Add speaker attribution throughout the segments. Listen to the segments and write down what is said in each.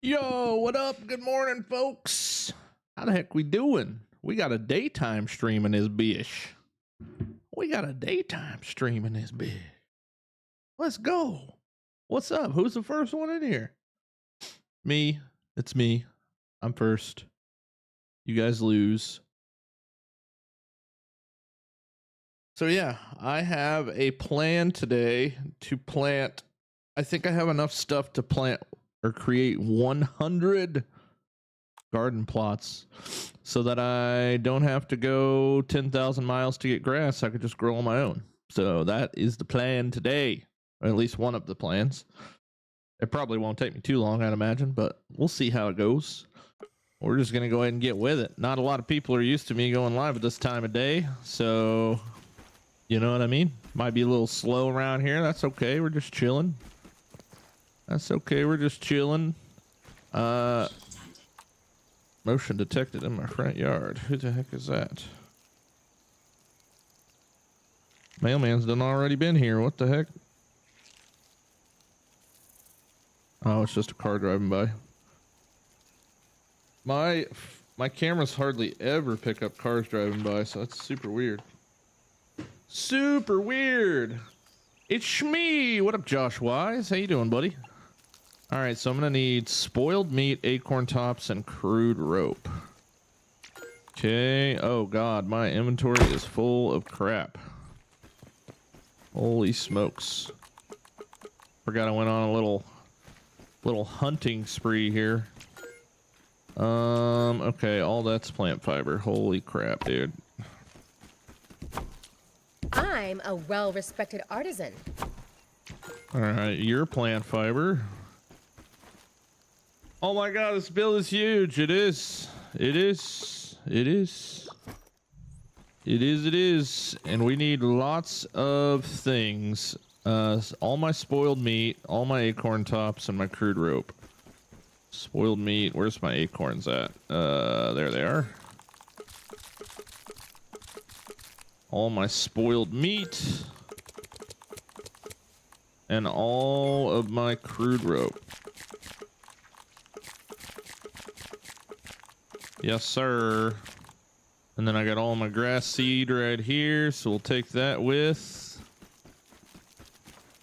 Speaker 1: Yo, what up? Good morning, folks. How the heck we doing? We got a daytime stream in this bish. Let's go. What's up? Who's the first one in here? Me. It's me. I'm first. You guys lose. So yeah, I have a plan today to plant. I think I have enough stuff to plant or create 100 garden plots so that I don't have to go 10,000 miles to get grass. I could just grow on my own. So that is the plan today, or at least one of the plans. It probably won't take me too long, I'd imagine, but we'll see how it goes. We're just going to go ahead and get with it. Not a lot of people are used to me going live at this time of day, so you know what I mean? Might be a little slow around here. That's okay. We're just chilling. Motion detected in my front yard. Who the heck is that? Mailman's done already been here. What the heck? Oh, it's just a car driving by. My cameras hardly ever pick up cars driving by, so that's super weird. Super weird. It's me. What up, Josh Wise? How you doing, buddy? All right, so I'm gonna need spoiled meat, acorn tops, and crude rope. Okay. Oh God, my inventory is full of crap. Holy smokes! Forgot I went on a little hunting spree here. Okay, all that's plant fiber. Holy crap, dude.
Speaker 2: I'm a well-respected artisan.
Speaker 1: All right, you're plant fiber. Oh my God, this build is huge. It is. And we need lots of things. All my spoiled meat, all my acorn tops, and my crude rope. Spoiled meat. Where's my acorns at? There they are. All my spoiled meat. And all of my crude rope. Yes, sir. And then I got all my grass seed right here, so we'll take that with.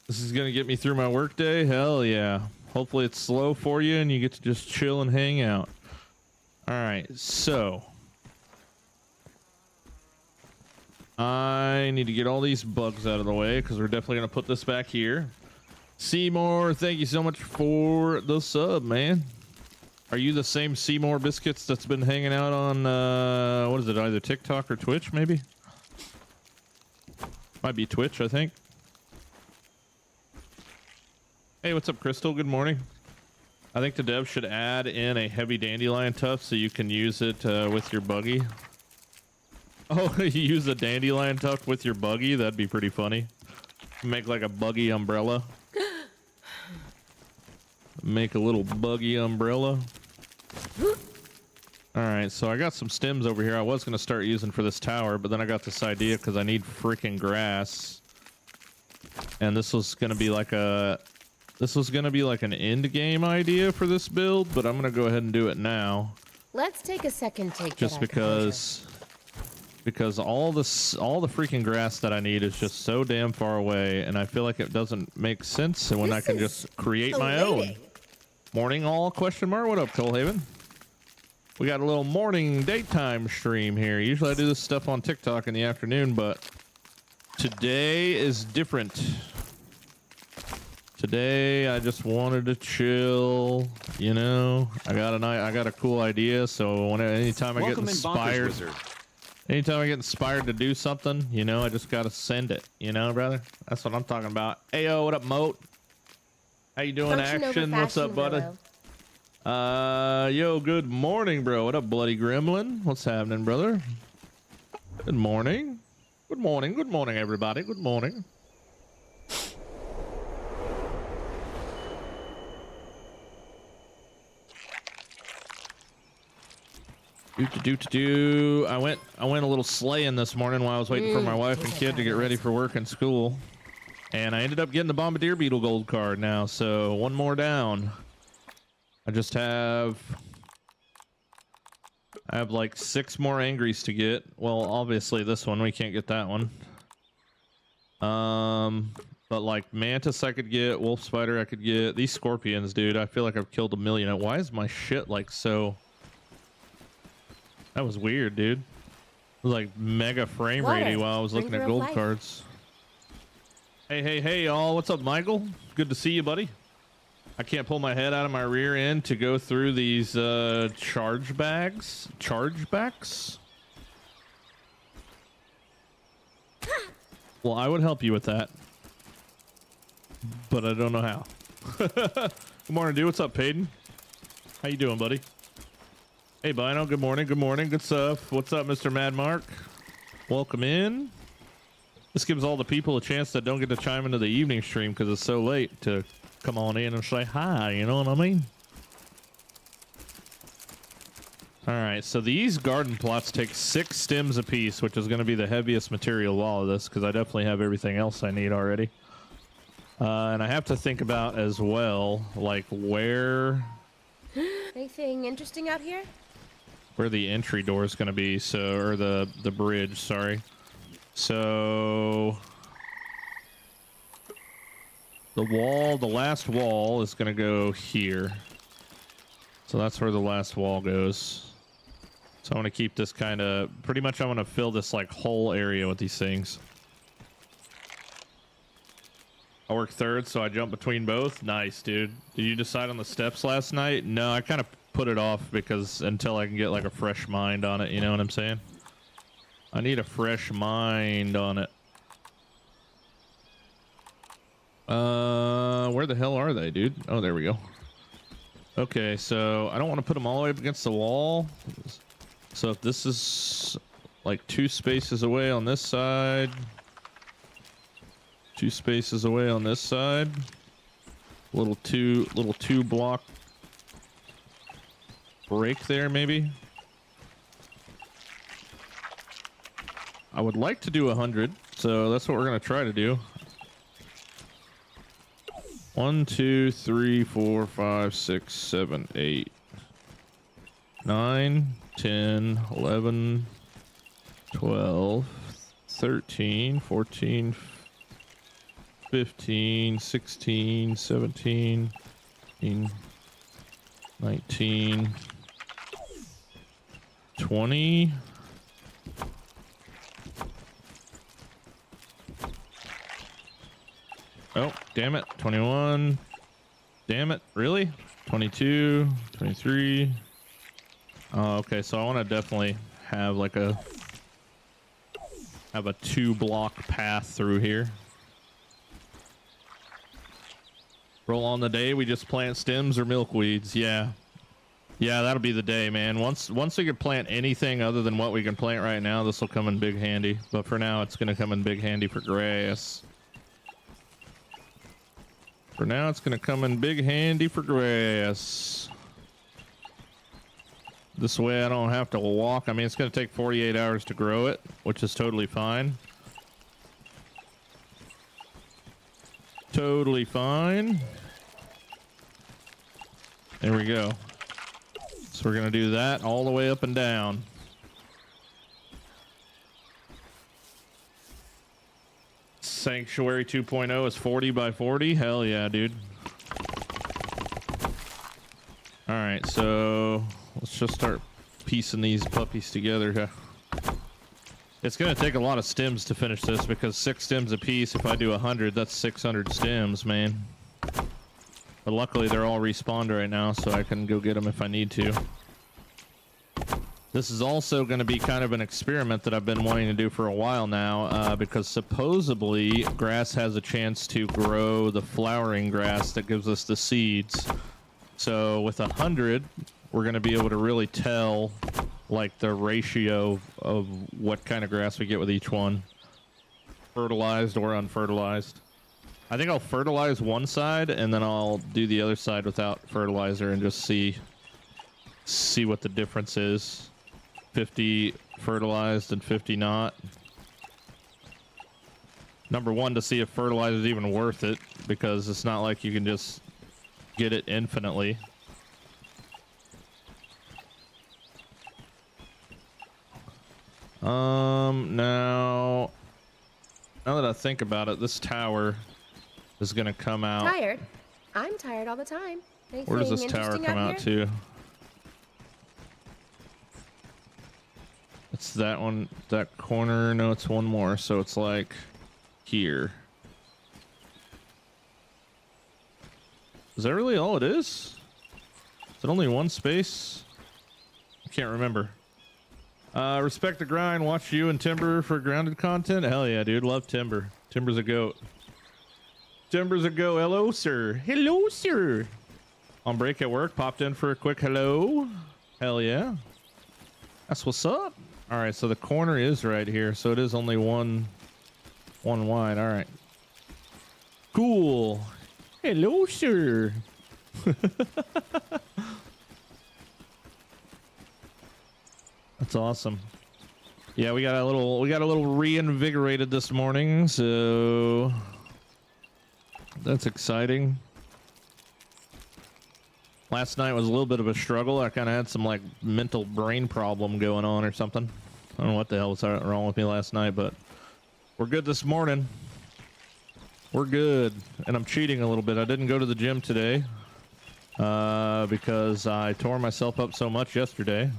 Speaker 1: This is gonna get me through my workday. Hell yeah. Hopefully it's slow for you and you get to just chill and hang out. All right, so I need to get all these bugs out of the way because we're definitely gonna put this back here. Seymour, thank you so much for the sub, man. Are you the same Seymour Biscuits that's been hanging out on, what is it, either TikTok or Twitch, maybe? Might be Twitch, I think. Hey, what's up, Crystal? Good morning. I think the dev should add in a heavy dandelion tuft so you can use it with your buggy. Oh, you use a dandelion tuft with your buggy? That'd be pretty funny. Make like a buggy umbrella. Make a little buggy umbrella. All right, so I got some stems over here I was going to start using for this tower, but then I got this idea because I need freaking grass. And this was going to be like an end game idea for this build, but I'm going to go ahead and do it now.
Speaker 2: Let's take a second take
Speaker 1: just because all the freaking grass that I need is just so damn far away, and I feel like it doesn't make sense when I can just create my own. Morning all, question mark. What up, Coalhaven? We got a little morning daytime stream here. Usually I do this stuff on TikTok in the afternoon, but today is different. Today I just wanted to chill, you know. I got a cool idea, so anytime I get inspired to do something, you know, I just gotta send it, you know, brother. That's what I'm talking about. Ayo, what up, Moat? How you doing, Action? What's up, buddy? Yo, good morning, bro. What up, Bloody Gremlin? What's happening, brother? Good morning. Good morning. Good morning, everybody. Good morning. I went a little sleighing this morning while I was waiting for my wife and kid to get ready for work and school. And I ended up getting the Bombardier Beetle gold card now, so one more down. I I just have... I have like 6 more angries to get. Well, obviously this one, we can't get that one. But like mantis I could get, wolf spider I could get. These scorpions, dude, I feel like I've killed 1,000,000. Why is my shit like so... That was weird, dude. It was like mega frame ratey while I was looking at gold cards. Hey, y'all. What's up, Michael? Good to see you, buddy. I can't pull my head out of my rear end to go through these chargebacks. Well, I would help you with that, but I don't know how. Good morning, dude. What's up, Peyton? How you doing, buddy? Hey, Bino. Good morning. Good morning. Good stuff. What's up, Mr. Mad Mark? Welcome in. This gives all the people a chance that don't get to chime into the evening stream because it's so late to come on in and say hi, you know what I mean? All right, so these garden plots take 6 stems apiece, which is going to be the heaviest material of all of this because I definitely have everything else I need already. And I have to think about as well, like where...
Speaker 2: Anything interesting out here?
Speaker 1: Where the entry door is going to be, so, or the bridge, sorry. So... The last wall is going to go here. So that's where the last wall goes. So I want to keep this kind of, pretty much I want to fill this like whole area with these things. I work third, so I jump between both. Nice, dude. Did you decide on the steps last night? No, I kind of put it off because until I can get like a fresh mind on it, you know what I'm saying? I need a fresh mind on it. Where the hell are they, dude? Oh, there we go. Okay, so I don't want to put them all the way up against the wall. So if this is like 2 spaces away on this side, 2 spaces away on this side, little two block break there, maybe. I would like to do 100, so that's what we're gonna try to do. 1, 2, 3, 4, 5, 6, 7, 8, 9, 10, 11, 12, 13, 14, 15, 16, 17, 18, 19, 20. Oh, damn it. 21. Damn it. Really? 22, 23. Oh, okay. So I want to definitely have like a 2-block path through here. Roll on the day we just plant stems or milkweeds. Yeah. Yeah, that'll be the day, man. Once we can plant anything other than what we can plant right now, this will come in big handy. But for now, it's going to come in big handy for grass. For now, it's going to come in big handy for grass. This way I don't have to walk. I mean, it's going to take 48 hours to grow it, which is totally fine. Totally fine. There we go. So we're going to do that all the way up and down. Sanctuary 2.0 is 40 by 40. Hell yeah, dude. All right, so let's just start piecing these puppies together. It's going to take a lot of stems to finish this because 6 stems a piece. If I do 100, that's 600 stems, man. But luckily, they're all respawned right now, so I can go get them if I need to. This is also going to be kind of an experiment that I've been wanting to do for a while now, because supposedly grass has a chance to grow the flowering grass that gives us the seeds. So with 100, we're going to be able to really tell like the ratio of what kind of grass we get with each one, fertilized or unfertilized. I think I'll fertilize one side and then I'll do the other side without fertilizer and just see what the difference is. 50 fertilized and 50 not. Number one, to see if fertilizer is even worth it, because it's not like you can just get it infinitely. Now that I think about it, this tower is gonna come out.
Speaker 2: Tired? I'm tired all the time.
Speaker 1: Where does this tower come out to? It's that one, that corner. No, it's one more. So it's like here. Is that really all it is? Is it only one space? I can't remember. Respect the grind. Watch you and Timber for grounded content. Hell yeah, dude. Love Timber. Timber's a goat. Timber's a go. Hello, sir. Hello, sir. On break at work. Popped in for a quick hello. Hell yeah. That's what's up. All right, so the corner is right here. So it is only one wide. All right. Cool. Hello, sir. That's awesome. Yeah, we got a little reinvigorated this morning, so that's exciting. Last night was a little bit of a struggle. I kind of had some like mental brain problem going on or something. I don't know what the hell was wrong with me last night, but we're good this morning. We're good. And I'm cheating a little bit. I didn't go to the gym today because I tore myself up so much yesterday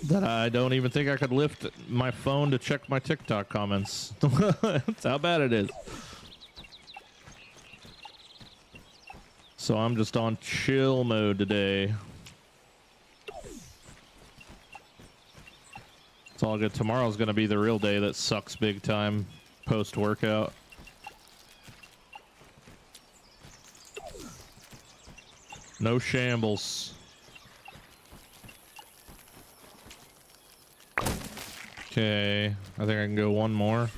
Speaker 1: that I don't even think I could lift my phone to check my TikTok comments. That's how bad it is. So I'm just on chill mode today. It's all good. Tomorrow's going to be the real day that sucks big time post-workout. No shambles. Okay, I think I can go one more.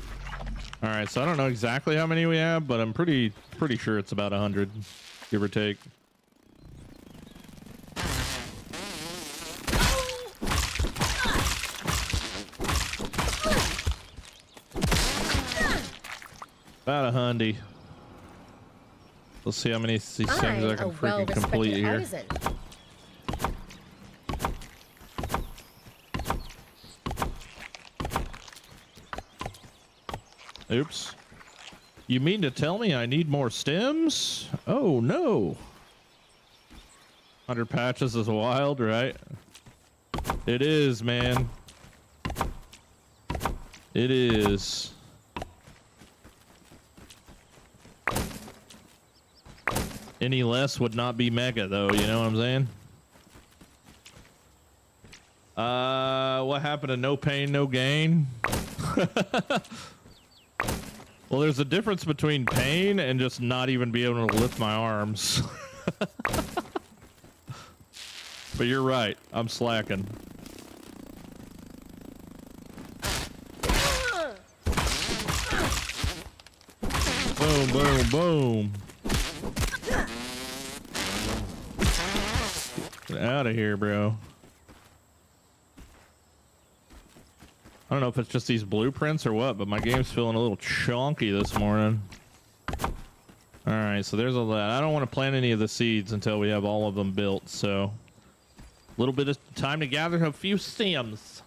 Speaker 1: All right, so I don't know exactly how many we have, but I'm pretty sure it's about 100, give or take. About 100. Let's see how many of these things I can freaking complete here.
Speaker 2: Artisan.
Speaker 1: Oops. You mean to tell me I need more stems? Oh no. 100 patches is wild, right? It is, man. It is. Any less would not be mega though, you know what I'm saying? What happened to no pain, no gain? Well, there's a difference between pain and just not even being able to lift my arms. But you're right, I'm slacking. Boom, boom, boom. Get out of here, bro. I don't know if it's just these blueprints or what, but my game's feeling a little chonky this morning. All right, so there's all that. I don't want to plant any of the seeds until we have all of them built, so a little bit of time to gather a few stems.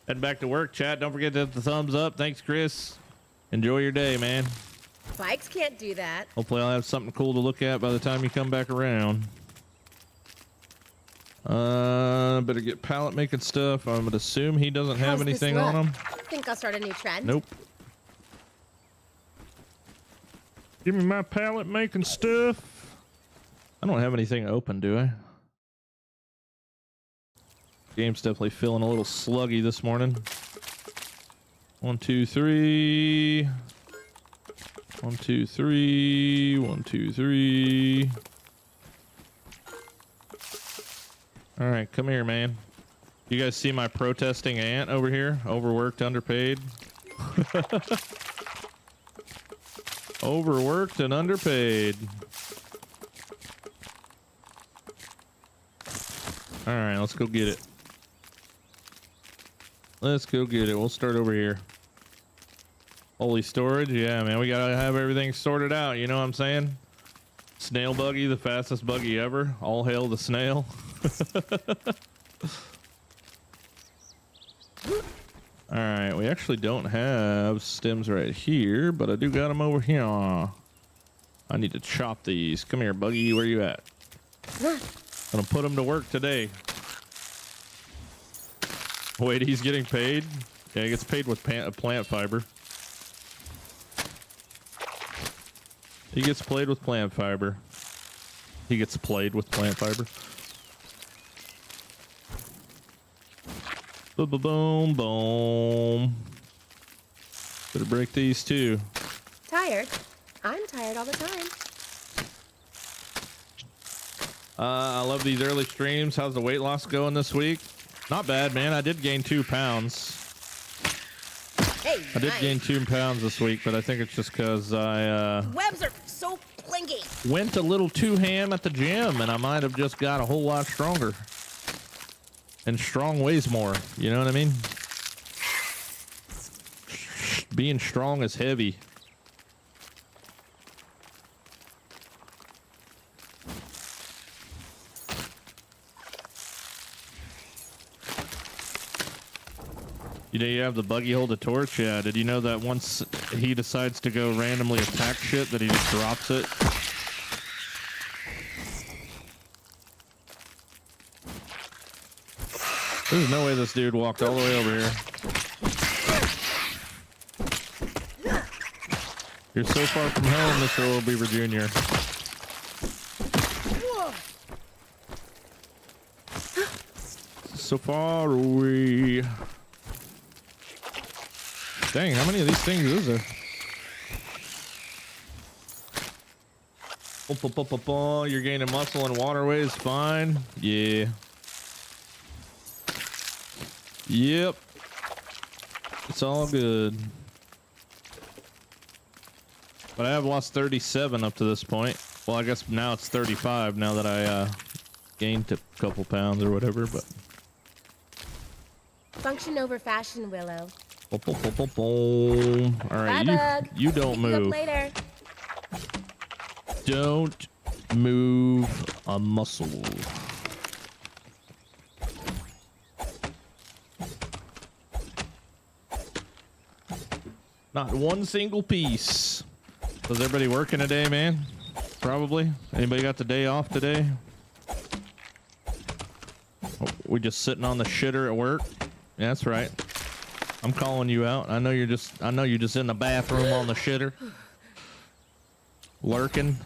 Speaker 1: Head back to work, chat. Don't forget to hit the thumbs up. Thanks, Chris. Enjoy your day, man.
Speaker 2: Bikes can't do that.
Speaker 1: Hopefully I'll have something cool to look at by the time you come back around. Better get pallet making stuff. I would assume he doesn't have anything on him.
Speaker 2: Think I'll start a new trend?
Speaker 1: Nope. Give me my pallet making stuff. I don't have anything open, do I? Game's definitely feeling a little sluggy this morning. 1, 2, 3. 1, 2, 3. 1, 2, 3. All right, come here, man. You guys see my protesting aunt over here? Overworked, underpaid. Overworked and underpaid. All right, let's go get it. Let's go get it. We'll start over here. Holy storage. Yeah, man, we gotta have everything sorted out. You know what I'm saying? Snail buggy, the fastest buggy ever. All hail the snail. All right, we actually don't have stems right here, but I do got them over here. I need to chop these. Come here, Buggy. Where you at? Gonna put them to work today. Wait, he's getting paid? Yeah, he gets paid with plant fiber. He gets played with plant fiber. He gets played with plant fiber. Boom, boom, boom, boom. Better break these too.
Speaker 2: Tired? I'm tired all the time.
Speaker 1: I love these early streams. How's the weight loss going this week? Not bad, man. I did gain 2 pounds.
Speaker 2: Hey,
Speaker 1: I did gain 2 pounds this week, but I think it's just because I
Speaker 2: webs are so clingy.
Speaker 1: went a little too ham at the gym, and I might have just got a whole lot stronger. And strong weighs more. You know what I mean? Being strong is heavy. You know, you have the Buggy hold the torch. Yeah. Did you know that once he decides to go randomly attack shit, that he just drops it? There's no way this dude walked all the way over here. You're so far from home, Mr. Old Beaver Jr. So far away. Dang, how many of these things is there? You're gaining muscle and waterways, fine. Yeah. Yep. It's all good. But I have lost 37 up to this point. Well, I guess now it's 35 now that I gained a couple pounds or whatever, but...
Speaker 2: Function over fashion, Willow.
Speaker 1: All right,
Speaker 2: Bye,
Speaker 1: you don't move.
Speaker 2: Later.
Speaker 1: Don't move a muscle. Not one single piece. Was everybody working today, man? Probably. Anybody got the day off today? Oh, we just sitting on the shitter at work? Yeah, that's right. I'm calling you out. I know you're just in the bathroom on the shitter. Lurking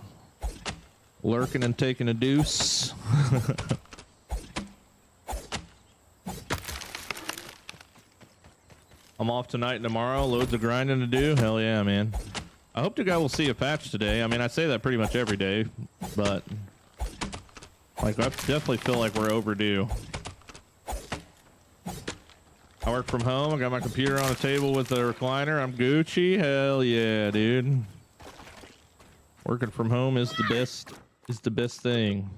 Speaker 1: and taking a deuce. I'm off tonight and tomorrow. Loads of grinding to do. Hell yeah, man. I hope the guy will see a patch today. I mean, I say that pretty much every day, but like I definitely feel like we're overdue. I work from home. I got my computer on a table with a recliner. I'm Gucci. Hell yeah, dude. Working from home is the best thing.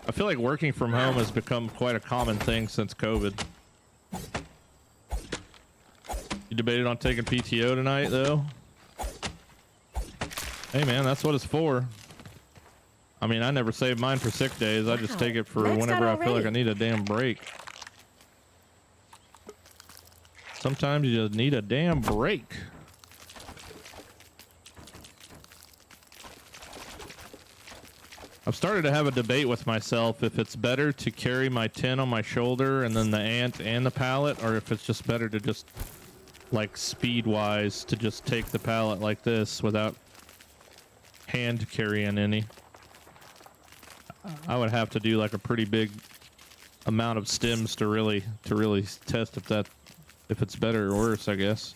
Speaker 1: I feel like working from home has become quite a common thing since COVID. You debated on taking PTO tonight, though? Hey, man, that's what it's for. I mean, I never save mine for sick days. I just take it for whenever I feel like I need a damn break. Sometimes you just need a damn break. I've started to have a debate with myself if it's better to carry my tin on my shoulder and then the ant and the pallet, or if it's just better to just, like, speed-wise, to just take the pallet like this without hand carrying any. I would have to do like a pretty big amount of stems to really test if it's better or worse, I guess.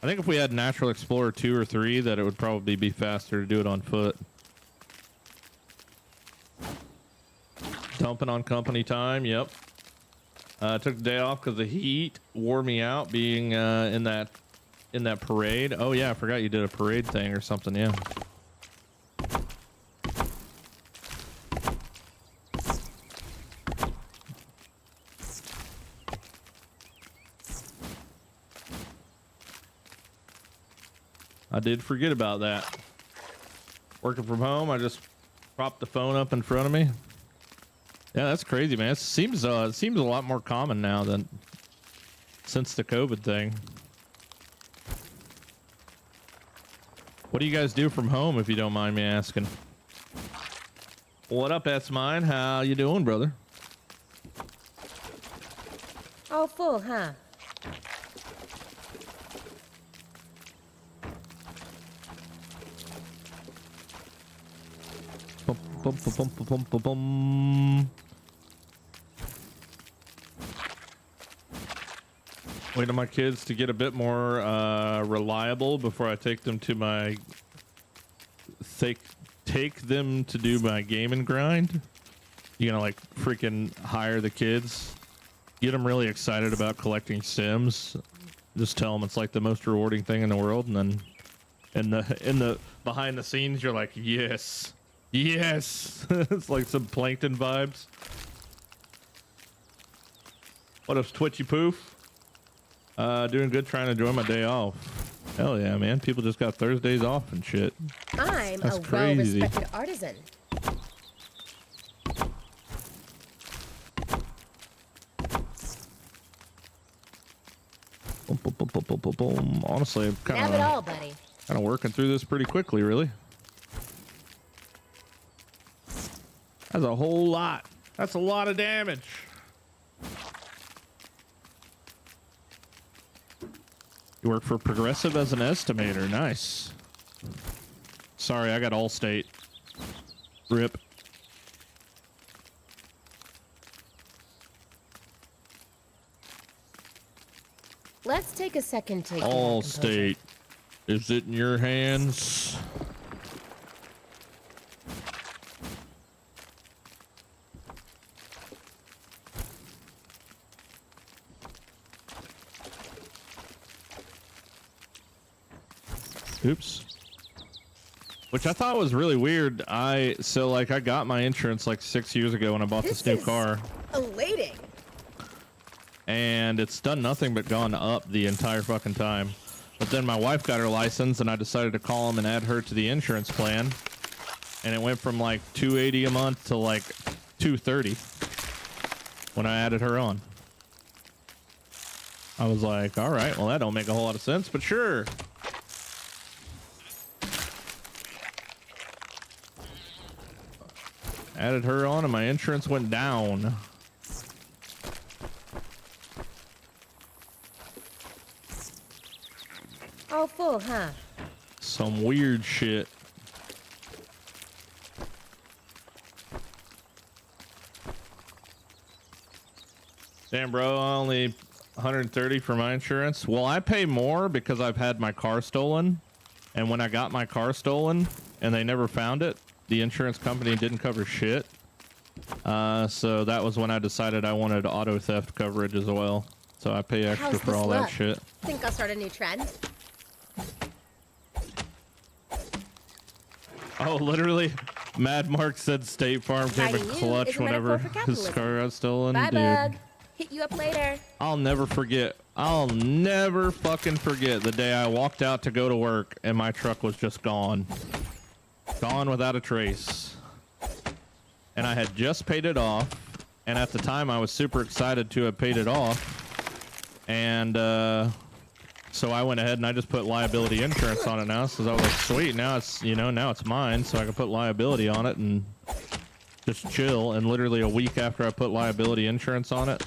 Speaker 1: I think if we had Natural Explorer 2 or 3, that it would probably be faster to do it on foot. Dumping on company time, yep. I took the day off because the heat wore me out being in that parade. Oh yeah, I forgot you did a parade thing or something, yeah. I did forget about that. Working from home, I just propped the phone up in front of me. Yeah, that's crazy, man. It seems a lot more common now than since the COVID thing. What do you guys do from home, if you don't mind me asking? What up, that's mine? How you doing, brother?
Speaker 2: All full, huh?
Speaker 1: Bum, bum, bum, bum, bum, bum, bum. Wait on my kids to get a bit more reliable before I take them to my take them to do my game and grind. You gonna like freaking hire the kids, get them really excited about collecting Sims, just tell them it's like the most rewarding thing in the world, and then in the behind the scenes you're like, yes, yes. It's like some Plankton vibes. What up, Twitchy Poof? Doing good, trying to enjoy my day off. Hell yeah, man. People just got Thursdays off and shit.
Speaker 2: I'm
Speaker 1: That's
Speaker 2: a
Speaker 1: crazy.
Speaker 2: well-respected artisan.
Speaker 1: Boom, boom, boom, boom, boom, boom, boom. Honestly, I'm
Speaker 2: Have it all, buddy.
Speaker 1: kind of working through this pretty quickly, really. That's a whole lot. That's a lot of damage. You work for Progressive as an estimator. Nice. Sorry, I got Allstate. Rip.
Speaker 2: Let's take a second to get our
Speaker 1: Allstate. Is it in your hands? Oops. Which I thought was really weird. I got my insurance like 6 years ago when I bought this new car.
Speaker 2: Elating.
Speaker 1: And it's done nothing but gone up the entire fucking time. But then my wife got her license and I decided to call them and add her to the insurance plan. And it went from like $280 a month to like $230 when I added her on. I was like, all right, well, that don't make a whole lot of sense, but sure. Added her on and my insurance went down.
Speaker 2: All full, huh?
Speaker 1: Some weird shit. Damn, bro, only 130 for my insurance. Well, I pay more because I've had my car stolen. And when I got my car stolen and they never found it, the insurance company didn't cover shit. So that was when I decided I wanted auto theft coverage as well. So I pay extra
Speaker 2: How's
Speaker 1: for
Speaker 2: this
Speaker 1: all
Speaker 2: look?
Speaker 1: that shit.
Speaker 2: Think I'll start a new trend?
Speaker 1: Oh, literally, Mad Mark said State Farm came in
Speaker 2: Writing you
Speaker 1: clutch
Speaker 2: is a
Speaker 1: whenever
Speaker 2: metaphor for
Speaker 1: his
Speaker 2: capitalism.
Speaker 1: car got stolen.
Speaker 2: Bye,
Speaker 1: Dude,
Speaker 2: bug. Hit you up later.
Speaker 1: I'll never forget. I'll never fucking forget the day I walked out to go to work and my truck was just gone. Gone without a trace. And I had just paid it off. And at the time I was super excited to have paid it off. And so I went ahead and I just put liability insurance on it now. So I was like, sweet, now it's, you know, now it's mine. So I can put liability on it and just chill. And literally a week after I put liability insurance on it,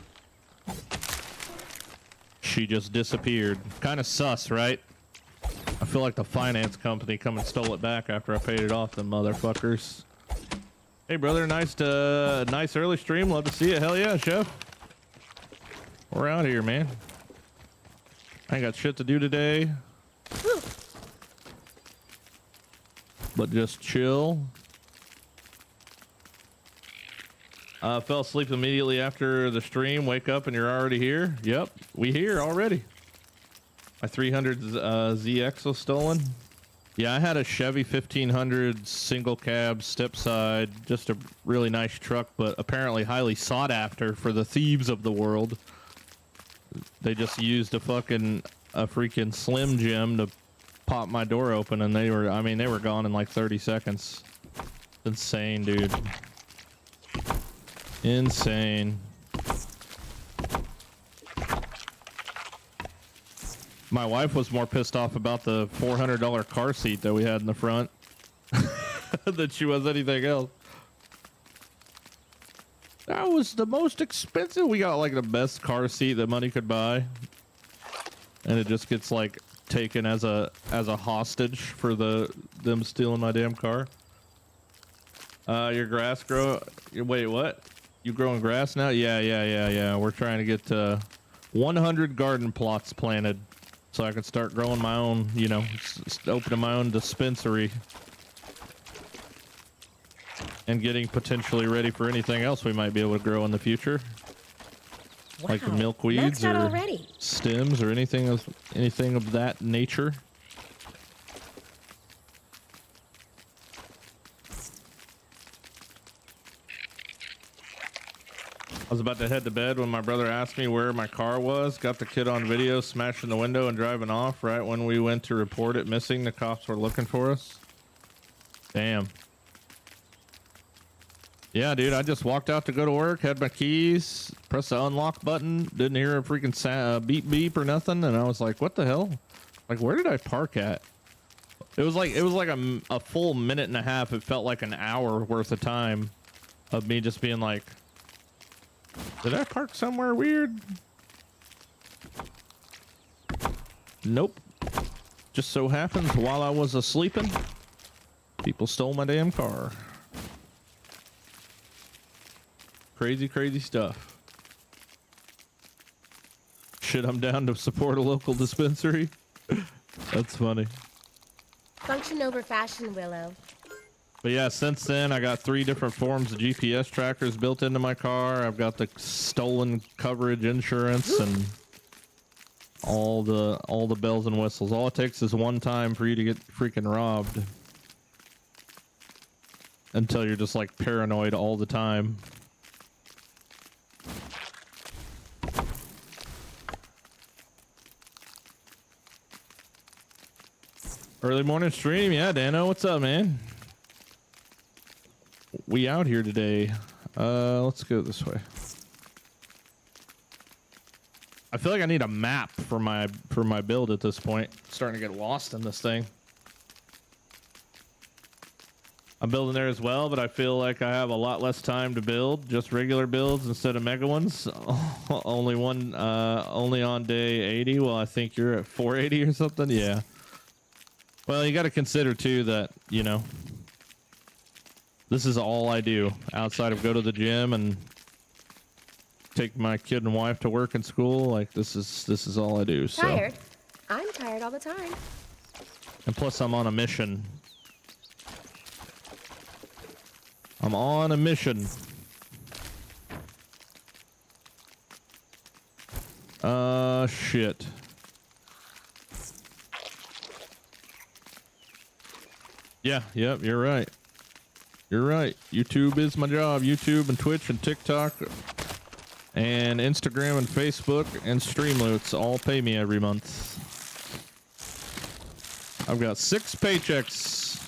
Speaker 1: she just disappeared. Kind of sus, right? I feel like the finance company come and stole it back after I paid it off, them motherfuckers. Hey, brother, nice early stream. Love to see you. Hell yeah, chef. We're out here, man. I ain't got shit to do today.
Speaker 2: Whew.
Speaker 1: But just chill. Fell asleep immediately after the stream. Wake up and you're already here. Yep, we here already. My 300 ZX was stolen. Yeah, I had a Chevy 1500 single cab step side, just a really nice truck, but apparently highly sought after for the thieves of the world. They just used a freaking Slim Jim to pop my door open, and they were gone in like 30 seconds. Insane, dude. Insane. My wife was more pissed off about the $400 car seat that we had in the front than she was anything else. That was the most expensive. We got like the best car seat that money could buy, and it just gets like taken as a hostage for them stealing my damn car. Your grass grow. Wait, what? You growing grass now? Yeah. We're trying to get 100 garden plots planted, so I can start growing my own. You know, opening my own dispensary. And getting potentially ready for anything else we might be able to grow in the future.
Speaker 2: Wow.
Speaker 1: Like the milkweeds or
Speaker 2: already.
Speaker 1: stems or anything of that nature. I was about to head to bed when my brother asked me where my car was. Got the kid on video smashing the window and driving off right when we went to report it missing. The cops were looking for us. Damn. Yeah, dude, I just walked out to go to work, had my keys, pressed the unlock button, didn't hear a freaking beep beep or nothing, and I was like, what the hell? Like, where did I park at? It was like a full minute and a half. It felt like an hour worth of time of me just being like, did I park somewhere weird? Nope. Just so happens while I was asleeping, people stole my damn car. Crazy stuff. Shit, I'm down to support a local dispensary. That's funny.
Speaker 2: Function over fashion, Willow.
Speaker 1: But yeah, since then I got 3 different forms of GPS trackers built into my car. I've got the stolen coverage insurance and all the bells and whistles. All it takes is one time for you to get freaking robbed. Until you're just like paranoid all the time. Early morning stream. Yeah, Dano, what's up, man? We out here today. Let's go this way. I feel like I need a map for my build at this point. I'm starting to get lost in this thing. I'm building there as well, but I feel like I have a lot less time to build. Just regular builds instead of mega ones. Only on day 80. Well, I think you're at 480 or something. Yeah. Well, you got to consider too that, you know, this is all I do outside of go to the gym and take my kid and wife to work and school. Like this is all I do. So.
Speaker 2: Tired? I'm tired all the time.
Speaker 1: And plus I'm on a mission. I'm on a mission. Shit. Yeah, yep, you're right. You're right. YouTube is my job. YouTube and Twitch and TikTok and Instagram and Facebook and Streamloots all pay me every month. I've got 6 paychecks.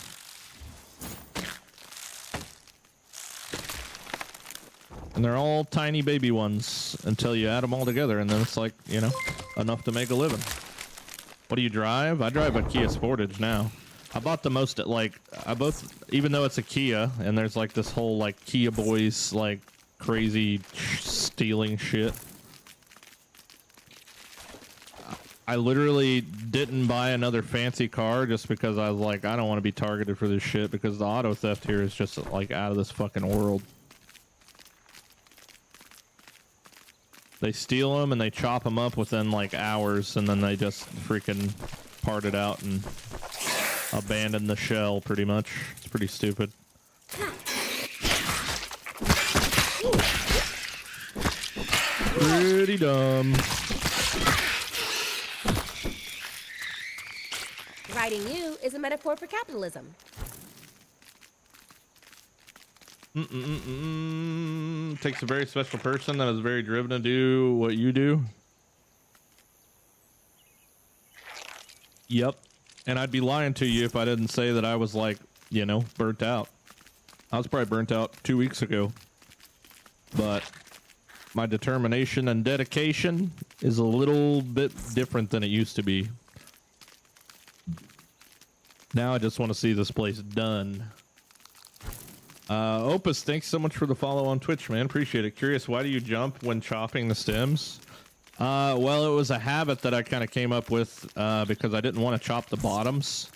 Speaker 1: And they're all tiny baby ones until you add them all together, and then it's like, you know, enough to make a living. What do you drive? I drive a Kia Sportage now. I bought the most, even though it's a Kia, and there's like this whole like Kia boys like crazy stealing shit. I literally didn't buy another fancy car just because I was like, I don't want to be targeted for this shit because the auto theft here is just like out of this fucking world. They steal them and they chop them up within like hours, and then they just freaking part it out and abandon the shell pretty much. It's pretty stupid. Pretty dumb.
Speaker 2: Writing you is a metaphor for capitalism.
Speaker 1: Takes a very special person that is very driven to do what you do. Yep. And I'd be lying to you if I didn't say that I was like, you know, burnt out. I was probably burnt out 2 weeks ago. But My determination and dedication is a little bit different than it used to be. Now I just want to see this place done. Opus, thanks so much for the follow on Twitch, man. Appreciate it. Curious, why do you jump when chopping the stems? Well, it was a habit that I kind of came up with because I didn't want to chop the bottoms.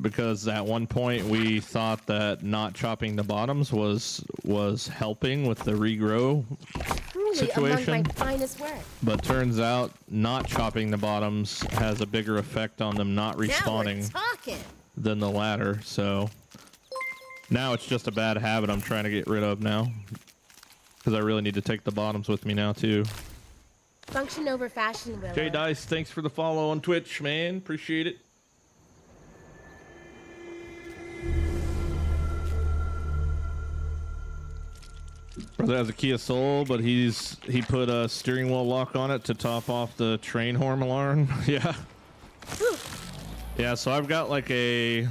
Speaker 1: Because at one point we thought that not chopping the bottoms was helping with the regrow situation.
Speaker 2: Among my finest work.
Speaker 1: But turns out not chopping the bottoms has a bigger effect on them not respawning than the latter. So now it's just a bad habit I'm trying to get rid of now. Because I really need to take the bottoms with me now too.
Speaker 2: Function over fashion, Willow.
Speaker 1: Jay Dice, thanks for the follow on Twitch, man. Appreciate it. Brother has a Kia Soul, but he put a steering wheel lock on it to top off the train horn alarm. Yeah. Yeah, so I've got a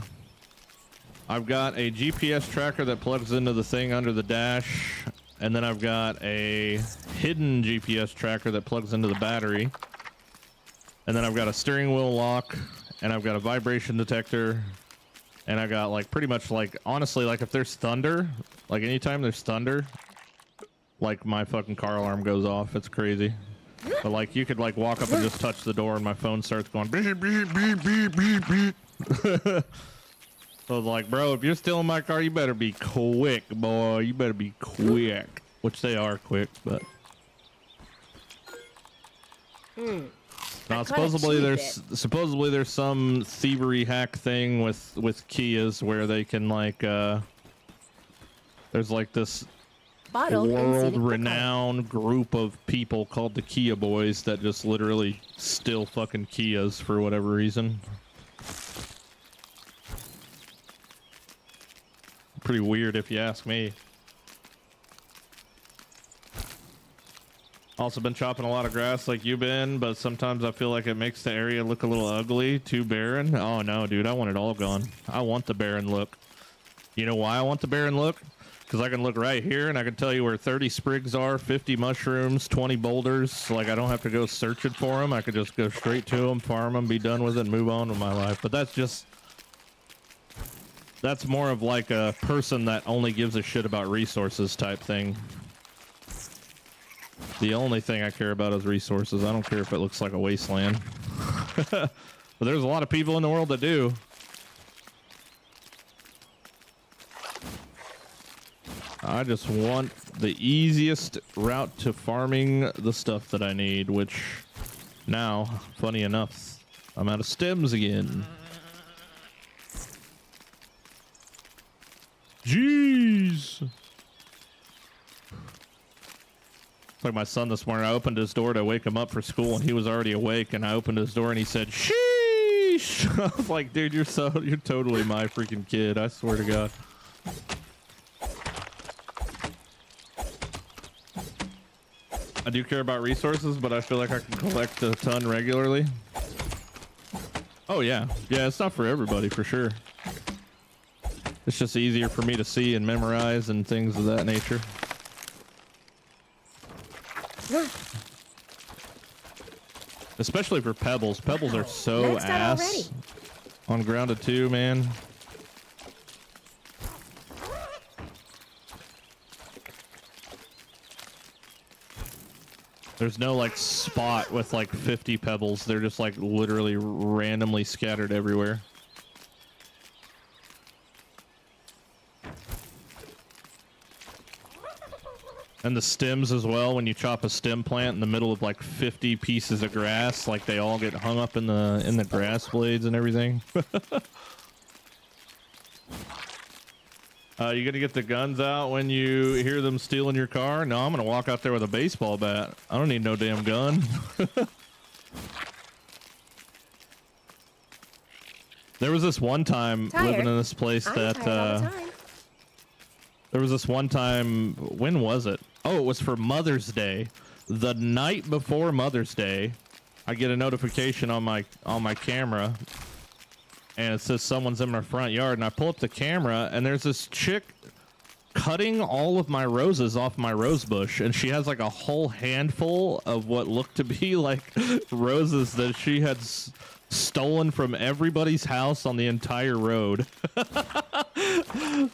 Speaker 1: GPS tracker that plugs into the thing under the dash, and then I've got a hidden GPS tracker that plugs into the battery. And then I've got a steering wheel lock, and I've got a vibration detector, and I got pretty much honestly, if there's thunder, anytime there's thunder, my fucking car alarm goes off. It's crazy. But you could walk up and just touch the door and my phone starts going beep, beep, beep, beep, beep, beep. So I was like, bro, if you're stealing my car, you better be quick, boy. You better be quick. Which they are quick, but now supposedly there's some thievery hack thing with Kias where they can there's this world-renowned group of people called the Kia Boys that just literally steal fucking Kias for whatever reason. Pretty weird if you ask me. Also been chopping a lot of grass like you've been, but sometimes I feel like it makes the area look a little ugly, too barren. Oh no, dude, I want it all gone. I want the barren look. You know why I want the barren look? Because I can look right here and I can tell you where 30 sprigs are, 50 mushrooms, 20 boulders. I don't have to go searching for them. I could just go straight to them, farm them, be done with it, and move on with my life. But that's more of a person that only gives a shit about resources type thing. The only thing I care about is resources. I don't care if it looks like a wasteland. But there's a lot of people in the world that do. I just want the easiest route to farming the stuff that I need, which now, funny enough, I'm out of stems again. Jeez. It's like my son this morning. I opened his door to wake him up for school and he was already awake, and I opened his door and he said, sheesh. I was like, dude, you're totally my freaking kid. I swear to God. I do care about resources, but I feel like I can collect a ton regularly. Oh yeah. Yeah, it's not for everybody for sure. It's just easier for me to see and memorize and things of that nature. Especially for pebbles. Pebbles are so ass on grounded too, man. There's no spot with 50 pebbles. They're just literally randomly scattered everywhere. And the stems as well, when you chop a stem plant in the middle of 50 pieces of grass, they all get hung up in the grass blades and everything. You gonna get the guns out when you hear them stealing your car? No, I'm gonna walk out there with a baseball bat. I don't need no damn gun. There was this one time living in this place that there was this one time, when was it? Oh, it was for Mother's Day. The night before Mother's Day, I get a notification on my camera, and it says someone's in my front yard, and I pull up the camera, and there's this chick cutting all of my roses off my rose bush, and she has like a whole handful of what looked to be like roses that she had stolen from everybody's house on the entire road.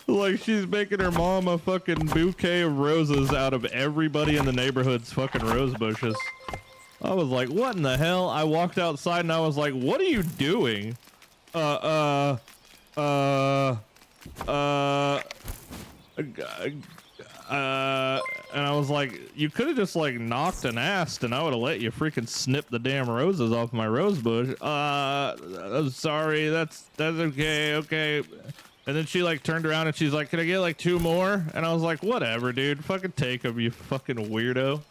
Speaker 1: Like she's making her mom a fucking bouquet of roses out of everybody in the neighborhood's fucking rose bushes. I was like, what in the hell? I walked outside and I was like, what are you doing? And I was like, you could have just like knocked and asked and I would have let you freaking snip the damn roses off my rose bush. I'm sorry, that's okay, okay. And then she like turned around and she's like, can I get like 2 more? And I was like, whatever, dude, fucking take them, you fucking weirdo.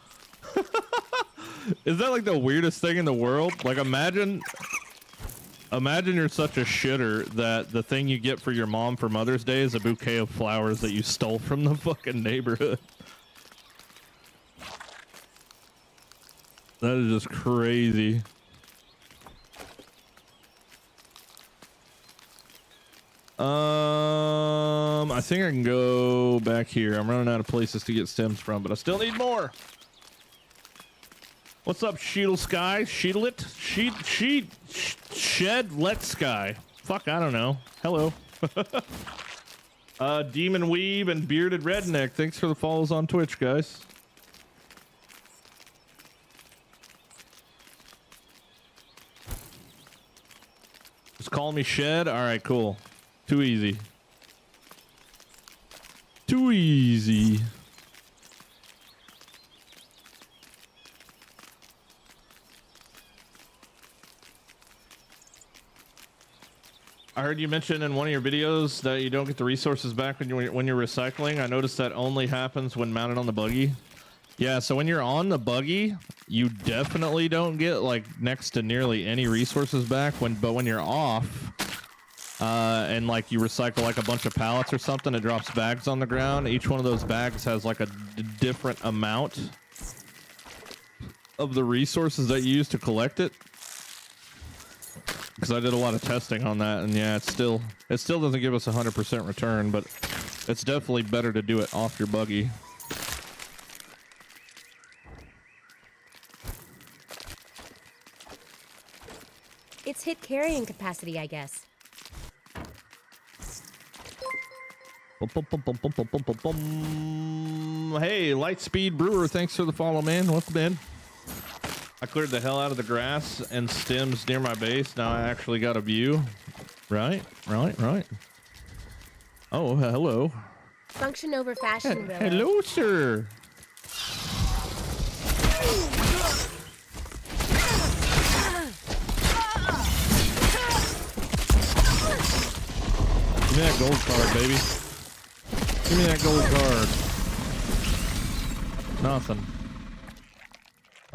Speaker 1: Is that like the weirdest thing in the world? Like imagine you're such a shitter that the thing you get for your mom for Mother's Day is a bouquet of flowers that you stole from the fucking neighborhood. That is just crazy. I think I can go back here. I'm running out of places to get stems from, but I still need more. What's up, Sheetle Sky? Sheetlet? Shed Let Sky. Fuck, I don't know. Hello. Demon Weeb and Bearded Redneck. Thanks for the follows on Twitch, guys. Just call me Shed? Alright, cool. Too easy. Too easy. I heard you mention in one of your videos that you don't get the resources back when you're recycling. I noticed that only happens when mounted on the buggy. Yeah, so when you're on the buggy, you definitely don't get like next to nearly any resources back. But when you're off, and like you recycle like a bunch of pallets or something, it drops bags on the ground. Each one of those bags has like a different amount of the resources that you use to collect it. Because I did a lot of testing on that, and yeah, it still doesn't give us 100% return, but it's definitely better to do it off your buggy.
Speaker 2: It's hit carrying capacity, I guess.
Speaker 1: Hey, Lightspeed Brewer, thanks for the follow, man. Welcome in. I cleared the hell out of the grass and stems near my base. Now I actually got a view. Right. Oh, hello.
Speaker 2: Function over fashion, Willow.
Speaker 1: Hello, sir. Give me that gold card, baby. Give me that gold card. Nothing.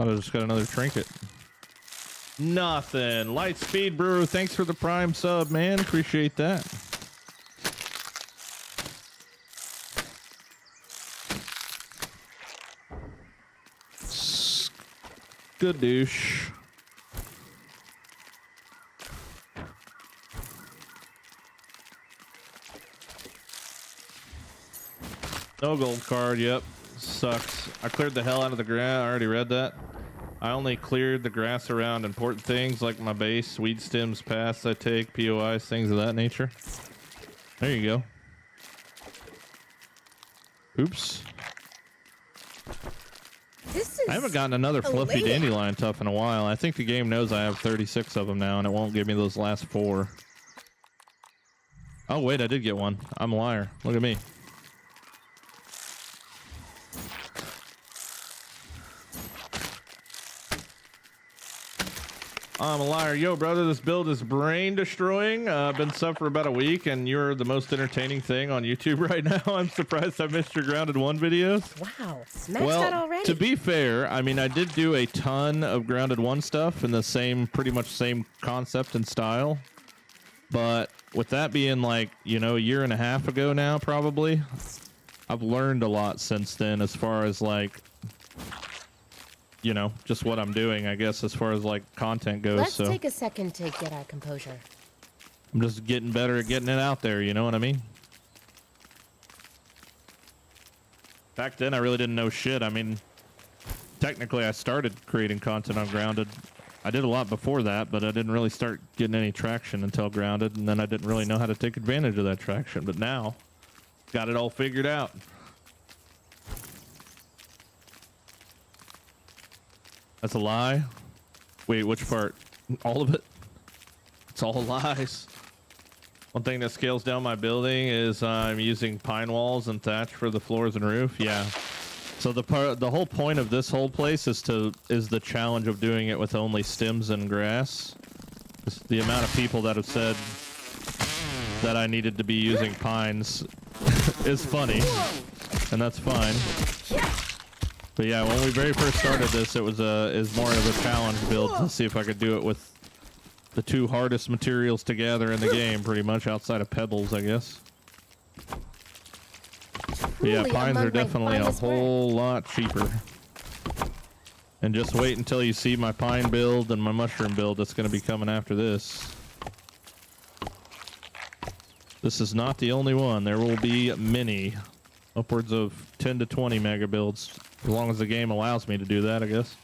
Speaker 1: I just got another trinket. Nothing. Lightspeed Brewer, thanks for the prime sub, man. Appreciate that. Good douche. No gold card, yep. Sucks. I cleared the hell out of the grass. I already read that. I only cleared the grass around important things like my base, weed stems, paths I take, POIs, things of that nature. There you go. Oops. I haven't gotten another fluffy dandelion tuft in a while. I think the game knows I have 36 of them now, and it won't give me those last 4. Oh, wait, I did get one. I'm a liar. Look at me. I'm a liar. Yo, brother, this build is brain destroying. I've been sub for about a week, and you're the most entertaining thing on YouTube right now. I'm surprised I missed your Grounded 1 videos.
Speaker 2: Wow, maxed out already.
Speaker 1: To be fair, I mean, I did do a ton of Grounded 1 stuff in the same, pretty much same concept and style. But with that being like, you know, a year and a half ago now, probably, I've learned a lot since then as far as like, you know, just what I'm doing, I guess, as far as like content goes.
Speaker 2: Let's take a second to get our composure.
Speaker 1: I'm just getting better at getting it out there, you know what I mean? Back then, I really didn't know shit. I mean, technically, I started creating content on Grounded. I did a lot before that, but I didn't really start getting any traction until Grounded, and then I didn't really know how to take advantage of that traction. But now, got it all figured out. That's a lie? Wait, which part? All of it? It's all lies. One thing that scales down my building is I'm using pine walls and thatch for the floors and roof. Yeah. So the whole point of this whole place is the challenge of doing it with only stems and grass. Just the amount of people that have said that I needed to be using pines is funny, and that's fine. But yeah, when we very first started this, it was more of a challenge build to see if I could do it with the two hardest materials to gather in the game, pretty much outside of pebbles, I guess. But yeah, pines are definitely a whole lot cheaper. And just wait until you see my pine build and my mushroom build that's going to be coming after this. This is not the only one. There will be many, upwards of 10 to 20 mega builds, as long as the game allows me to do that, I guess.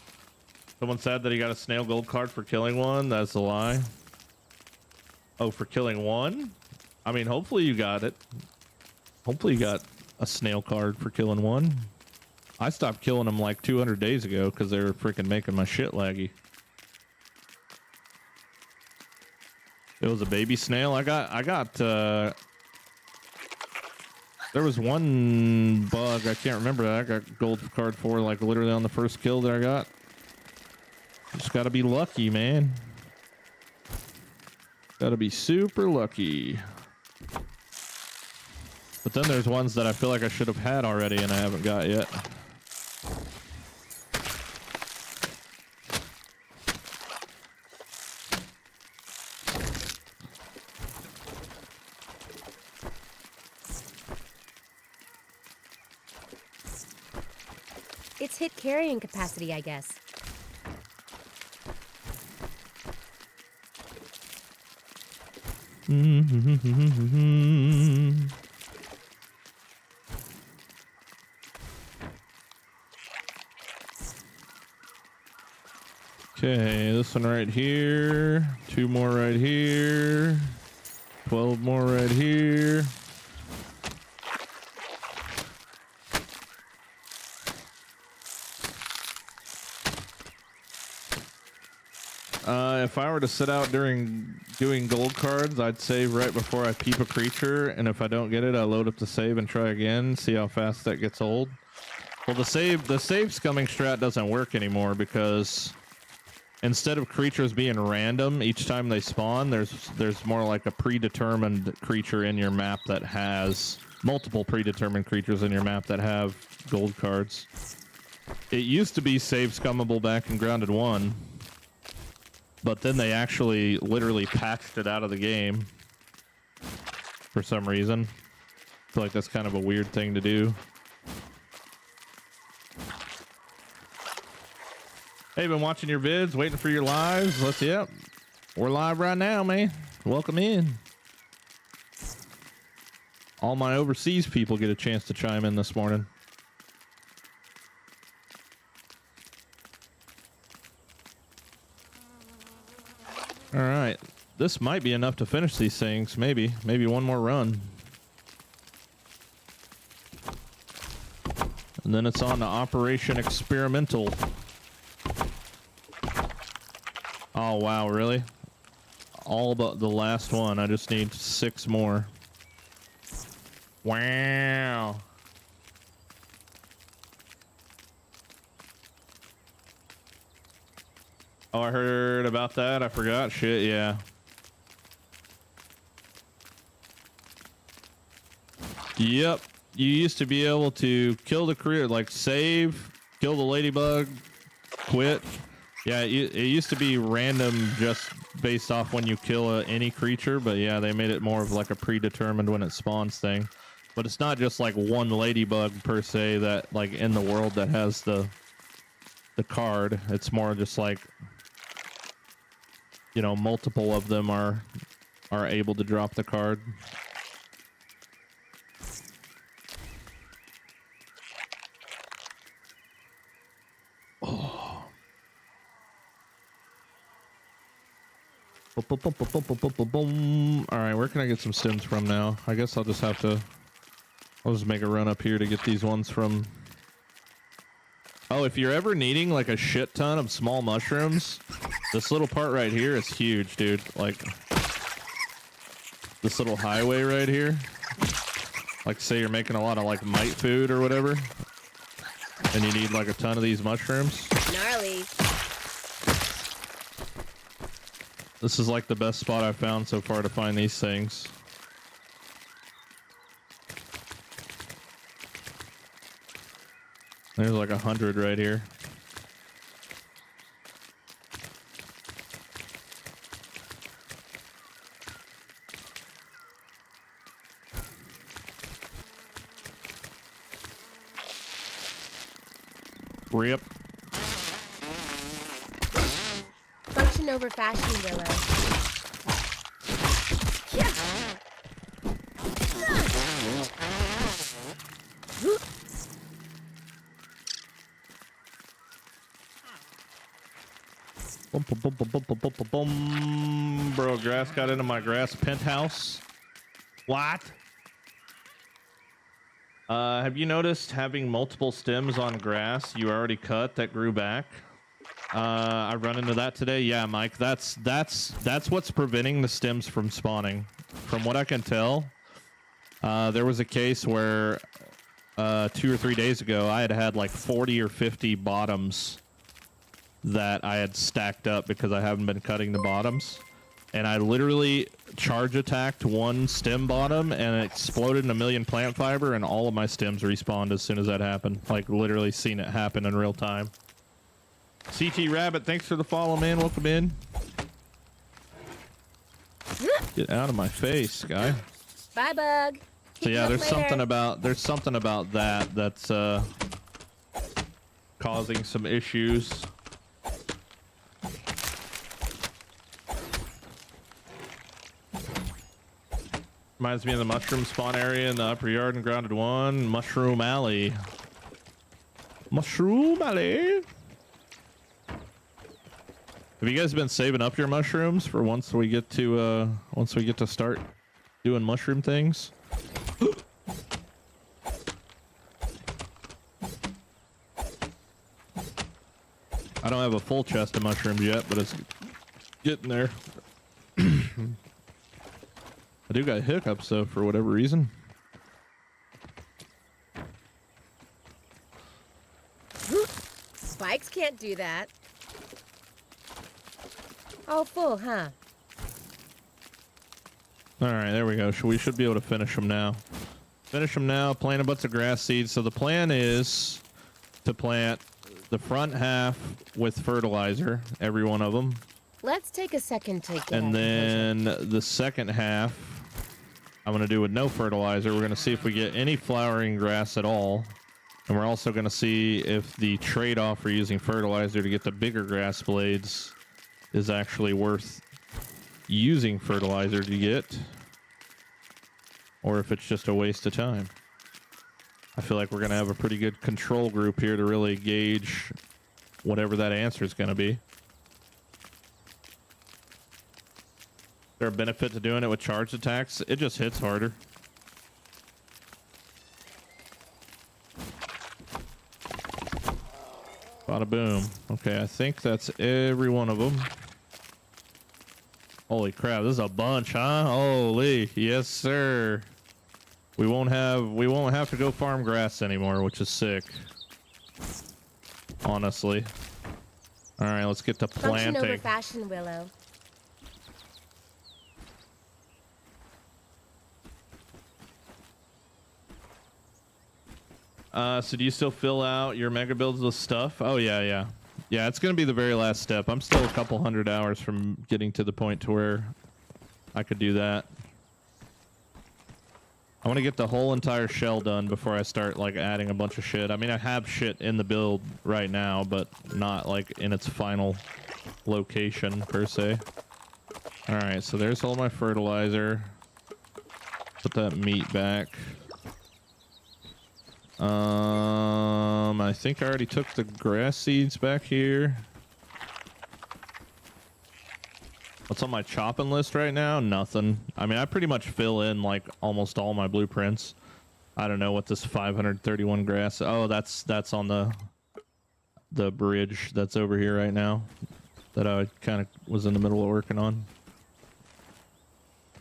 Speaker 1: Someone said that he got a snail gold card for killing one. That's a lie. Oh, for killing one? I mean, hopefully you got it. Hopefully you got a snail card for killing one. I stopped killing them like 200 days ago because they were freaking making my shit laggy. It was a baby snail. I got there was one bug, I can't remember that I got gold card for, like literally on the first kill that I got. Just gotta be lucky, man. Gotta be super lucky. But then there's ones that I feel like I should have had already and I haven't got yet.
Speaker 2: It's hit carrying capacity, I guess.
Speaker 1: Okay, this one right here. 2 more right here. 12 more right here. If I were to sit out during doing gold cards, I'd save right before I peep a creature, and if I don't get it, I load up the save and try again, see how fast that gets old. Well, the save scumming strat doesn't work anymore because instead of creatures being random each time they spawn, there's more like a predetermined creature in your map that has multiple predetermined creatures in your map that have gold cards. It used to be save scummable back in Grounded 1. But then they actually literally patched it out of the game for some reason. I feel like that's kind of a weird thing to do. Hey, been watching your vids, waiting for your lives. Yep. We're live right now, man. Welcome in. All my overseas people get a chance to chime in this morning. All right, this might be enough to finish these things. Maybe one more run. And then it's on to Operation Experimental. Oh, wow, really? All but the last one. I just need 6 more. Wow. Oh, I heard about that. I forgot. Shit, yeah. Yep. You used to be able to kill the creature, like save, kill the ladybug, quit. Yeah, it used to be random just based off when you kill any creature, but yeah, they made it more of like a predetermined when it spawns thing. But it's not just like one ladybug per se that like in the world that has the card. It's more just like, you know, multiple of them are able to drop the card. All right, where can I get some stems from now? I guess I'll just have to. I'll just make a run up here to get these ones from. Oh, if you're ever needing like a shit ton of small mushrooms, this little part right here is huge, dude. Like this little highway right here. Like say you're making a lot of like mite food or whatever, and you need like a ton of these mushrooms.
Speaker 2: Gnarly.
Speaker 1: This is like the best spot I've found so far to find these things. There's like 100 right here. Rip.
Speaker 2: Function over fashion, Willow. Yeah.
Speaker 1: Boom, boom, boom, boom, boom, boom, boom, boom, boom. Bro, grass got into my grass penthouse. What? Have you noticed having multiple stems on grass you already cut that grew back? I run into that today. Yeah, Mike, that's what's preventing the stems from spawning. From what I can tell, there was a case where 2 or 3 days ago I had like 40 or 50 bottoms that I had stacked up because I haven't been cutting the bottoms, and I literally charge attacked one stem bottom and it exploded in a million plant fiber, and all of my stems respawned as soon as that happened. Like literally seen it happen in real time. CT Rabbit, thanks for the follow, man. Welcome in. Get out of my face, guy.
Speaker 2: Bye, bug.
Speaker 1: So yeah, there's
Speaker 2: later.
Speaker 1: something about that that's causing some issues. Reminds me of the mushroom spawn area in the upper yard in Grounded 1. Mushroom Alley. Mushroom Alley. Have you guys been saving up your mushrooms for once we get to start doing mushroom things? I don't have a full chest of mushrooms yet, but it's getting there. I do got hiccups though for whatever reason.
Speaker 2: Spikes can't do that. Oh, full, huh?
Speaker 1: All right, there we go. We should be able to finish them now. Finish them now. Plant a bunch of grass seeds. So the plan is to plant the front half with fertilizer, every one of them.
Speaker 2: Let's take a second to get
Speaker 1: And then the second half, I'm going to do with no fertilizer. We're going to see if we get any flowering grass at all. And we're also going to see if the trade-off for using fertilizer to get the bigger grass blades is actually worth using fertilizer to get, or if it's just a waste of time. I feel like we're going to have a pretty good control group here to really gauge whatever that answer is going to be. Is there a benefit to doing it with charged attacks? It just hits harder. Bada boom. Okay, I think that's every one of them. Holy crap, this is a bunch, huh? Holy, yes sir. We won't have to go farm grass anymore, which is sick. Honestly. All right, let's get to planting.
Speaker 2: Function over fashion, Willow.
Speaker 1: So do you still fill out your mega builds with stuff? Oh yeah. Yeah, it's gonna be the very last step. I'm still a couple hundred hours from getting to the point to where I could do that. I want to get the whole entire shell done before I start like adding a bunch of shit. I mean, I have shit in the build right now, but not like in its final location per se. All right, so there's all my fertilizer. Put that meat back. I think I already took the grass seeds back here. What's on my chopping list right now? Nothing. I mean, I pretty much fill in like almost all my blueprints. I don't know what this 531 grass. Oh, that's on the bridge that's over here right now that I kind of was in the middle of working on.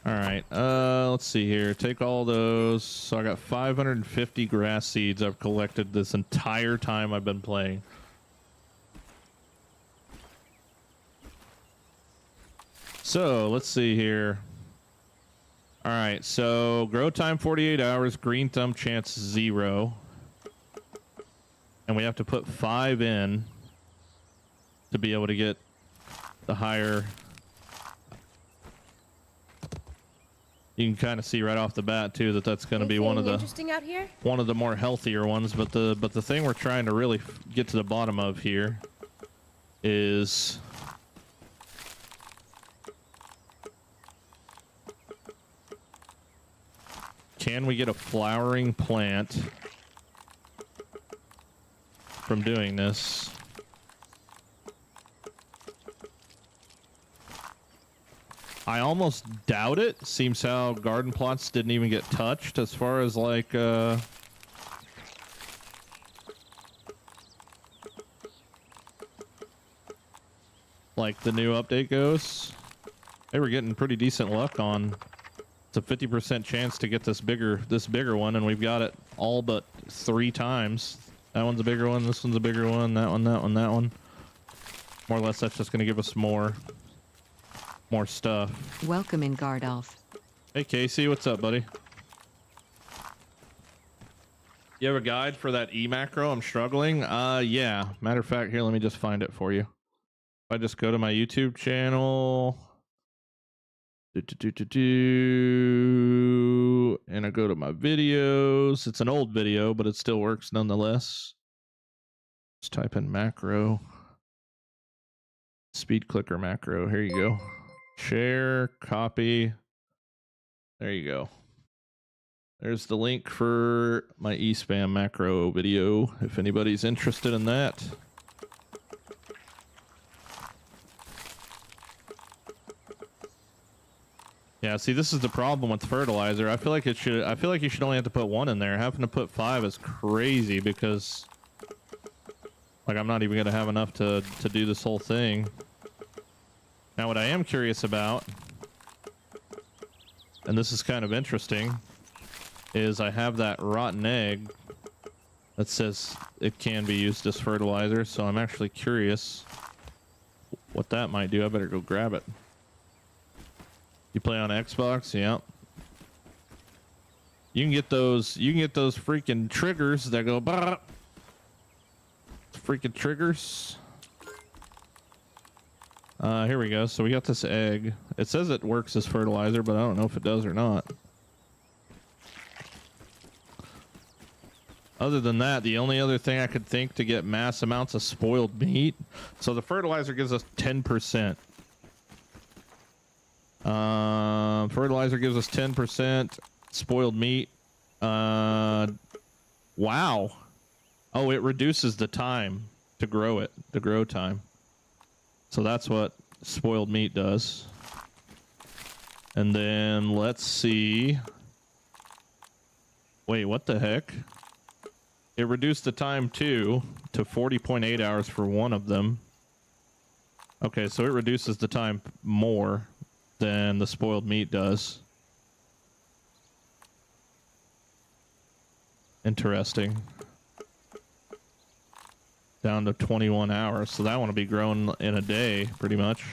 Speaker 1: All right, let's see here. Take all those. So I got 550 grass seeds I've collected this entire time I've been playing. So let's see here. All right, so grow time 48 hours, green thumb chance 0. And we have to put 5 in to be able to get the higher. You can kind of see right off the bat too that that's going to be one of the
Speaker 2: interesting out here?
Speaker 1: One of the more healthier ones. But the thing we're trying to really get to the bottom of here is can we get a flowering plant from doing this? I almost doubt it. Seems how garden plots didn't even get touched as far as like the new update goes. They were getting pretty decent luck on. It's a 50% chance to get this bigger one, and we've got it all but 3 times. That one's a bigger one, this one's a bigger one, that one, that one, that one. More or less that's just gonna give us more stuff.
Speaker 3: Welcome in, Gardolf.
Speaker 1: Hey Casey, what's up, buddy? You have a guide for that E macro? I'm struggling. Yeah. Matter of fact, here, let me just find it for you. If I just go to my YouTube channel, and I go to my videos. It's an old video, but it still works nonetheless. Just type in macro. Speed clicker macro. Here you go. Share, copy. There you go. There's the link for my eSpam macro video if anybody's interested in that. Yeah, see, this is the problem with fertilizer. I feel like you should only have to put 1 in there. Having to put 5 is crazy because like I'm not even going to have enough to do this whole thing. Now, what I am curious about, and this is kind of interesting, is I have that rotten egg that says it can be used as fertilizer, so I'm actually curious what that might do. I better go grab it. You play on Xbox? Yeah. You can get those freaking triggers that go bah! Freaking triggers. Here we go. So we got this egg. It says it works as fertilizer, but I don't know if it does or not. Other than that, the only other thing I could think to get mass amounts of spoiled meat. So the fertilizer gives us 10%. Fertilizer gives us 10%. Spoiled meat. Wow. Oh, it reduces the time to grow it. The grow time. So that's what spoiled meat does. And then let's see. Wait, what the heck? It reduced the time too to 40.8 hours for one of them. Okay, so it reduces the time more than the spoiled meat does. Interesting. Down to 21 hours. So that one will be grown in a day, pretty much.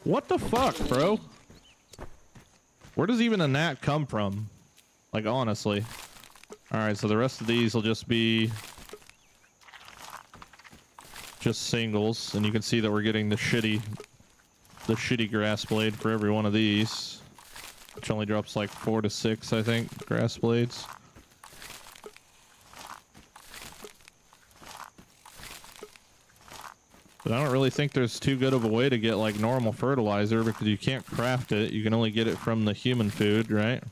Speaker 1: What the fuck, bro? Where does even a gnat come from? Like, honestly. Alright, so the rest of these will just be just singles, and you can see that we're getting the shitty grass blade for every one of these, which only drops like 4 to 6, I think, grass blades. But I don't really think there's too good of a way to get like normal fertilizer because you can't craft it. You can only get it from the human food, right?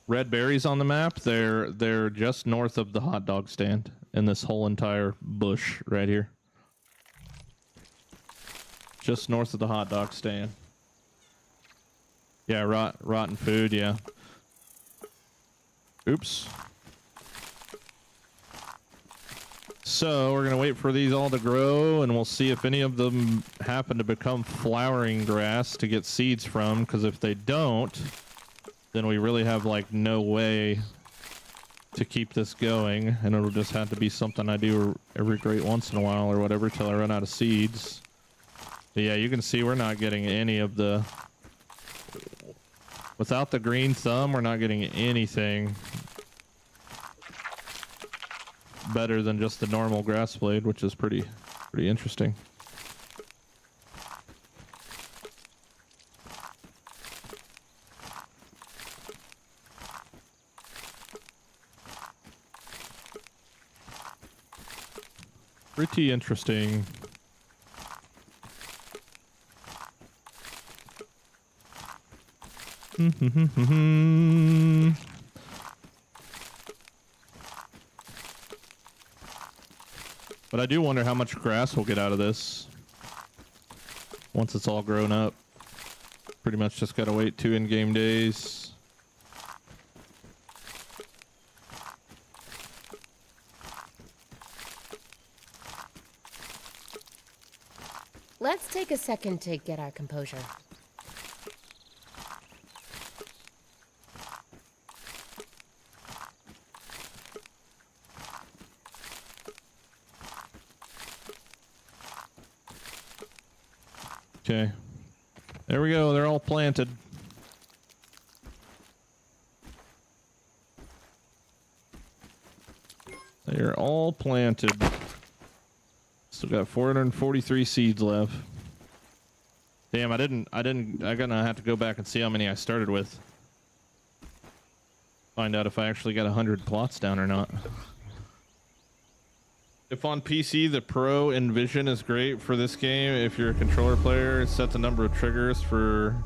Speaker 1: Red berries on the map, they're just north of the hot dog stand in this whole entire bush right here. Just north of the hot dog stand. Yeah, rotten food, yeah. Oops. So we're gonna wait for these all to grow, and we'll see if any of them happen to become flowering grass to get seeds from, because if they don't, then we really have like no way to keep this going, and it'll just have to be something I do every great once in a while or whatever till I run out of seeds. But yeah, you can see we're not getting any of the... Without the green thumb, we're not getting anything better than just the normal grass blade, which is pretty interesting. Pretty interesting. But I do wonder how much grass we'll get out of this once it's all grown up. Pretty much just gotta wait 2 in-game days.
Speaker 2: Let's take a second to get our composure.
Speaker 1: Okay. There we go. They're all planted. They're all planted. Still got 443 seeds left. Damn, I'm gonna have to go back and see how many I started with. Find out if I actually got 100 plots down or not. If on PC, the Pro Envision is great for this game. If you're a controller player, set the number of triggers for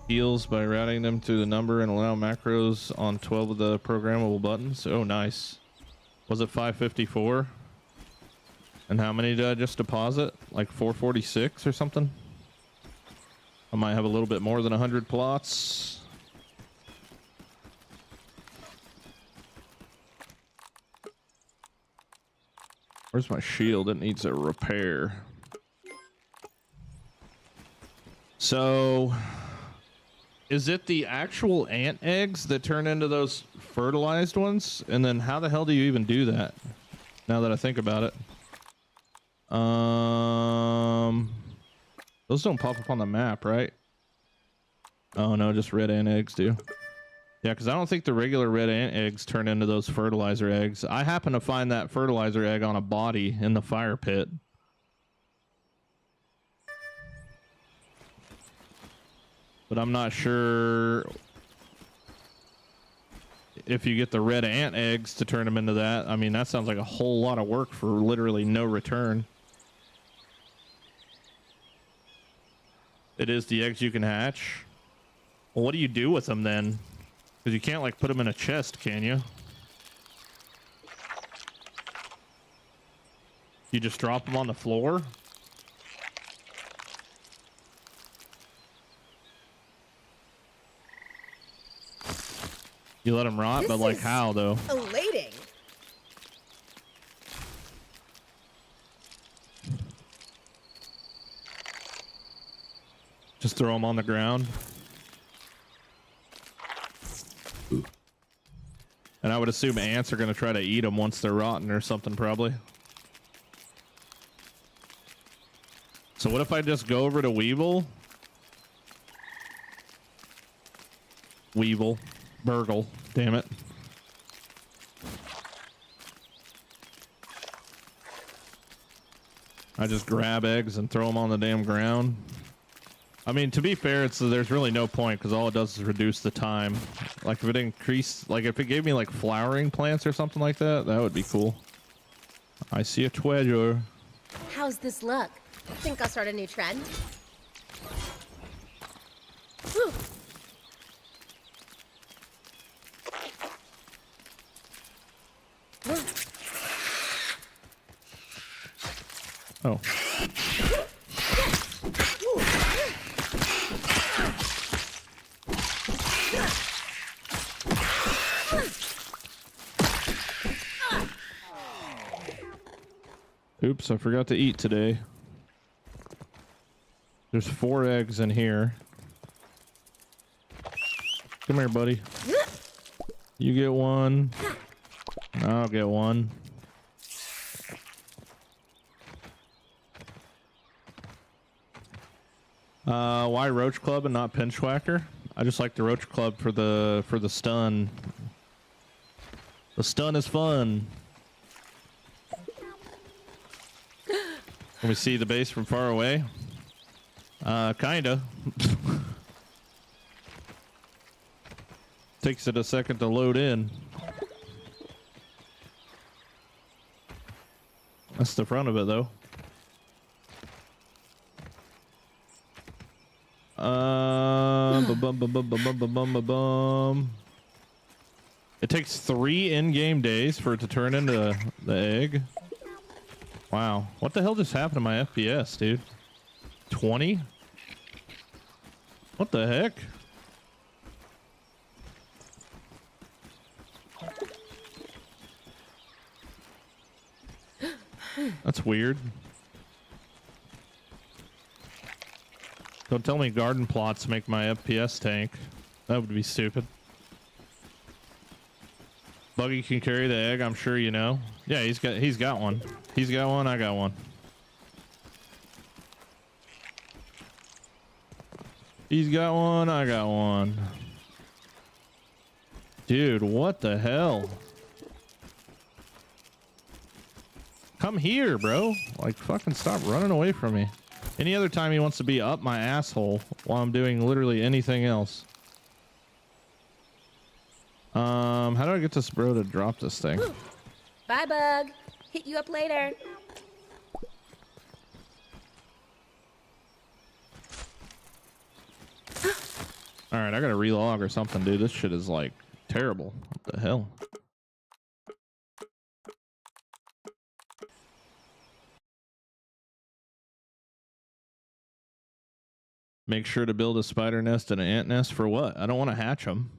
Speaker 1: heals by routing them to the number and allow macros on 12 of the programmable buttons. Oh, nice. Was it 554? And how many did I just deposit? Like 446 or something? I might have a little bit more than 100 plots. Where's my shield? It needs a repair. So, is it the actual ant eggs that turn into those fertilized ones? And then how the hell do you even do that? Now that I think about it. Those don't pop up on the map, right? Oh no, just red ant eggs do. Yeah, because I don't think the regular red ant eggs turn into those fertilizer eggs. I happen to find that fertilizer egg on a body in the fire pit. But I'm not sure if you get the red ant eggs to turn them into that. I mean, that sounds like a whole lot of work for literally no return. It is the eggs you can hatch. Well, what do you do with them then? Because you can't like put them in a chest, can you? You just drop them on the floor? You let them rot, but like how though?
Speaker 2: Elating.
Speaker 1: Just throw them on the ground. And I would assume ants are going to try to eat them once they're rotten or something, probably. So what if I just go over to Weevil? Burgle, damn it. I just grab eggs and throw them on the damn ground. I mean, to be fair, there's really no point because all it does is reduce the time. Like if it increased, like if it gave me like flowering plants or something like that, that would be cool. I see a treasure.
Speaker 2: How's this look? Think I'll start a new trend? Whew.
Speaker 1: Oh. Oops, I forgot to eat today. There's 4 eggs in here. Come here, buddy. You get one. I'll get one. Why Roach Club and not Pinchwhacker? I just like the Roach Club for the stun. The stun is fun. Can we see the base from far away? Kinda. Takes it a second to load in. That's the front of it, though. It takes 3 in-game days for it to turn into the egg. Wow. What the hell just happened to my FPS, dude? 20? What the heck? That's weird. Don't tell me garden plots make my FPS tank. That would be stupid. Buggy can carry the egg, I'm sure you know. Yeah, he's got one. He's got one, I got one. He's got one, I got one. Dude, what the hell? Come here, bro. Like, fucking stop running away from me. Any other time he wants to be up my asshole while I'm doing literally anything else. How do I get this bro to drop this thing?
Speaker 2: Bye, Bug. Hit you up later.
Speaker 1: Alright, I gotta relog or something, dude. This shit is like terrible. What the hell? Make sure to build a spider nest and an ant nest for what? I don't want to hatch them.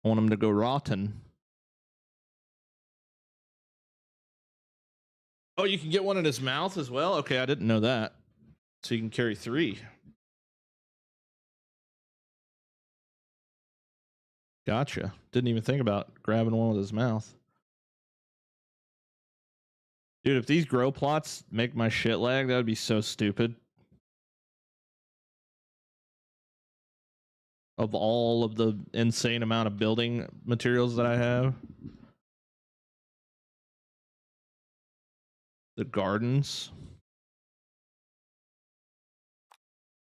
Speaker 1: I want them to go rotten. Oh, you can get one in his mouth as well? Okay, I didn't know that. So you can carry 3. Gotcha. Didn't even think about grabbing one with his mouth. Dude, if these grow plots make my shit lag, that would be so stupid. Of all of the insane amount of building materials that I have. The gardens.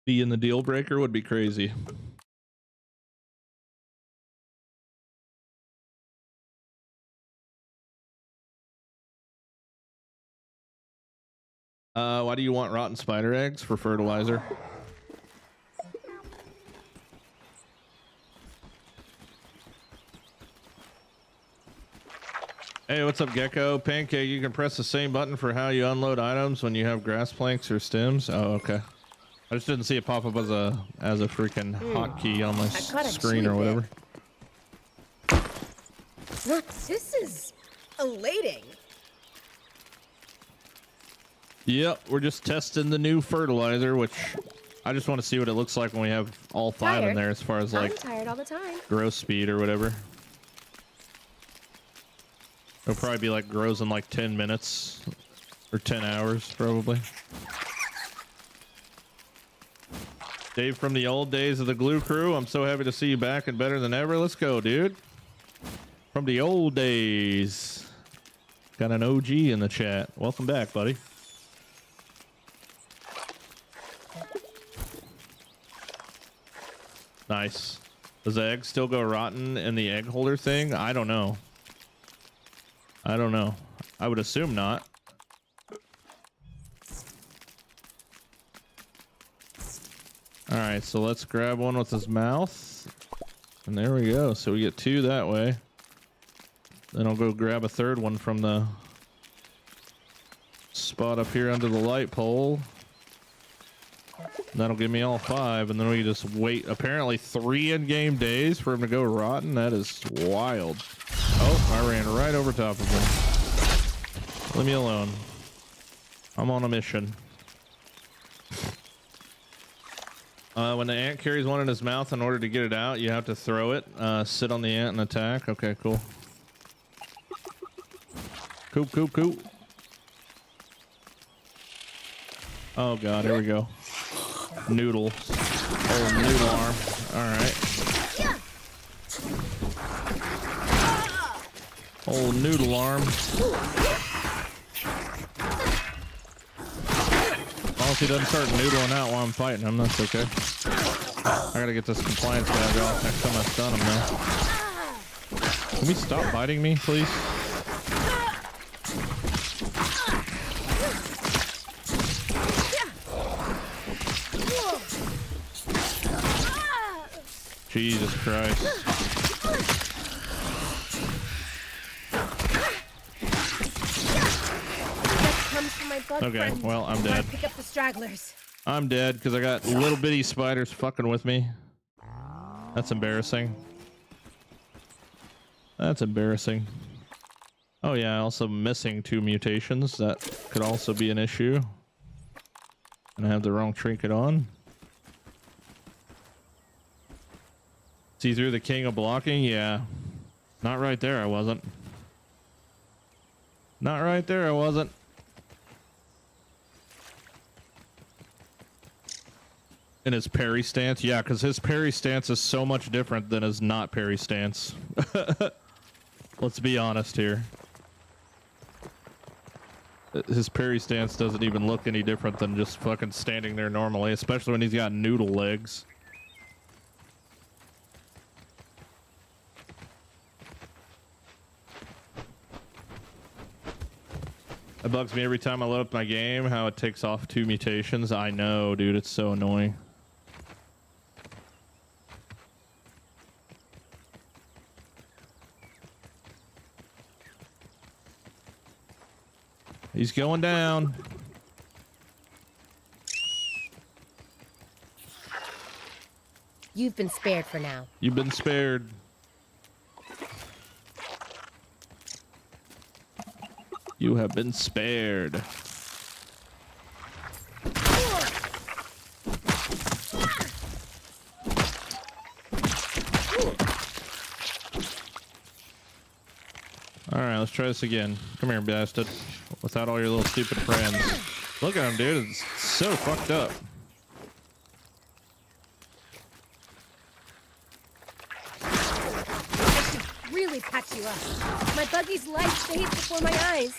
Speaker 1: Being the deal breaker would be crazy. Why do you want rotten spider eggs for fertilizer? Hey, what's up, Gecko? Pancake, you can press the same button for how you unload items when you have grass planks or stems. Oh, okay. I just didn't see it pop up as a freaking hotkey on my screen or whatever.
Speaker 2: This is elating.
Speaker 1: Yep, we're just testing the new fertilizer, which I just want to see what it looks like when we have all 5 in there as far as like
Speaker 2: I'm tired all the time.
Speaker 1: growth speed or whatever. It'll probably be like grows in like 10 minutes or 10 hours probably. Dave from the old days of the Glue Crew, I'm so happy to see you back and better than ever. Let's go, dude. From the old days. Got an OG in the chat. Welcome back, buddy. Nice. Does the egg still go rotten in the egg holder thing? I don't know. I don't know. I would assume not. All right, so let's grab one with his mouth. And there we go. So we get 2 that way. Then I'll go grab a 3rd one from the spot up here under the light pole. That'll give me all 5, and then we just wait apparently 3 in-game days for him to go rotten. That is wild. Oh, I ran right over top of him. Leave me alone. I'm on a mission. When the ant carries one in his mouth, in order to get it out, you have to throw it. Sit on the ant and attack. Okay, cool. Cool. Oh god, here we go. Noodle. Oh, noodle arm. Alright. Old noodle arm. As long as he doesn't start noodling out while I'm fighting him, that's okay. I gotta get this compliance badge off next time I stun him now. Can we stop biting me, please? Jesus Christ. Okay, well, I'm dead.
Speaker 2: Pick up the stragglers.
Speaker 1: I'm dead because I got little bitty spiders fucking with me. That's embarrassing. That's embarrassing. Oh yeah, also missing 2 mutations. That could also be an issue. And I have the wrong trinket on. See through the king of blocking? Yeah. Not right there, I wasn't. Not right there, I wasn't. In his parry stance? Yeah, because his parry stance is so much different than his not parry stance. Let's be honest here. His parry stance doesn't even look any different than just fucking standing there normally, especially when he's got noodle legs. It bugs me every time I load up my game how it takes off 2 mutations. I know, dude, it's so annoying. He's going down.
Speaker 2: You've been spared for now.
Speaker 1: You've been spared. You have been spared. All right, let's try this again. Come here, bastard. Without all your little stupid friends. Look at him, dude. It's so fucked up.
Speaker 2: I should really patch you up. My buggy's life fades before my eyes.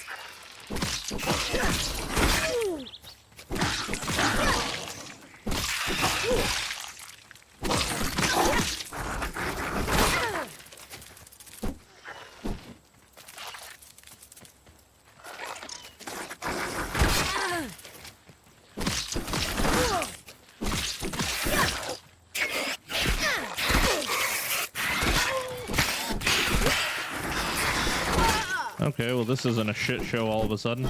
Speaker 1: Okay, well this isn't a shit show all of a sudden.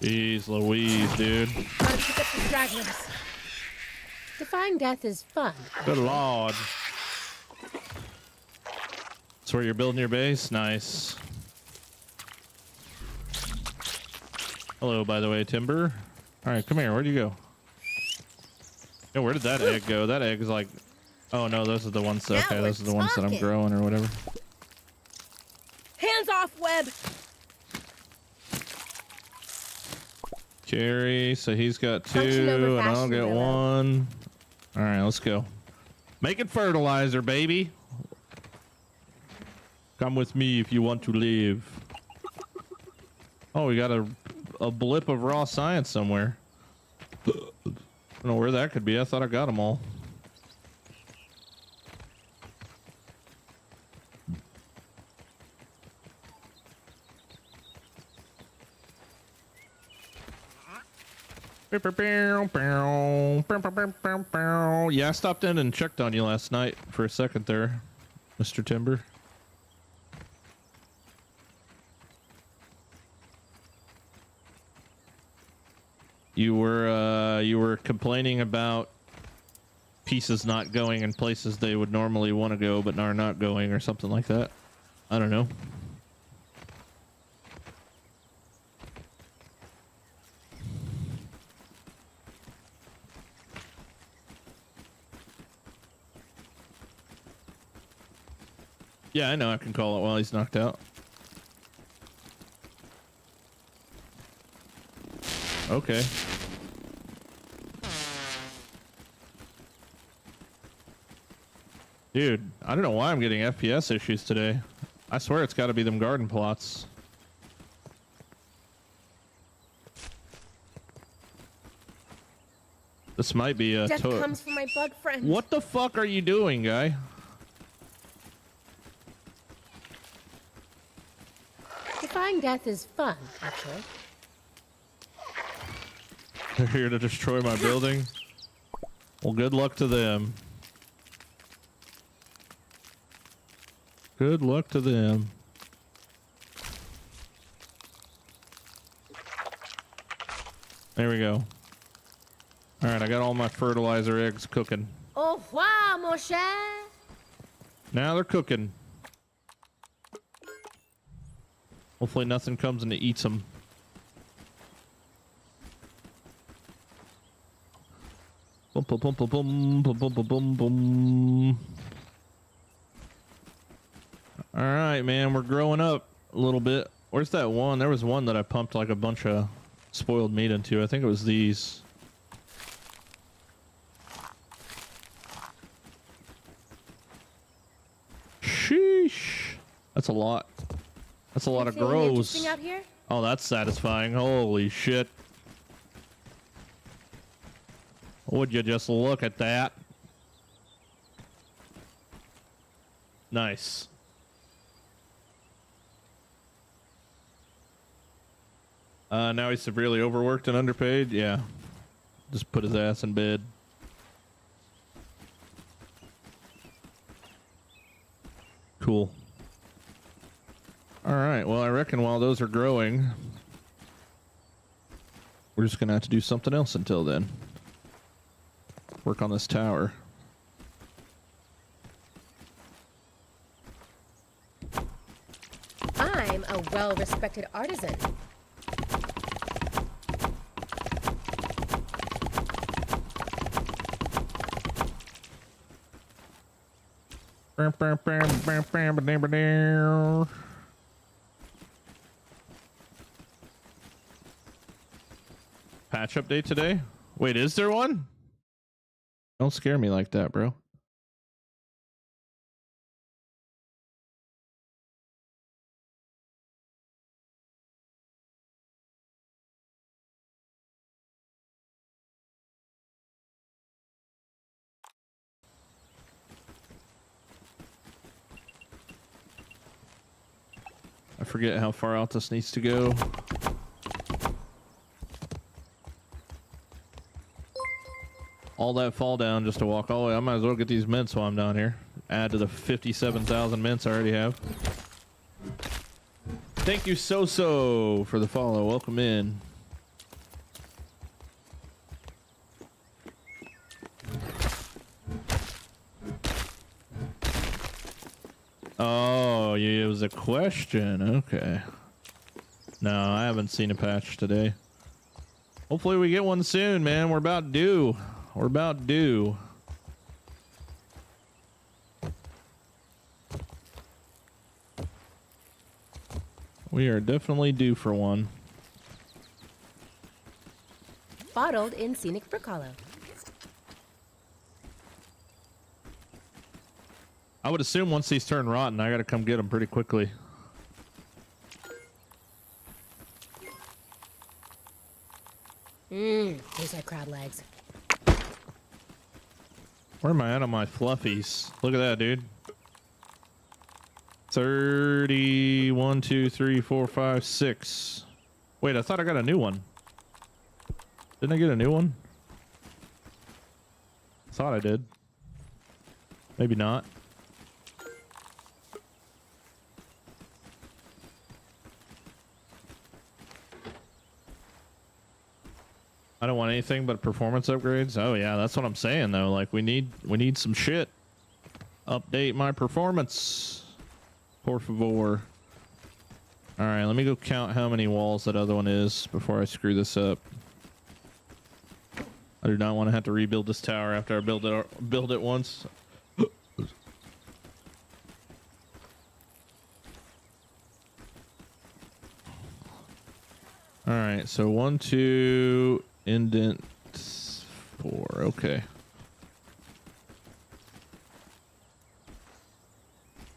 Speaker 1: Jeez Louise, dude.
Speaker 2: Gotta pick up the stragglers. Defying death is fun.
Speaker 1: Good lord. That's where you're building your base? Nice. Hello, by the way, Timber. Alright, come here. Where'd you go? Yo, where did that egg go? That egg is like... Oh, no, those are the ones... Okay, those are the ones that I'm growing or whatever.
Speaker 2: Hands off, Webb!
Speaker 1: Carry, so he's got 2, and I'll get 1. Alright, let's go. Making fertilizer, baby. Come with me if you want to live. Oh, we got a blip of raw science somewhere. I don't know where that could be. I thought I got them all. Yeah, I stopped in and checked on you last night for a second there, Mr. Timber. You were complaining about pieces not going in places they would normally want to go but are not going or something like that. I don't know. Yeah, I know I can call it while he's knocked out. Okay. Dude, I don't know why I'm getting FPS issues today. I swear it's got to be them garden plots. This might be a
Speaker 2: Death comes from my bug friend.
Speaker 1: What the fuck are you doing, guy?
Speaker 2: Defying death is fun, actually.
Speaker 1: They're here to destroy my building. Well, good luck to them. Good luck to them. There we go. All right, I got all my fertilizer eggs cooking.
Speaker 2: Au revoir, mon cher.
Speaker 1: Now they're cooking. Hopefully nothing comes and eats them. Boom, boom, boom, boom, boom, boom, boom, boom, boom. All right, man, we're growing up a little bit. Where's that one? There was one that I pumped like a bunch of spoiled meat into. I think it was these. Sheesh. That's a lot. That's a lot of grows.
Speaker 2: Interesting out here?
Speaker 1: Oh, that's satisfying. Holy shit. Would you just look at that? Nice. Now he's severely overworked and underpaid. Yeah. Just put his ass in bed. Cool. All right. Well, I reckon while those are growing, we're just going to have to do something else until then. Work on this tower.
Speaker 2: I'm a well-respected artisan.
Speaker 1: Patch update today? Wait, is there one? Don't scare me like that, bro. I forget how far out this needs to go. All that fall down just to walk all the way. I might as well get these mints while I'm down here. Add to the 57,000 mints I already have. Thank you so for the follow. Welcome in. Oh, yeah, it was a question. Okay. No, I haven't seen a patch today. Hopefully we get one soon, man. We're about due. We're about due. We are definitely due for one.
Speaker 2: Bottled in scenic Brook Hollow.
Speaker 1: I would assume once these turn rotten, I gotta come get them pretty quickly.
Speaker 2: These are crab legs.
Speaker 1: Where am I at on my fluffies? Look at that, dude. 31, 2, 3, 4, 5, 6. Wait, I thought I got a new one. Didn't I get a new one? Thought I did. Maybe not. I don't want anything but performance upgrades. Oh yeah, that's what I'm saying though. Like we need some shit. Update my performance. Por favor. All right, let me go count how many walls that other one is before I screw this up. I do not want to have to rebuild this tower after I build it once. All right, so 1, 2, indent 4. Okay.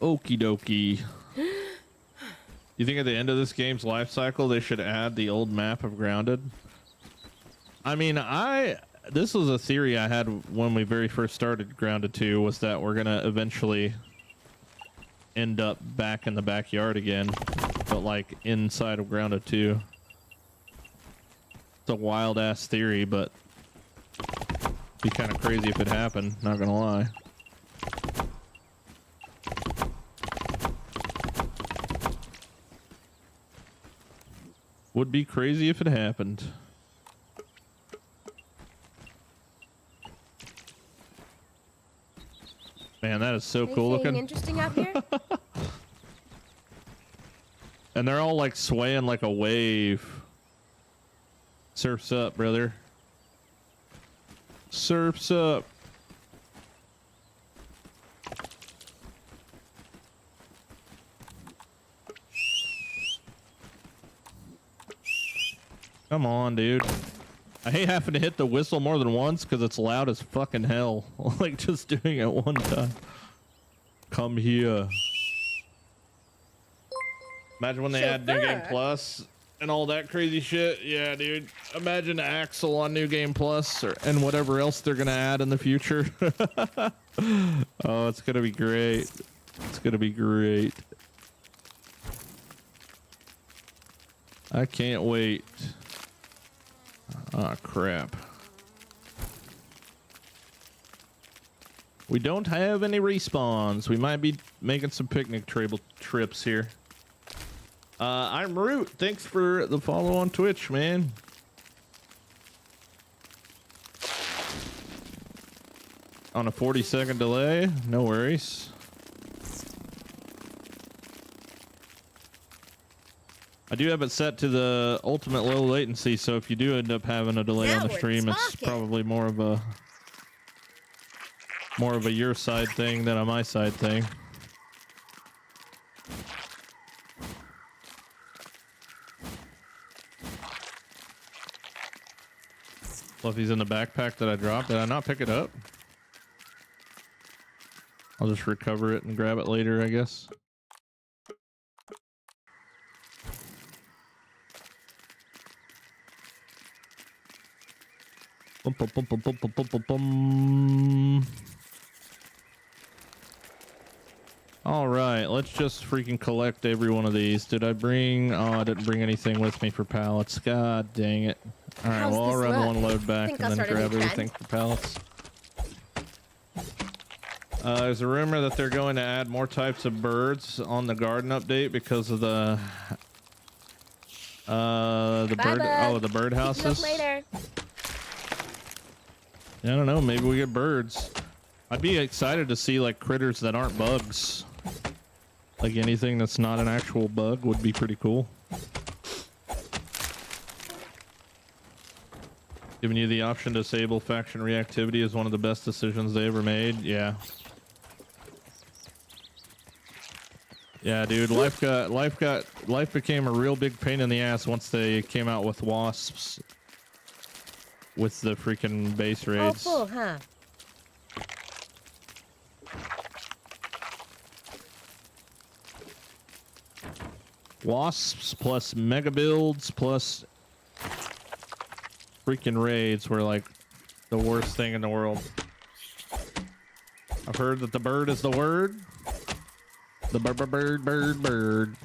Speaker 1: Okie dokie. You think at the end of this game's life cycle they should add the old map of Grounded? I mean, this was a theory I had when we very first started Grounded 2, was that we're gonna eventually end up back in the backyard again, but like inside of Grounded 2. It's a wild ass theory, but it'd be kind of crazy if it happened, not gonna lie. Would be crazy if it happened. Man, that is so cool looking.
Speaker 2: Interesting out here?
Speaker 1: And they're all like swaying like a wave. Surf's up, brother. Surf's up. Come on, dude. I hate having to hit the whistle more than once because it's loud as fucking hell. Like just doing it one time. Come here. Imagine when they add New Game Plus and all that crazy shit. Yeah, dude. Imagine Axel on New Game Plus and whatever else they're gonna add in the future. Oh, it's gonna be great. It's gonna be great. I can't wait. Ah, crap. We don't have any respawns. We might be making some picnic trips here. I'm Root. Thanks for the follow on Twitch, man. On a 40-second delay. No worries. I do have it set to the ultimate low latency, so if you do end up having a delay on the stream, it's probably more of a your side thing than a my side thing. Fluffy's in the backpack that I dropped. Did I not pick it up? I'll just recover it and grab it later, I guess. All right, let's just freaking collect every one of these. Did I bring... Oh, I didn't bring anything with me for pallets. God dang it. All right, well, I'll run one load back and then grab everything for pallets. There's a rumor that they're going to add more types of birds on the garden update because of the bird houses.
Speaker 2: Later.
Speaker 1: I don't know, maybe we get birds. I'd be excited to see like critters that aren't bugs. Like anything that's not an actual bug would be pretty cool. Giving you the option to disable faction reactivity is one of the best decisions they ever made. Yeah. Yeah, dude, life became a real big pain in the ass once they came out with wasps. With the freaking base raids.
Speaker 2: Oh, cool, huh?
Speaker 1: Wasps plus mega builds plus freaking raids were like the worst thing in the world. I've heard that the bird is the word. The bird.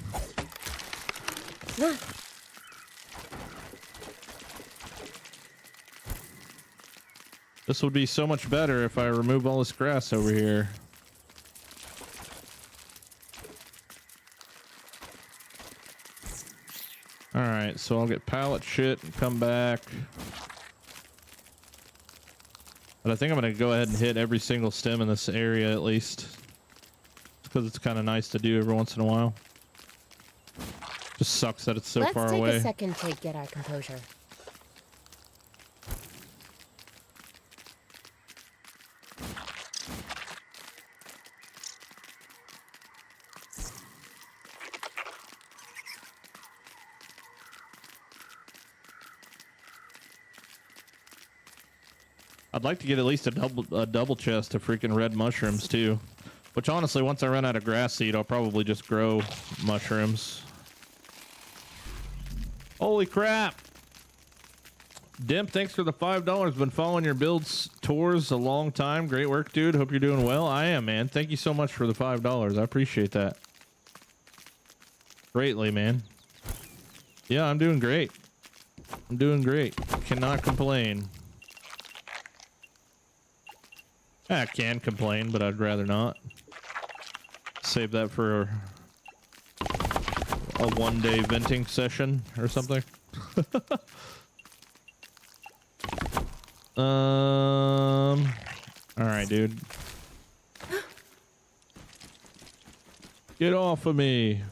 Speaker 1: This would be so much better if I remove all this grass over here. Alright, so I'll get pallet shit and come back. But I think I'm going to go ahead and hit every single stem in this area at least. Because it's kind of nice to do every once in a while. Just sucks that it's so far away.
Speaker 2: Let's take a second to get our composure.
Speaker 1: I'd like to get at least a double chest of freaking red mushrooms too. Which honestly, once I run out of grass seed, I'll probably just grow mushrooms. Holy crap! Dimp, thanks for the $5. Been following your builds tours a long time. Great work, dude. Hope you're doing well. I am, man. Thank you so much for the $5. I appreciate that. Greatly, man. Yeah, I'm doing great. I'm doing great. Cannot complain. I can complain, but I'd rather not. Save that for a one-day venting session or something. All right, dude. Get off of me.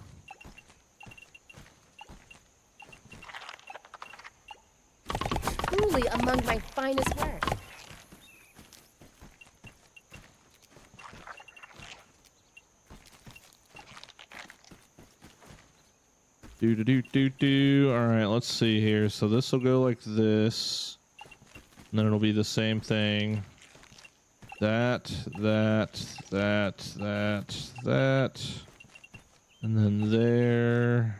Speaker 2: Truly among my finest work.
Speaker 1: All right, let's see here. So this will go like this, and then it'll be the same thing. That, and then there.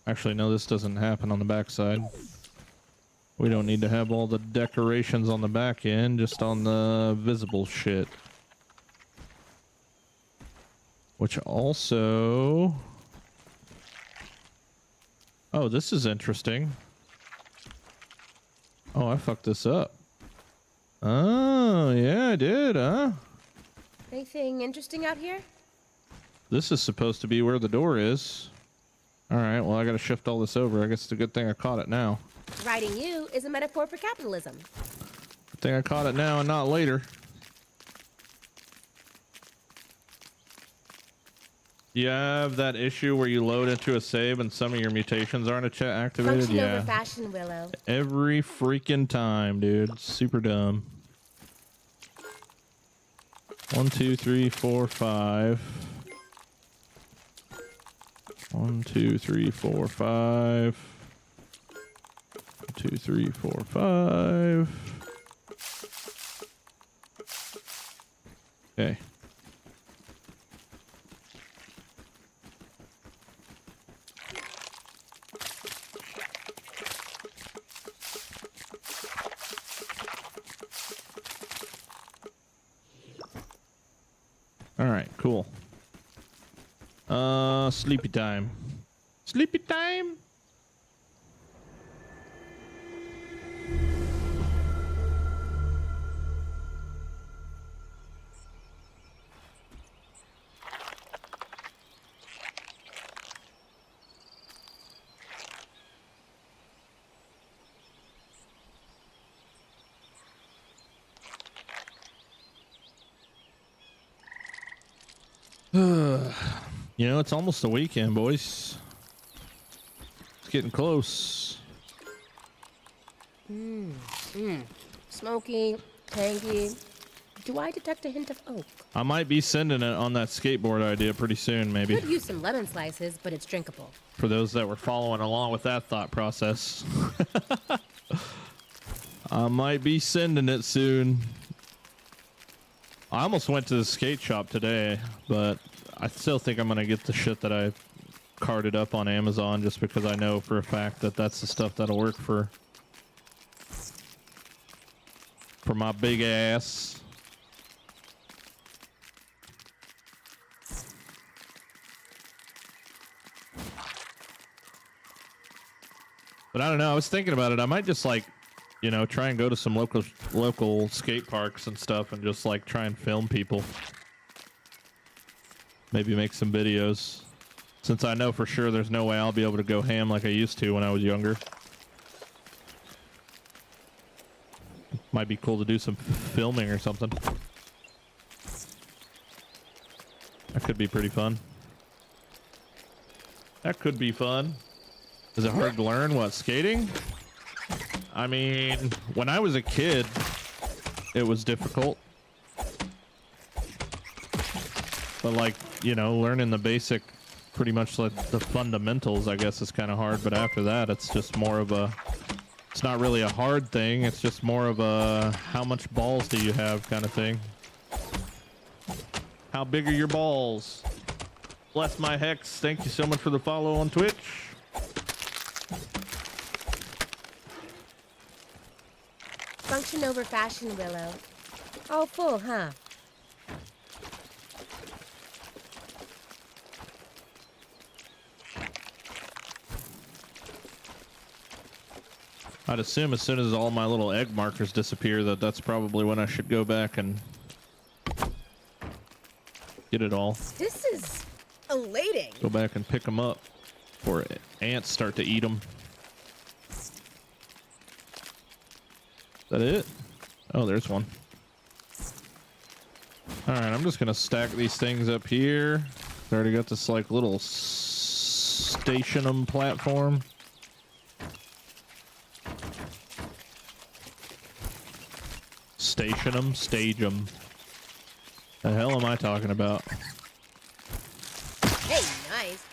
Speaker 1: Actually, no, this doesn't happen on the backside. We don't need to have all the decorations on the back end, just on the visible shit. Which also... Oh, this is interesting. Oh, I fucked this up. Oh, yeah, I did, huh?
Speaker 2: Anything interesting out here?
Speaker 1: This is supposed to be where the door is. Alright, well, I gotta shift all this over. I guess it's a good thing I caught it now.
Speaker 2: Writing you is a metaphor for capitalism.
Speaker 1: Good thing I caught it now and not later. Do you have that issue where you load into a save and some of your mutations aren't activated?
Speaker 2: Function
Speaker 1: Yeah.
Speaker 2: over fashion, Willow.
Speaker 1: Every freaking time, dude. Super dumb. 1, 2, 3, 4, 5. 1, 2, 3, 4, 5. 1, 2, 3, 4, 5. Okay. All right, cool. Sleepy time. Sleepy time. You know, it's almost the weekend, boys. It's getting close.
Speaker 2: Smoky, tangy. Do I detect a hint of oak?
Speaker 1: I might be sending it on that skateboard idea pretty soon, maybe.
Speaker 2: Could use some lemon slices, but it's drinkable.
Speaker 1: For those that were following along with that thought process. I might be sending it soon. I almost went to the skate shop today, but I still think I'm gonna get the shit that I carted up on Amazon just because I know for a fact that that's the stuff that'll work for my big ass. But I don't know. I was thinking about it. I might just like, you know, try and go to some local skate parks and stuff and just like try and film people. Maybe make some videos. Since I know for sure there's no way I'll be able to go ham like I used to when I was younger. Might be cool to do some filming or something. That could be pretty fun. That could be fun. Is it hard to learn what skating? I mean, when I was a kid, it was difficult. But like, you know, learning the basic, pretty much like the fundamentals, I guess is kind of hard. But after that, it's just more of a, it's not really a hard thing. It's just more of a, how much balls do you have kind of thing. How big are your balls? Bless my Hex. Thank you so much for the follow on Twitch.
Speaker 2: Function over fashion, Willow. All full, huh?
Speaker 1: I'd assume as soon as all my little egg markers disappear that that's probably when I should go back and get it all.
Speaker 2: This is elating.
Speaker 1: Go back and pick them up before ants start to eat them. Is that it? Oh, there's one. All right, I'm just gonna stack these things up here. I already got this like little stationum platform. Stationum, stage 'em. The hell am I talking about?
Speaker 2: Hey, nice.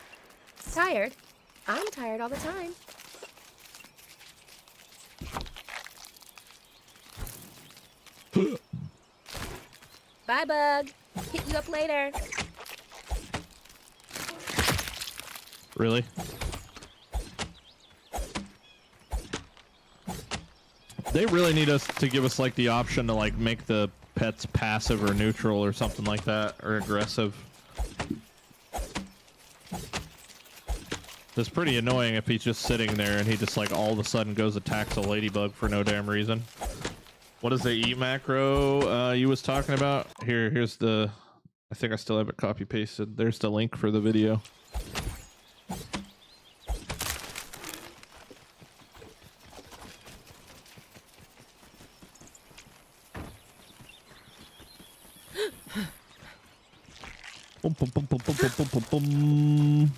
Speaker 2: Tired? I'm tired all the time. Bye, Bug. Hit you up later.
Speaker 1: Really? They really need us to give us like the option to like make the pets passive or neutral or something like that, or aggressive. It's pretty annoying if he's just sitting there and he just like all of a sudden goes attacks a ladybug for no damn reason. What is the E macro you was talking about? Here's the, I think I still have it copy pasted. There's the link for the video. Boom, boom, boom, boom, boom, boom, boom, boom.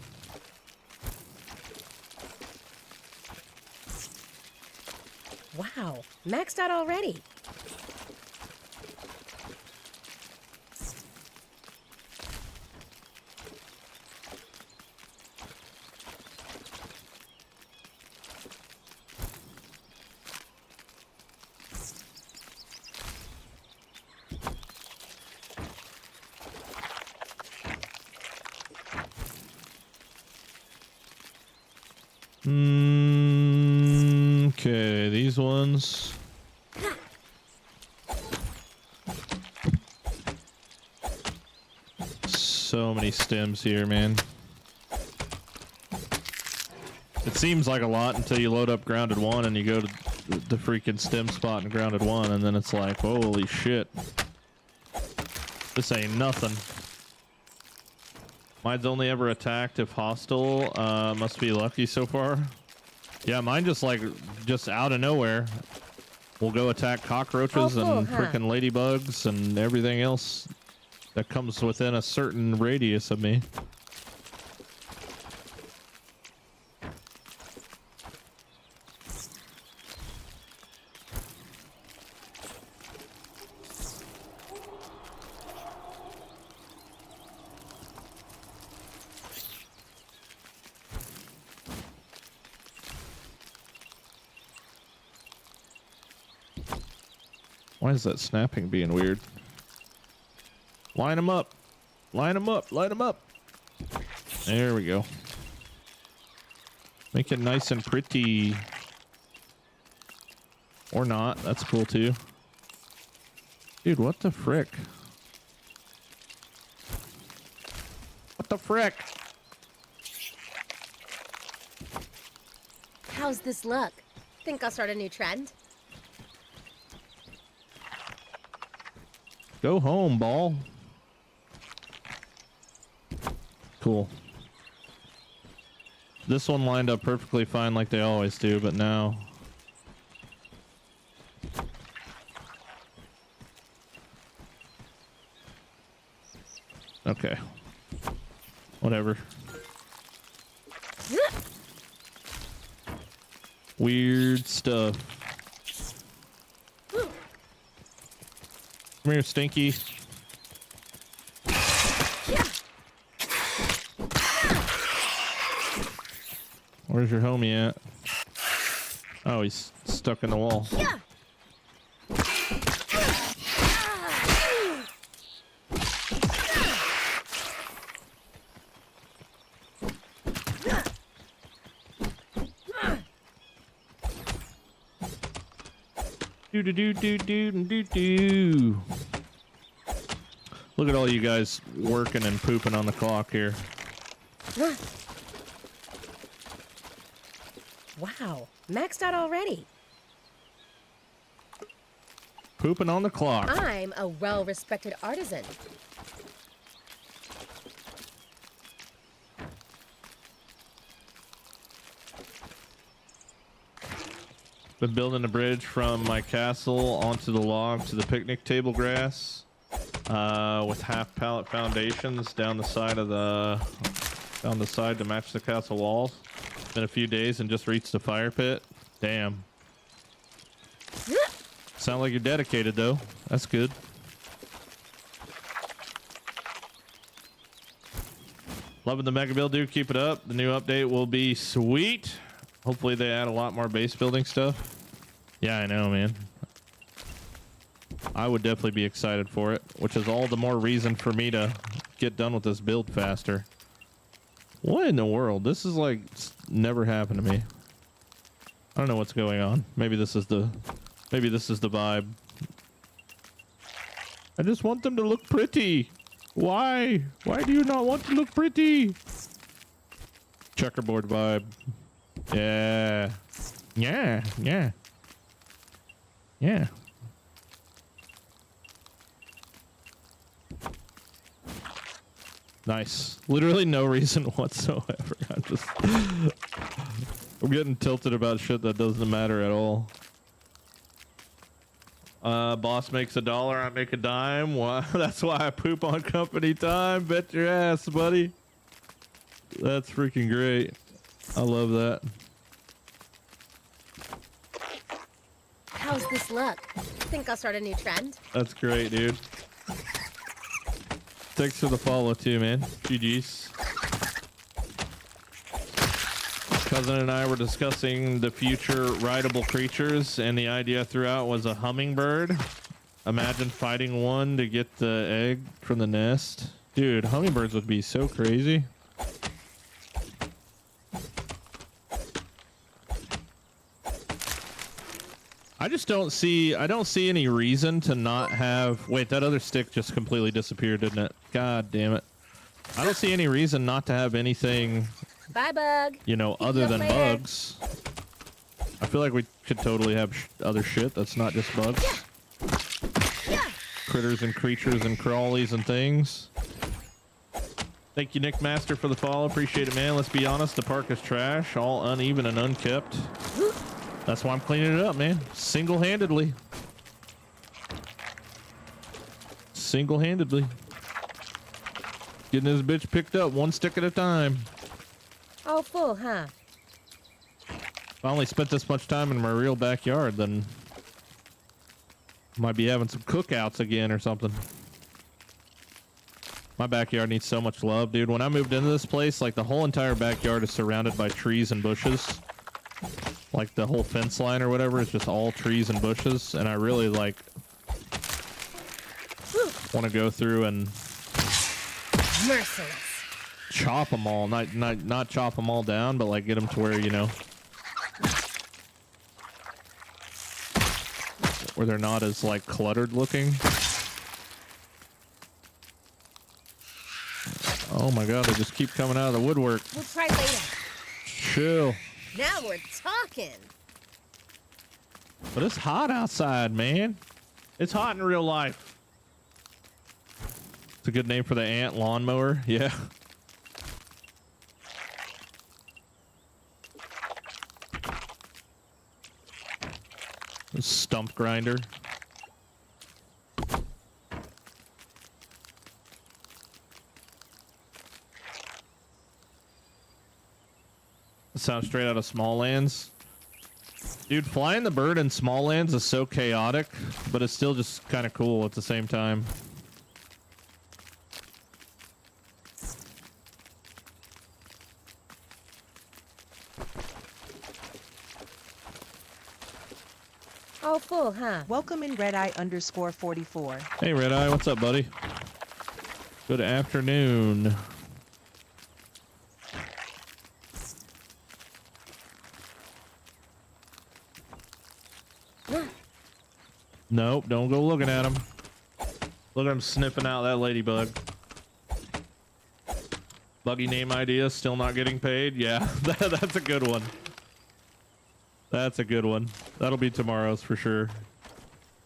Speaker 2: Wow, maxed out already.
Speaker 1: Okay, these ones. So many stems here, man. It seems like a lot until you load up grounded 1 and you go to the freaking stem spot in grounded 1, and then it's like, holy shit. This ain't nothing. Mine's only ever attacked if hostile. Must be lucky so far. Yeah, mine just out of nowhere will go attack cockroaches and freaking ladybugs and everything else that comes within a certain radius of me. Why is that snapping being weird? Line them up. Line them up. Line them up. There we go. Make it nice and pretty. Or not. That's cool too. Dude, what the frick? What the frick?
Speaker 2: How's this look? Think I'll start a new trend?
Speaker 1: Go home, ball. Cool. This one lined up perfectly fine like they always do, but now... Okay. Whatever. Weird stuff. Come here, Stinky. Where's your homie at? Oh, he's stuck in the wall. Do. Look at all you guys working and pooping on the clock here.
Speaker 2: Wow, maxed out already.
Speaker 1: Pooping on the clock.
Speaker 2: I'm a well-respected artisan.
Speaker 1: Been building a bridge from my castle onto the log to the picnic table grass, with half pallet foundations down the side to match the castle walls. Been a few days and just reached the fire pit. Damn. Sound like you're dedicated though. That's good. Loving the mega build, dude. Keep it up. The new update will be sweet. Hopefully they add a lot more base building stuff. Yeah, I know, man. I would definitely be excited for it, which is all the more reason for me to get done with this build faster. What in the world? This is like never happened to me. I don't know what's going on. Maybe this is the vibe. I just want them to look pretty. Why? Why do you not want to look pretty? Checkerboard vibe. Yeah. Yeah. Yeah. Yeah. Nice. Literally no reason whatsoever. I'm getting tilted about shit that doesn't matter at all. Boss makes $1, I make a dime. Why? That's why I poop on company time. Bet your ass, buddy. That's freaking great. I love that.
Speaker 2: How's this look? Think I'll start a new trend?
Speaker 1: That's great, dude. Thanks for the follow too, man. GG's. Cousin and I were discussing the future rideable creatures, and the idea I threw out was a hummingbird. Imagine fighting one to get the egg from the nest. Dude, hummingbirds would be so crazy. I don't see any reason to not have... Wait, that other stick just completely disappeared, didn't it? God damn it. I don't see any reason not to have anything...
Speaker 2: Bye, bug.
Speaker 1: You know, other than bugs. I feel like we could totally have other shit that's not just bugs.
Speaker 2: Yeah.
Speaker 1: Critters and creatures and crawlies and things. Thank you, Nick Master, for the follow. Appreciate it, man. Let's be honest, the park is trash, all uneven and unkept. That's why I'm cleaning it up, man. Single-handedly. Single-handedly. Getting this bitch picked up one stick at a time.
Speaker 2: All full, huh?
Speaker 1: If I only spent this much time in my real backyard, then might be having some cookouts again or something. My backyard needs so much love, dude. When I moved into this place, like the whole entire backyard is surrounded by trees and bushes. Like the whole fence line or whatever is just all trees and bushes, and I really like want to go through and
Speaker 2: Merciless.
Speaker 1: Chop them all, not chop them all down, but like get them to where, you know, where they're not as like cluttered looking. Oh my god, they just keep coming out of the woodwork.
Speaker 2: We'll try later.
Speaker 1: Chill.
Speaker 2: Now we're talking.
Speaker 1: But it's hot outside, man. It's hot in real life. It's a good name for the ant lawnmower. Yeah. Stump grinder. Sounds straight out of Small Lands. Dude, flying the bird in Small Lands is so chaotic, but it's still just kind of cool at the same time.
Speaker 2: All full, huh?
Speaker 3: Welcome in Redeye_44.
Speaker 1: Hey, Redeye, what's up, buddy? Good afternoon. Nope, don't go looking at him. Look at him sniffing out that ladybug. Buggy name idea, still not getting paid? Yeah, that's a good one. That's a good one. That'll be tomorrow's for sure.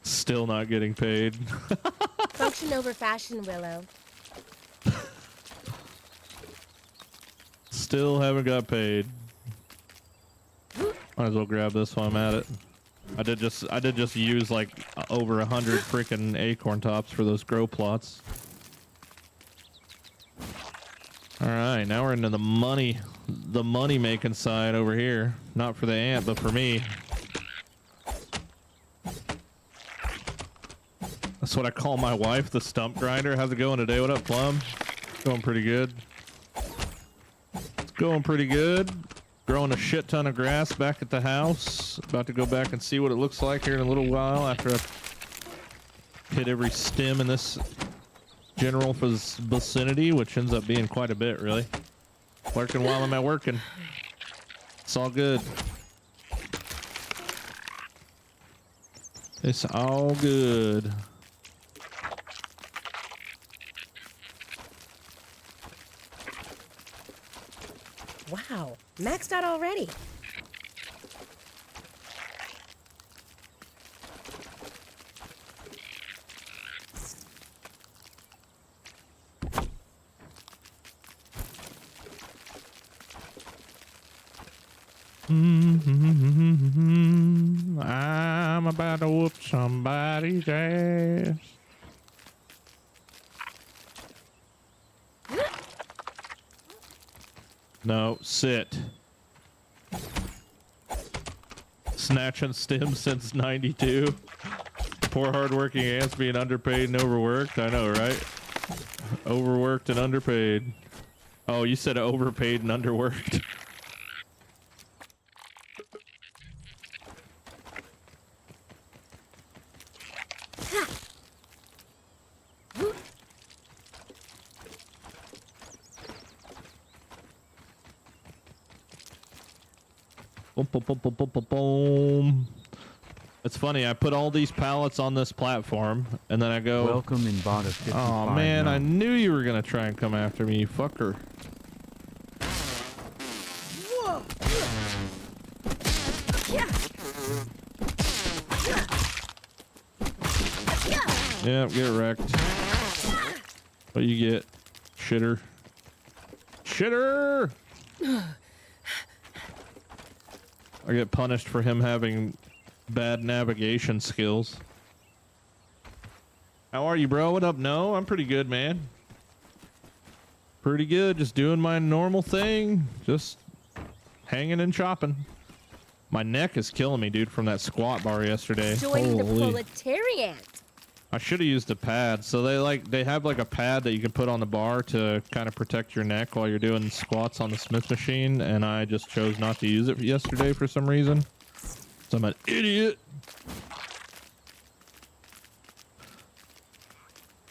Speaker 1: Still not getting paid.
Speaker 2: Function over fashion, Willow.
Speaker 1: Still haven't got paid. Might as well grab this while I'm at it. I did just use like over 100 freaking acorn tops for those grow plots. All right, now we're into the money making side over here. Not for the ant, but for me. That's what I call my wife, the stump grinder. How's it going today? What up, Plum? Going pretty good. It's going pretty good. Growing a shit ton of grass back at the house. About to go back and see what it looks like here in a little while after I hit every stem in this general vicinity, which ends up being quite a bit, really. Working while I'm at working. It's all good. It's all good.
Speaker 2: Wow, maxed out already.
Speaker 1: I'm about to whoop somebody's ass. No, sit. Snatching stems since 92. Poor hardworking ants being underpaid and overworked. I know, right? Overworked and underpaid. Oh, you said overpaid and underworked. Boom, boom, boom, boom, boom, boom, boom. It's funny, I put all these pallets on this platform, and then I go...
Speaker 4: Welcome in bot of 55.
Speaker 1: Oh, man, I knew you were going to try and come after me, you fucker.
Speaker 2: Whoa! Yeah.
Speaker 1: Yeah, get wrecked. What you get? Shitter. Shitter! I get punished for him having bad navigation skills. How are you, bro? What up? No, I'm pretty good, man. Pretty good. Just doing my normal thing. Just hanging and chopping. My neck is killing me, dude, from that squat bar yesterday.
Speaker 2: Joining the
Speaker 1: Holy.
Speaker 2: proletariat.
Speaker 1: I should have used a pad. So they have like a pad that you can put on the bar to kind of protect your neck while you're doing squats on the Smith machine, and I just chose not to use it yesterday for some reason. So I'm an idiot.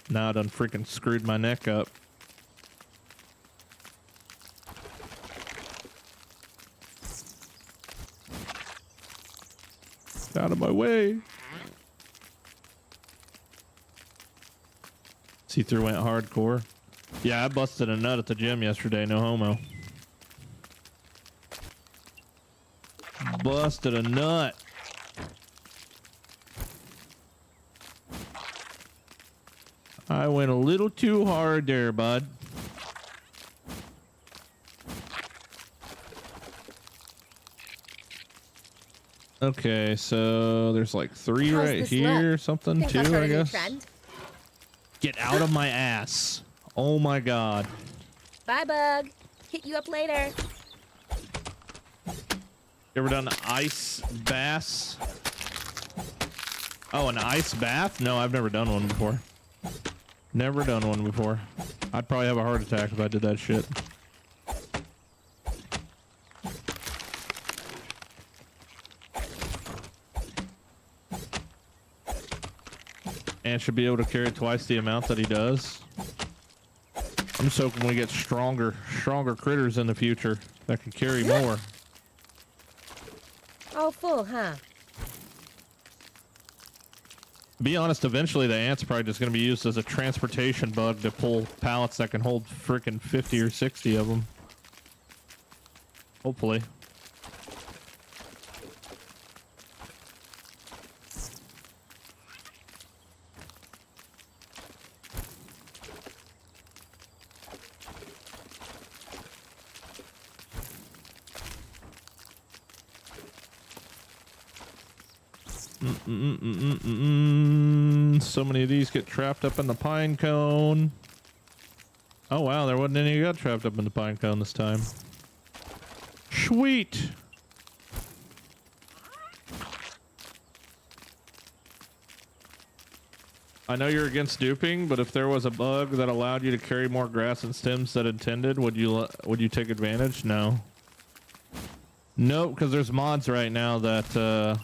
Speaker 1: Now I done freaking screwed my neck up. Out of my way. See-through went hardcore. Yeah, I busted a nut at the gym yesterday, no homo. Busted a nut. I went a little too hard there, bud. Okay, so there's like 3
Speaker 2: How's
Speaker 1: right
Speaker 2: this
Speaker 1: here,
Speaker 2: look?
Speaker 1: something,
Speaker 2: Think
Speaker 1: 2,
Speaker 2: I've heard
Speaker 1: I
Speaker 2: a new
Speaker 1: guess.
Speaker 2: trend?
Speaker 1: Get out of my ass. Oh my god.
Speaker 2: Bye, bug. Hit you up later.
Speaker 1: You ever done ice baths? Oh, an ice bath? No, I've never done one before. Never done one before. I'd probably have a heart attack if I did that shit. And should be able to carry twice the amount that he does. I'm just hoping we get stronger critters in the future that can carry more.
Speaker 2: All full, huh?
Speaker 1: Be honest, eventually the ant's probably just going to be used as a transportation bug to pull pallets that can hold freaking 50 or 60 of them. Hopefully. So many of these get trapped up in the pine cone. Oh wow, there wasn't any that got trapped up in the pine cone this time. Sweet. I know you're against duping, but if there was a bug that allowed you to carry more grass and stems than intended, would you take advantage? No. Nope, because there's mods right now that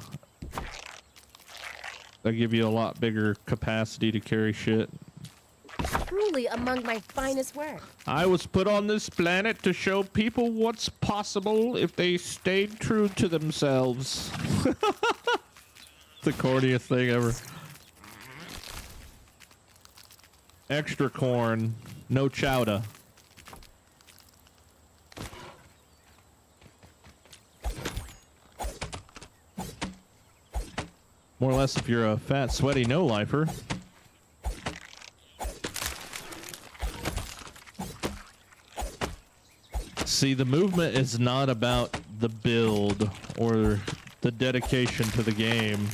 Speaker 1: give you a lot bigger capacity to carry shit.
Speaker 2: Truly among my finest work.
Speaker 1: I was put on this planet to show people what's possible if they stayed true to themselves. The corniest thing ever. Extra corn, no chowder. More or less if you're a fat, sweaty no-lifer. See, the movement is not about the build or the dedication to the game.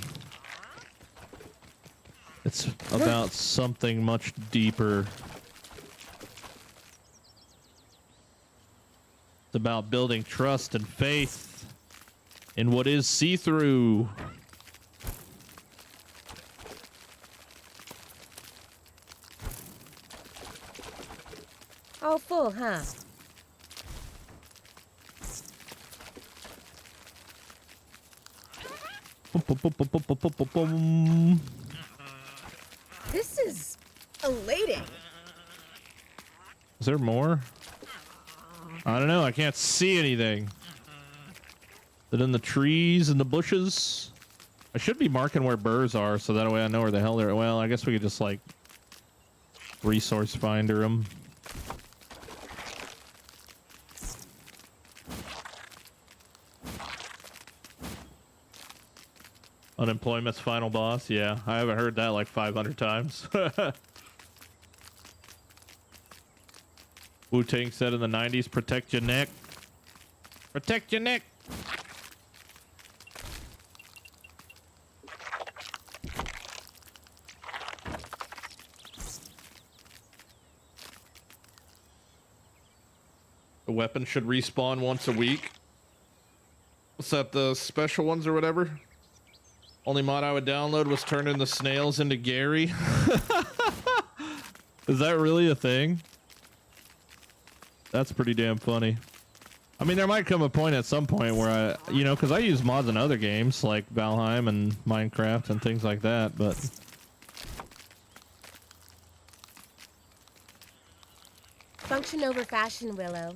Speaker 1: It's about something much deeper. It's about building trust and faith in what is see-through.
Speaker 2: All full, huh? This is elating.
Speaker 1: Is there more? I don't know. I can't see anything. Is it in the trees and the bushes? I should be marking where burrs are so that way I know where the hell they're. Well, I guess we could just like resource finder them. Unemployment's final boss? Yeah, I haven't heard that like 500 times. Wu-Tang said in the 90s, protect your neck. Protect your neck. The weapon should respawn once a week. What's that, the special ones or whatever? Only mod I would download was turning the snails into Gary. Is that really a thing? That's pretty damn funny. I mean, there might come a point at some point where I, you know, because I use mods in other games like Valheim and Minecraft and things like that, but...
Speaker 2: Function over fashion, Willow.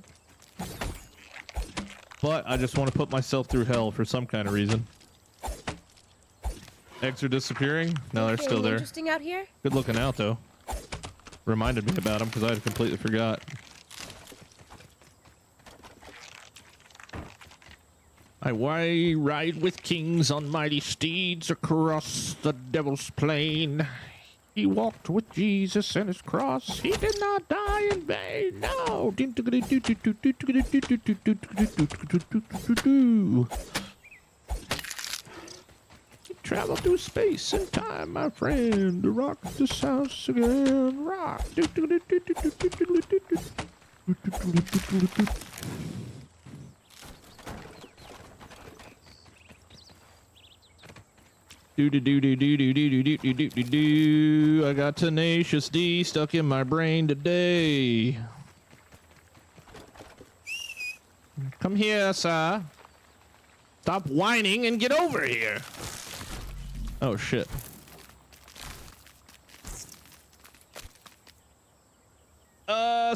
Speaker 1: But I just want to put myself through hell for some kind of reason. Eggs are disappearing? No, they're still
Speaker 2: Anything
Speaker 1: there.
Speaker 2: interesting out here?
Speaker 1: Good looking out, though. Reminded me about them because I had completely forgot. I ride with kings on mighty steeds across the devil's plain. He walked with Jesus and his cross. He did not die in vain. No. Travel through space and time, my friend. Rock this house again. Rock. I got Tenacious D stuck in my brain today. Come here, sir. Stop whining and get over here. Oh, shit.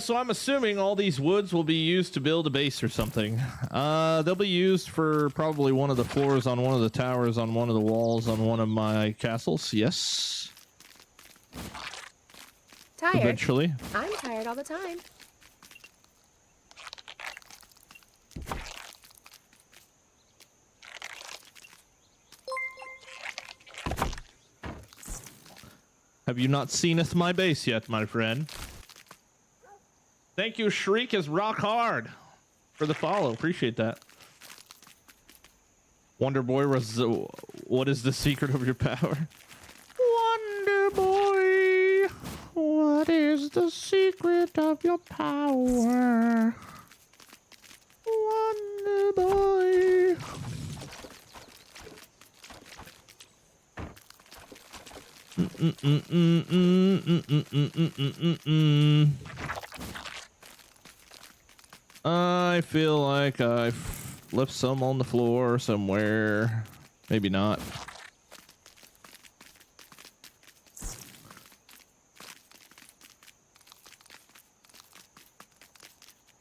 Speaker 1: So I'm assuming all these woods will be used to build a base or something. They'll be used for probably one of the floors on one of the towers on one of the walls on one of my castles. Yes.
Speaker 2: Tired?
Speaker 1: Eventually.
Speaker 2: I'm tired all the time.
Speaker 1: Have you not seeneth my base yet, my friend? Thank you, Shriek is rock hard for the follow. Appreciate that. Wonder Boy was what is the secret of your power? Wonder Boy, what is the secret of your power? Wonder Boy. I feel like I've left some on the floor somewhere. Maybe not.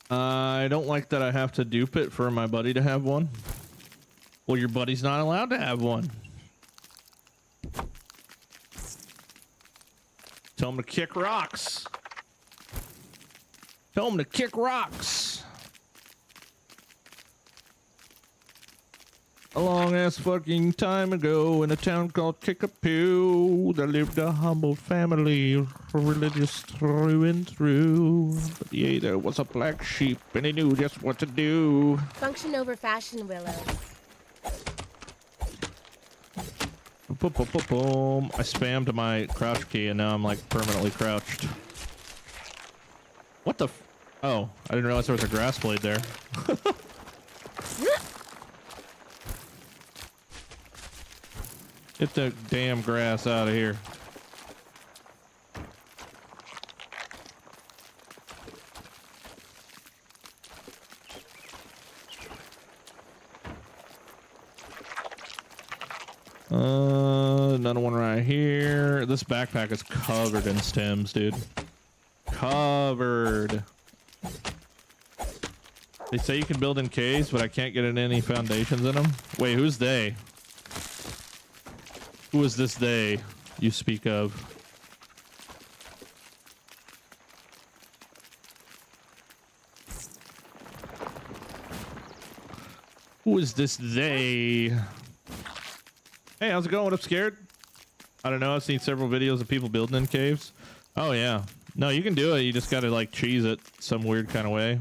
Speaker 1: I don't like that I have to dupe it for my buddy to have one. Well, your buddy's not allowed to have one. Tell him to kick rocks. Tell him to kick rocks. A long ass fucking time ago in a town called Kickapoo, there lived a humble family, religious through and through. But yeah, there was a black sheep and he knew just what to do.
Speaker 2: Function over fashion, Willow.
Speaker 1: Boom. I spammed my crouch key and now I'm like permanently crouched. What the f— oh, I didn't realize there was a grass blade there. Get the damn grass out of here. Another one right here. This backpack is covered in stems, dude. Covered. They say you can build in caves, but I can't get in any foundations in them. Wait, who's they? Who is this they you speak of? Who is this they? Hey, how's it going? What up, scared? I don't know. I've seen several videos of people building in caves. Oh yeah. No, you can do it. You just gotta like cheese it some weird kind of way.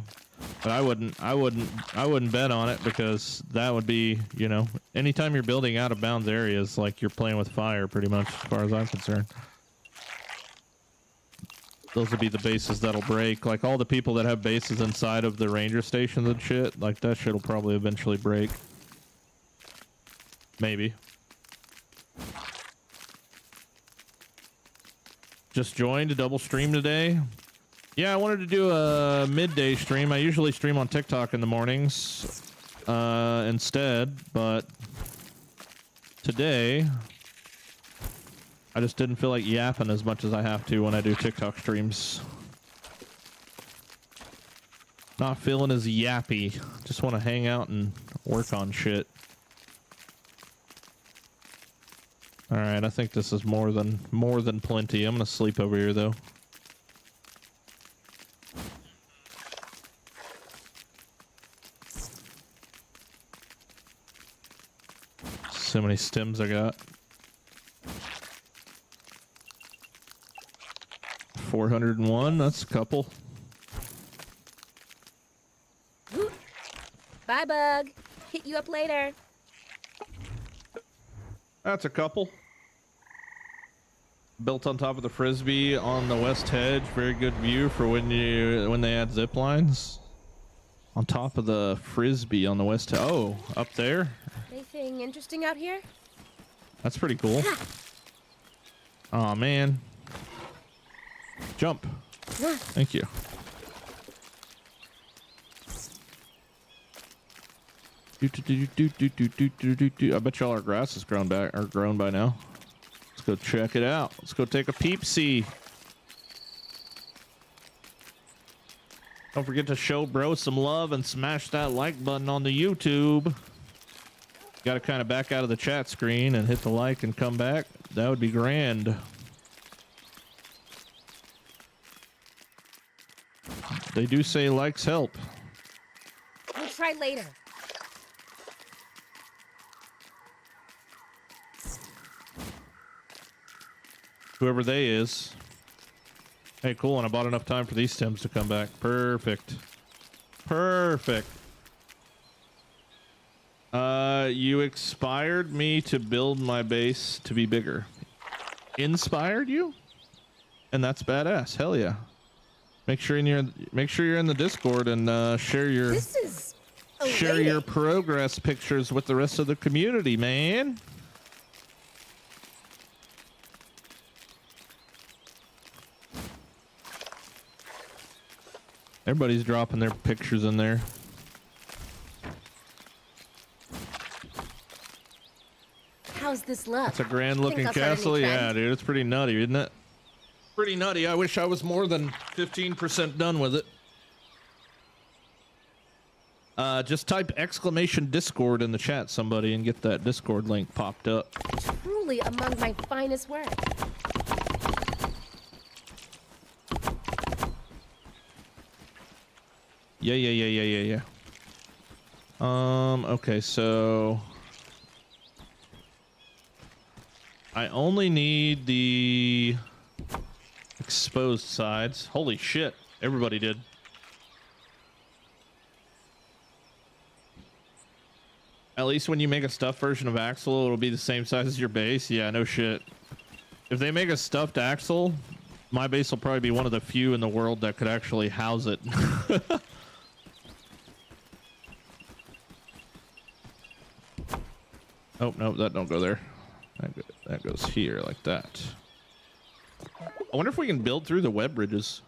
Speaker 1: But I wouldn't bet on it because that would be, you know, anytime you're building out of bounds areas, like you're playing with fire pretty much as far as I'm concerned. Those would be the bases that'll break. Like all the people that have bases inside of the ranger stations and shit, like that shit will probably eventually break. Maybe. Just joined a double stream today. Yeah, I wanted to do a midday stream. I usually stream on TikTok in the mornings instead, but today I just didn't feel like yapping as much as I have to when I do TikTok streams. Not feeling as yappy. Just want to hang out and work on shit. All right, I think this is more than plenty. I'm gonna sleep over here though. So many stems I got. 401, that's a couple.
Speaker 2: Bye, bug. Hit you up later.
Speaker 1: That's a couple. Built on top of the frisbee on the west hedge. Very good view for when they add zip lines. On top of the frisbee on the west. Oh, up there.
Speaker 2: Anything interesting out here?
Speaker 1: That's pretty cool. Oh man. Jump. Thank you. I bet y'all our grass has grown by now. Let's go check it out. Let's go take a peep-see. Don't forget to show bro some love and smash that like button on the YouTube. Got to kind of back out of the chat screen and hit the like and come back. That would be grand. They do say likes help.
Speaker 2: We'll try later.
Speaker 1: Whoever they is. Hey, cool. And I bought enough time for these stems to come back. Perfect. Perfect. You inspired me to build my base to be bigger. Inspired you? And that's badass. Hell yeah. Make sure you're in the Discord and share your progress pictures with the rest of the community, man. Everybody's dropping their pictures in there.
Speaker 2: How's this look?
Speaker 1: It's a grand looking castle. Yeah, dude, it's pretty nutty, isn't it? Pretty nutty. I wish I was more than 15% done with it. Just type exclamation Discord in the chat, somebody, and get that Discord link popped up.
Speaker 2: Truly among my finest work.
Speaker 1: Yeah. Okay, so I only need the exposed sides. Holy shit, everybody did. At least when you make a stuffed version of Axel, it'll be the same size as your base. Yeah, no shit. If they make a stuffed Axel, my base will probably be one of the few in the world that could actually house it. Oh, no, that don't go there. That goes here like that. I wonder if we can build through the web bridges.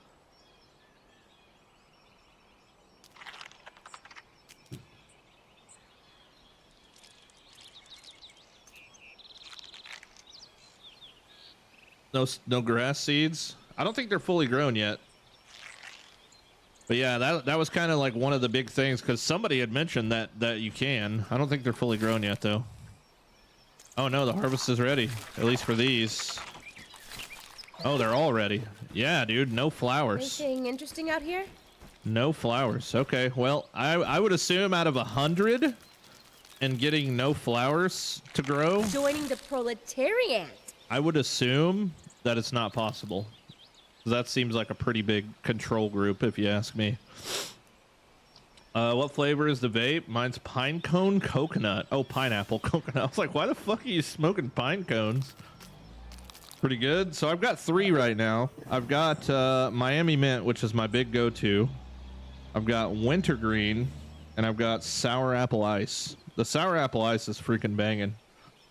Speaker 1: No grass seeds. I don't think they're fully grown yet. But yeah, that was kind of like one of the big things, because somebody had mentioned that you can. I don't think they're fully grown yet though. Oh no, the harvest is ready, at least for these. Oh, they're all ready. Yeah, dude, no flowers.
Speaker 2: Anything interesting out here?
Speaker 1: No flowers. Okay, well, I would assume out of 100 and getting no flowers to grow,
Speaker 2: Joining the proletariat.
Speaker 1: I would assume that it's not possible. That seems like a pretty big control group, if you ask me. What flavor is the vape? Mine's pine cone coconut. Oh, pineapple coconut. I was like, why the fuck are you smoking pine cones? Pretty good. So I've got 3 right now. I've got Miami Mint, which is my big go-to. I've got wintergreen, and I've got sour apple ice. The sour apple ice is freaking banging,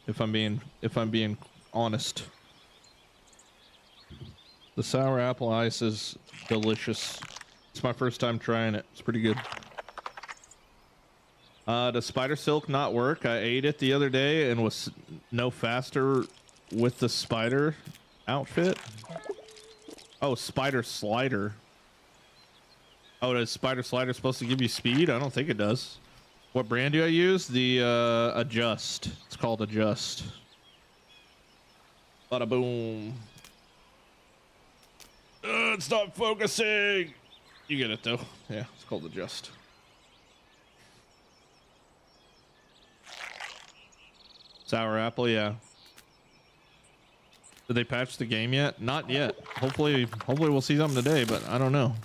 Speaker 1: if I'm being honest. The sour apple ice is delicious. It's my first time trying it. It's pretty good. Does spider silk not work? I ate it the other day and was no faster with the spider outfit. Oh, spider slider. Oh, does spider slider supposed to give you speed? I don't think it does. What brand do I use? The Adjust. It's called Adjust. Bada boom. It's not focusing. You get it though. Yeah, it's called adjust. Sour apple, yeah. Did they patch the game yet? Not yet. Hopefully we'll see something today, but I don't know.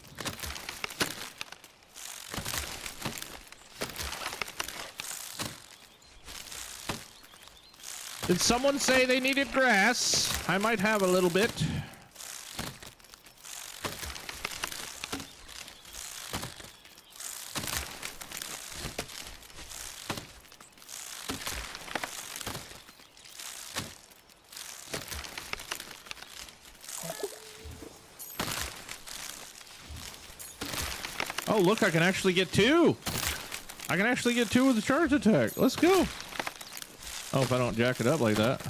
Speaker 1: Did someone say they needed grass? I might have a little bit. Oh, look, I can actually get two. I can actually get two with the charge attack. Let's go. Oh, if I don't jack it up like that.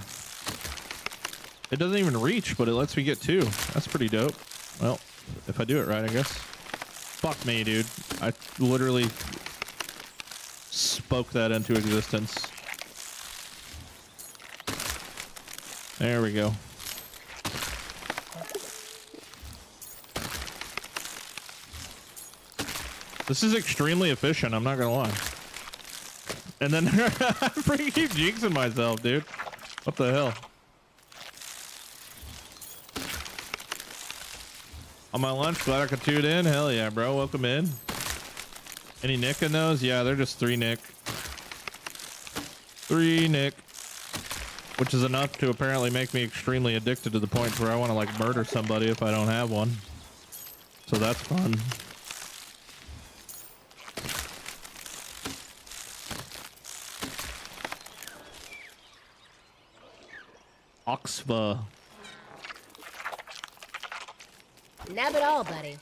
Speaker 1: It doesn't even reach, but it lets me get two. That's pretty dope. Well, if I do it right, I guess. Fuck me, dude. I literally spoke that into existence. There we go. This is extremely efficient, I'm not gonna lie. And then I freaking keep jinxing myself, dude. What the hell? On my lunch, glad I could tune in. Hell yeah, bro. Welcome in. Any nick in those? Yeah, they're just 3 nick. 3 nick. Which is enough to apparently make me extremely addicted to the point where I want to like murder somebody if I don't have one. So that's fun. Oxva.
Speaker 2: Nab it all, buddy.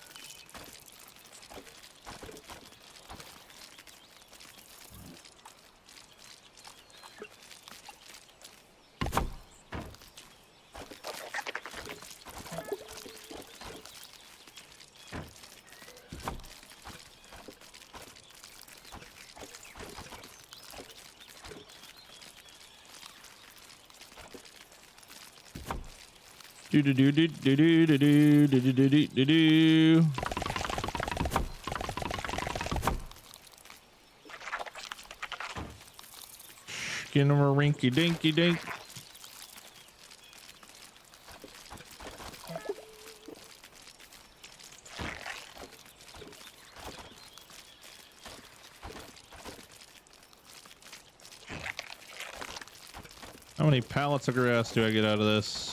Speaker 1: Do do do do do do do do do do do do do. Skin him a rinky dinky dink. How many pallets of grass do I get out of this?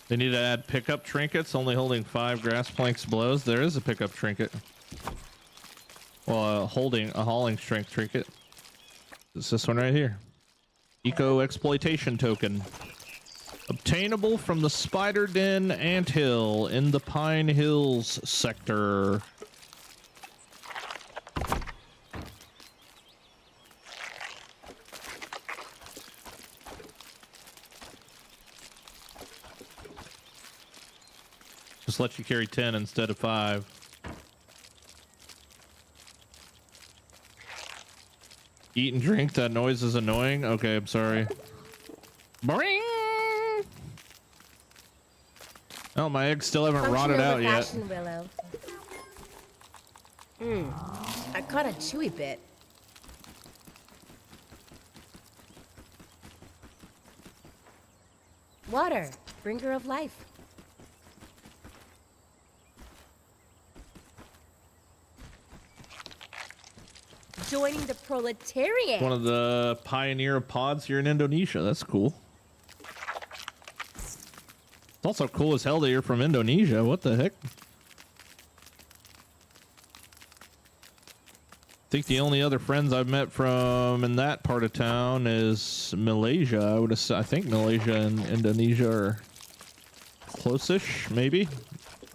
Speaker 1: They need to add pickup trinkets, only holding 5 grass planks blows. There is a pickup trinket. Well, a hauling strength trinket. It's this one right here. Eco exploitation token. Obtainable from the Spider Den Anthill in the Pine Hills sector. Just let you carry 10 instead of 5. Eat and drink. That noise is annoying. Okay, I'm sorry. Boing! Oh, my eggs still haven't rotted out yet.
Speaker 2: Willow. I caught a chewy bit. Water, bringer of life. Joining the proletariat.
Speaker 1: One of the pioneer pods here in Indonesia. That's cool. It's also cool as hell that you're from Indonesia. What the heck? I think the only other friends I've met from in that part of town is Malaysia. I think Malaysia and Indonesia are close-ish, maybe.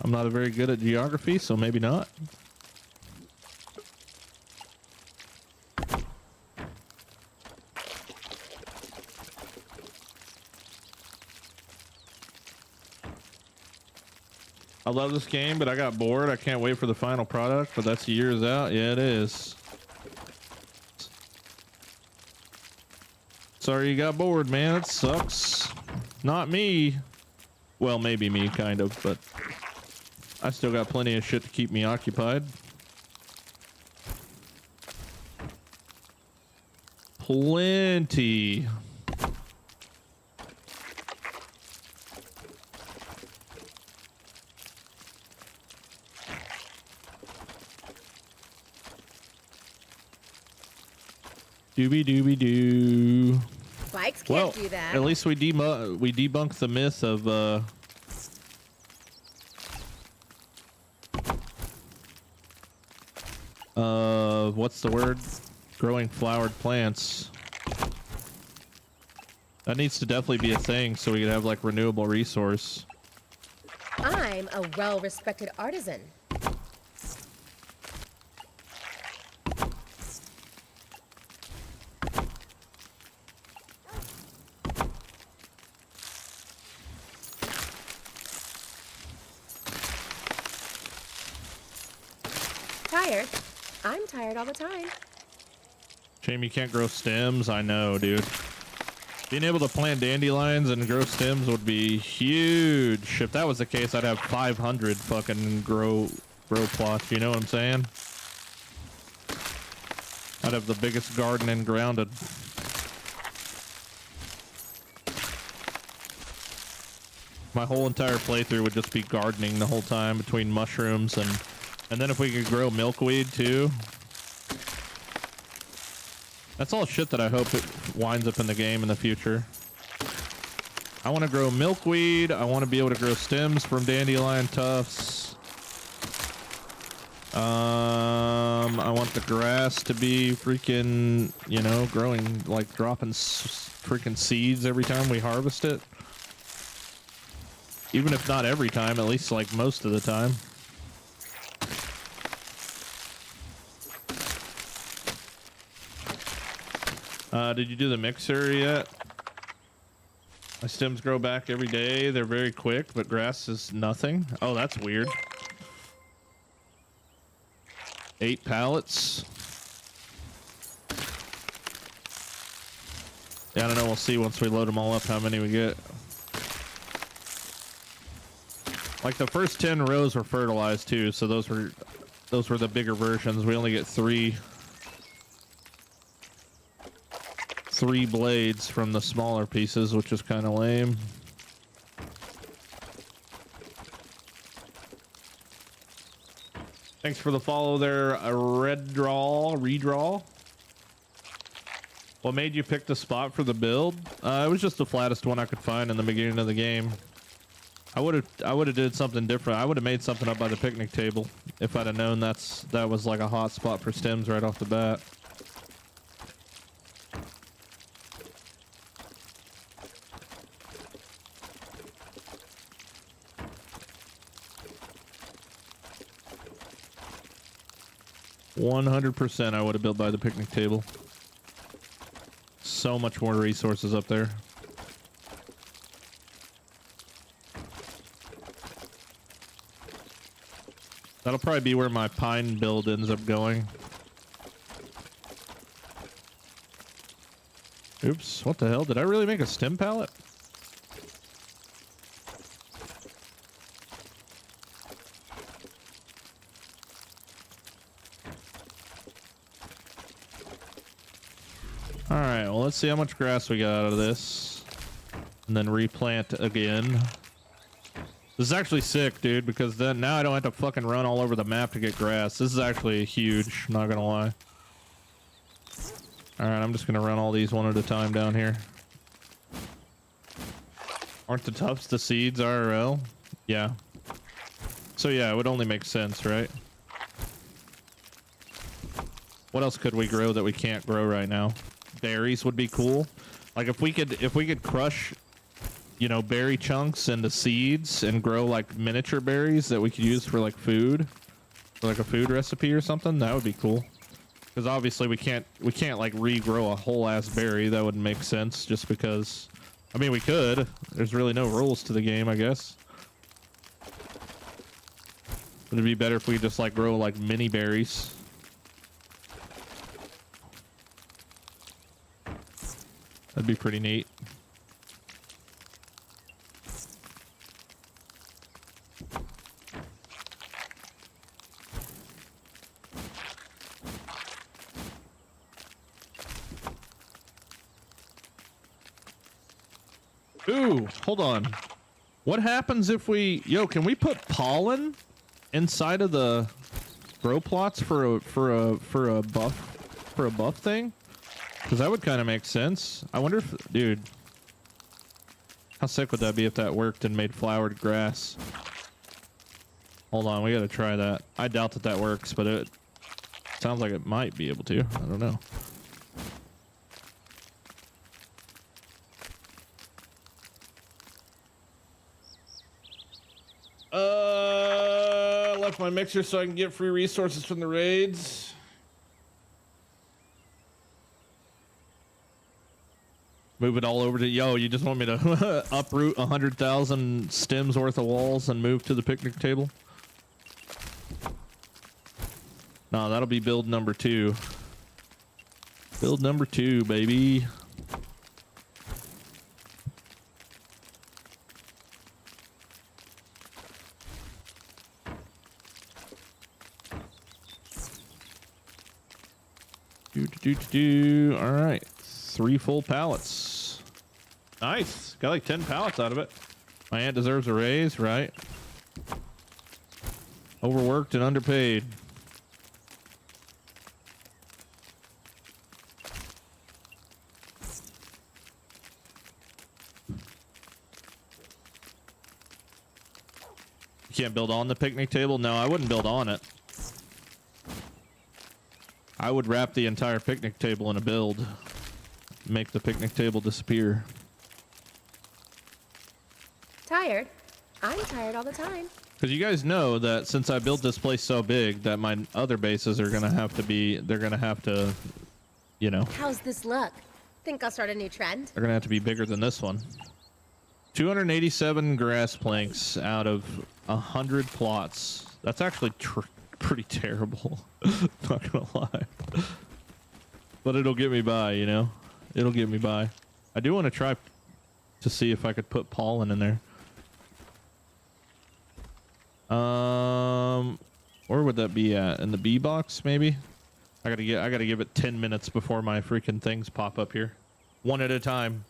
Speaker 1: I'm not very good at geography, so maybe not. I love this game, but I got bored. I can't wait for the final product, but that's years out. Yeah, it is. Sorry you got bored, man. It sucks. Not me. Well, maybe me, kind of, but I still got plenty of shit to keep me occupied. Plenty. Doobie doobie doo.
Speaker 2: Bikes can't do that.
Speaker 1: At least we debunked the myth of what's the word? Growing flowered plants. That needs to definitely be a thing so we can have like renewable resource.
Speaker 2: I'm a well-respected artisan. Tired? I'm tired all the time.
Speaker 1: Shame you can't grow stems. I know, dude. Being able to plant dandelions and grow stems would be huge. If that was the case, I'd have 500 fucking grow plots. You know what I'm saying? I'd have the biggest garden in Grounded. My whole entire playthrough would just be gardening the whole time between mushrooms and then if we could grow milkweed too. That's all shit that I hope it winds up in the game in the future. I want to grow milkweed. I want to be able to grow stems from dandelion tufts. I want the grass to be freaking, you know, growing, like dropping freaking seeds every time we harvest it. Even if not every time, at least like most of the time. Did you do the mixer yet? My stems grow back every day. They're very quick, but grass is nothing. Oh, that's weird. 8 pallets. Yeah, I don't know. We'll see once we load them all up how many we get. Like the first 10 rows were fertilized too, so those were the bigger versions. We only get three blades from the smaller pieces, which is kind of lame. Thanks for the follow there, a redraw. What made you pick the spot for the build? It was just the flattest one I could find in the beginning of the game. I would have did something different. I would have made something up by the picnic table if I'd have known that was like a hot spot for stems right off the bat. %, I would have built by the picnic table. So much more resources up there. That'll probably be where my pine build ends up going. Oops, what the hell? Did I really make a stem pallet? Alright, well, let's see how much grass we got out of this. And then replant again. This is actually sick, dude, because then now I don't have to fucking run all over the map to get grass. This is actually huge, not gonna lie. Alright, I'm just gonna run all these one at a time down here. Aren't the tufts the seeds IRL? Yeah. So yeah, it would only make sense, right? What else could we grow that we can't grow right now? Berries would be cool. Like if we could crush, you know, berry chunks into seeds and grow like miniature berries that we could use for like food, for like a food recipe or something, that would be cool. Because obviously we can't like regrow a whole ass berry. That wouldn't make sense just because, I mean, we could. There's really no rules to the game, I guess. Would it be better if we just like grow like mini berries? That'd be pretty neat. Ooh, hold on. What happens if we... Yo, can we put pollen inside of the grow plots for a buff thing? Because that would kind of make sense. I wonder if... Dude. How sick would that be if that worked and made flowered grass? Hold on, we gotta try that. I doubt that that works, but it sounds like it might be able to. I don't know. Left my mixer so I can get free resources from the raids. Move it all over to... Yo, you just want me to uproot 100,000 stems worth of walls and move to the picnic table? No, that'll be build number 2. Build number 2, baby. All right, 3 full pallets. Nice. Got like 10 pallets out of it. My aunt deserves a raise, right? Overworked and underpaid. You can't build on the picnic table? No, I wouldn't build on it. I would wrap the entire picnic table in a build. Make the picnic table disappear.
Speaker 2: Tired? I'm tired all the time.
Speaker 1: Because you guys know that since I built this place so big that my other bases are going to have to be... They're going to have to, you know...
Speaker 2: How's this look? Think I'll start a new trend?
Speaker 1: They're going to have to be bigger than this one. 287 grass planks out of 100 plots. That's actually pretty terrible. Not gonna lie. But it'll get me by, you know? It'll get me by. I do want to try to see if I could put pollen in there. Where would that be at? In the bee box, maybe? I gotta give it 10 minutes before my freaking things pop up here. One at a time.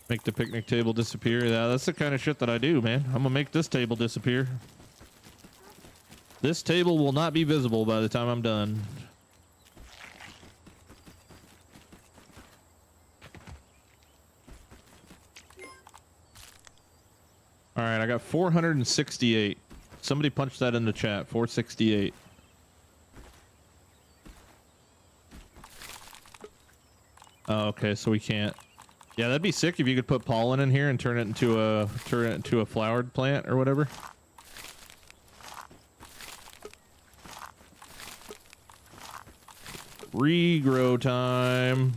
Speaker 1: Make the picnic table disappear. Yeah, that's the kind of shit that I do, man. I'm gonna make this table disappear. This table will not be visible by the time I'm done. All right, I got 468. Somebody punch that in the chat. 468. Oh, okay, so we can't. Yeah, that'd be sick if you could put pollen in here and turn it into a flowered plant or whatever. Regrow time.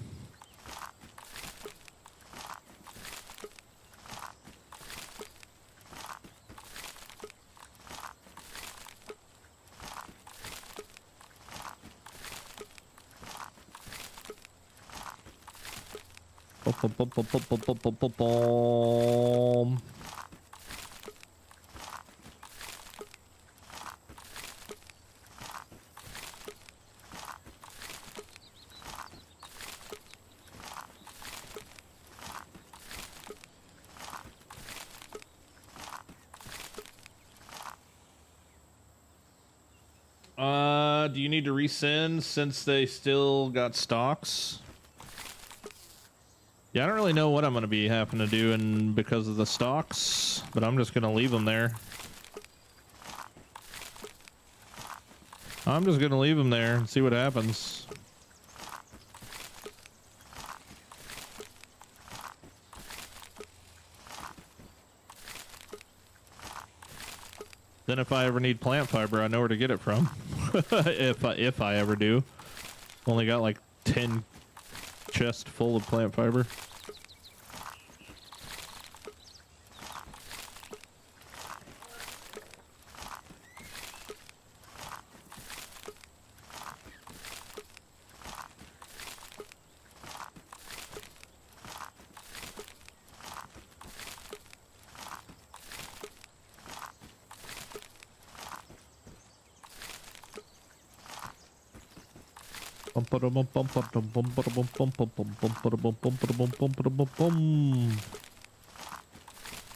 Speaker 1: Do you need to resend since they still got stocks? Yeah, I don't really know what I'm going to be having to do because of the stocks, but I'm just going to leave them there. I'm just going to leave them there and see what happens. Then if I ever need plant fiber, I know where to get it from. if I ever do. Only got like 10 chests full of plant fiber.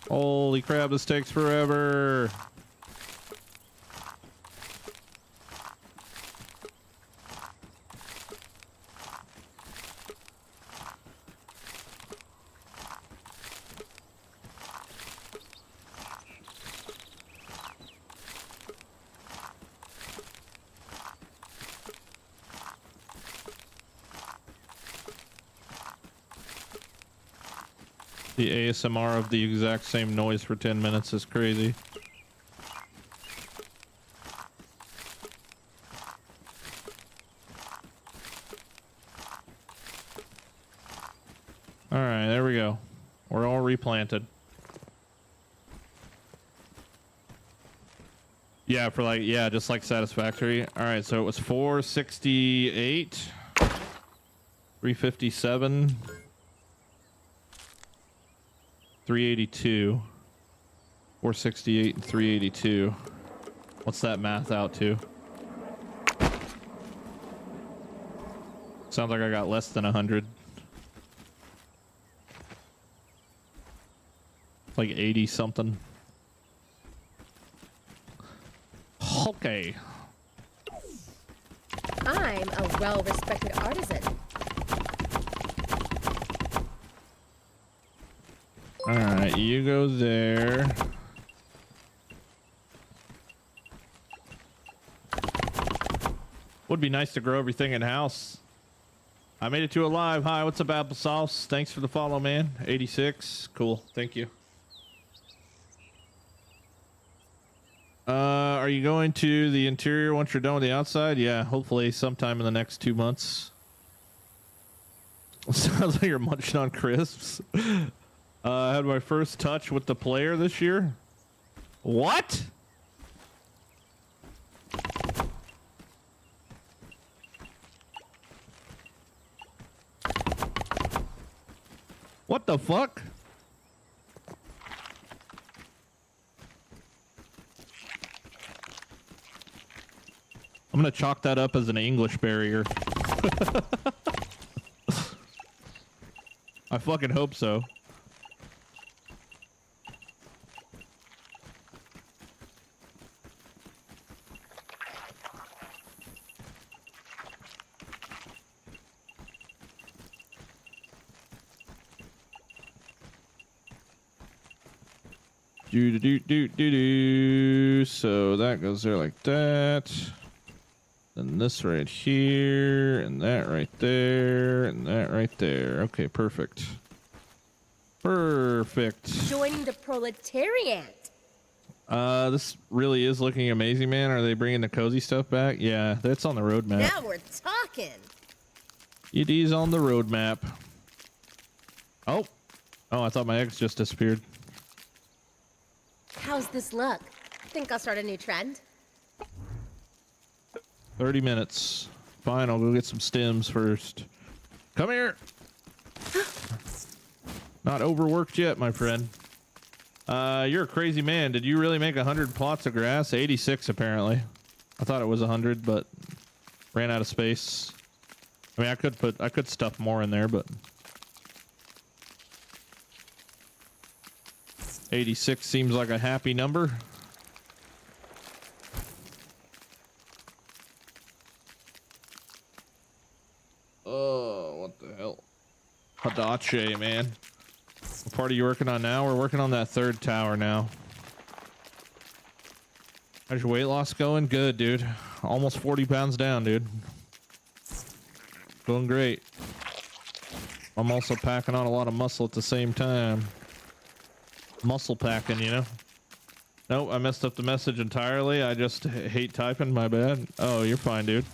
Speaker 1: Holy crap, this takes forever. The ASMR of the exact same noise for 10 minutes is crazy. All right, there we go. We're all replanted. Yeah, for like, yeah, just like satisfactory. All right, so it was 468, 357. 382, 468 and 382. What's that math out to? Sounds like I got less than 100. Like 80 something. Okay.
Speaker 2: I'm a well-respected artisan.
Speaker 1: All right, you go there. Would be nice to grow everything in house. I made it to a live. Hi, what's up, applesauce? Thanks for the follow, man. 86, cool. Thank you. Are you going to the interior once you're done with the outside? Yeah, hopefully sometime in the next 2 months. Sounds like you're munching on crisps. I had my first touch with the player this year. What? What the fuck? I'm gonna chalk that up as an English barrier. I fucking hope so. So that goes there like that. Then this right here, and that right there, and that right there. Okay, perfect. Perfect.
Speaker 2: Joining the proletariat.
Speaker 1: This really is looking amazing, man. Are they bringing the cozy stuff back? Yeah, that's on the roadmap.
Speaker 2: Now we're talking.
Speaker 1: It is on the roadmap. Oh, I thought my eggs just disappeared.
Speaker 2: How's this look? Think I'll start a new trend?
Speaker 1: 30 minutes. Fine, I'll go get some stems first. Come here. Not overworked yet, my friend. You're a crazy man. Did you really make 100 plots of grass? 86 apparently. I thought it was 100, but ran out of space. I mean, I could stuff more in there, but 86 seems like a happy number. Oh, what the hell? Hadache, man. What part are you working on now? We're working on that third tower now. How's your weight loss going? Good, dude. Almost 40 pounds down, dude. Going great. I'm also packing on a lot of muscle at the same time. Muscle packing, you know? Nope, I messed up the message entirely. I just hate typing, my bad. Oh, you're fine, dude.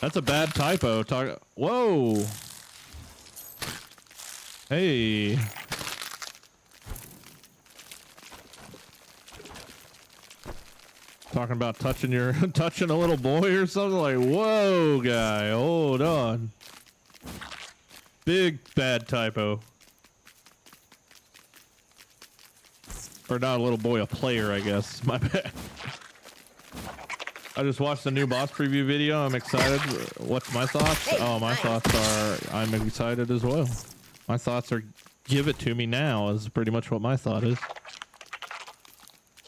Speaker 1: That's a bad typo. Whoa. Hey. Talking about touching touching a little boy or something, like, whoa, guy, hold on. Big bad typo. Or not a little boy, a player, I guess. My bad. I just watched the new boss preview video. I'm excited. What's my thoughts? Oh, my thoughts are I'm excited as well. My thoughts are give it to me now is pretty much what my thought is.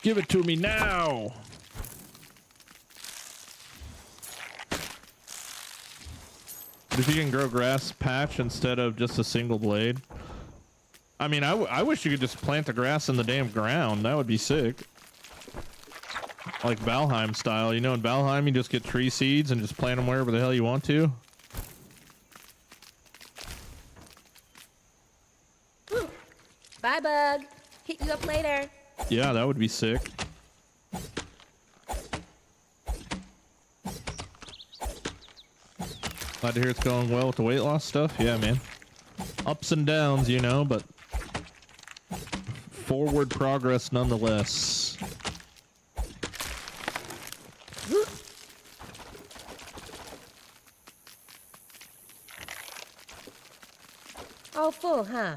Speaker 1: Give it to me now. If you can grow grass patch instead of just a single blade. I mean, I wish you could just plant the grass in the damn ground. That would be sick. Like Valheim style. You know, in Valheim, you just get tree seeds and just plant them wherever the hell you want to.
Speaker 2: Bye, bug. Hit you up later.
Speaker 1: Yeah, that would be sick. Glad to hear it's going well with the weight loss stuff. Yeah, man. Ups and downs, you know, but forward progress nonetheless.
Speaker 2: All full, huh?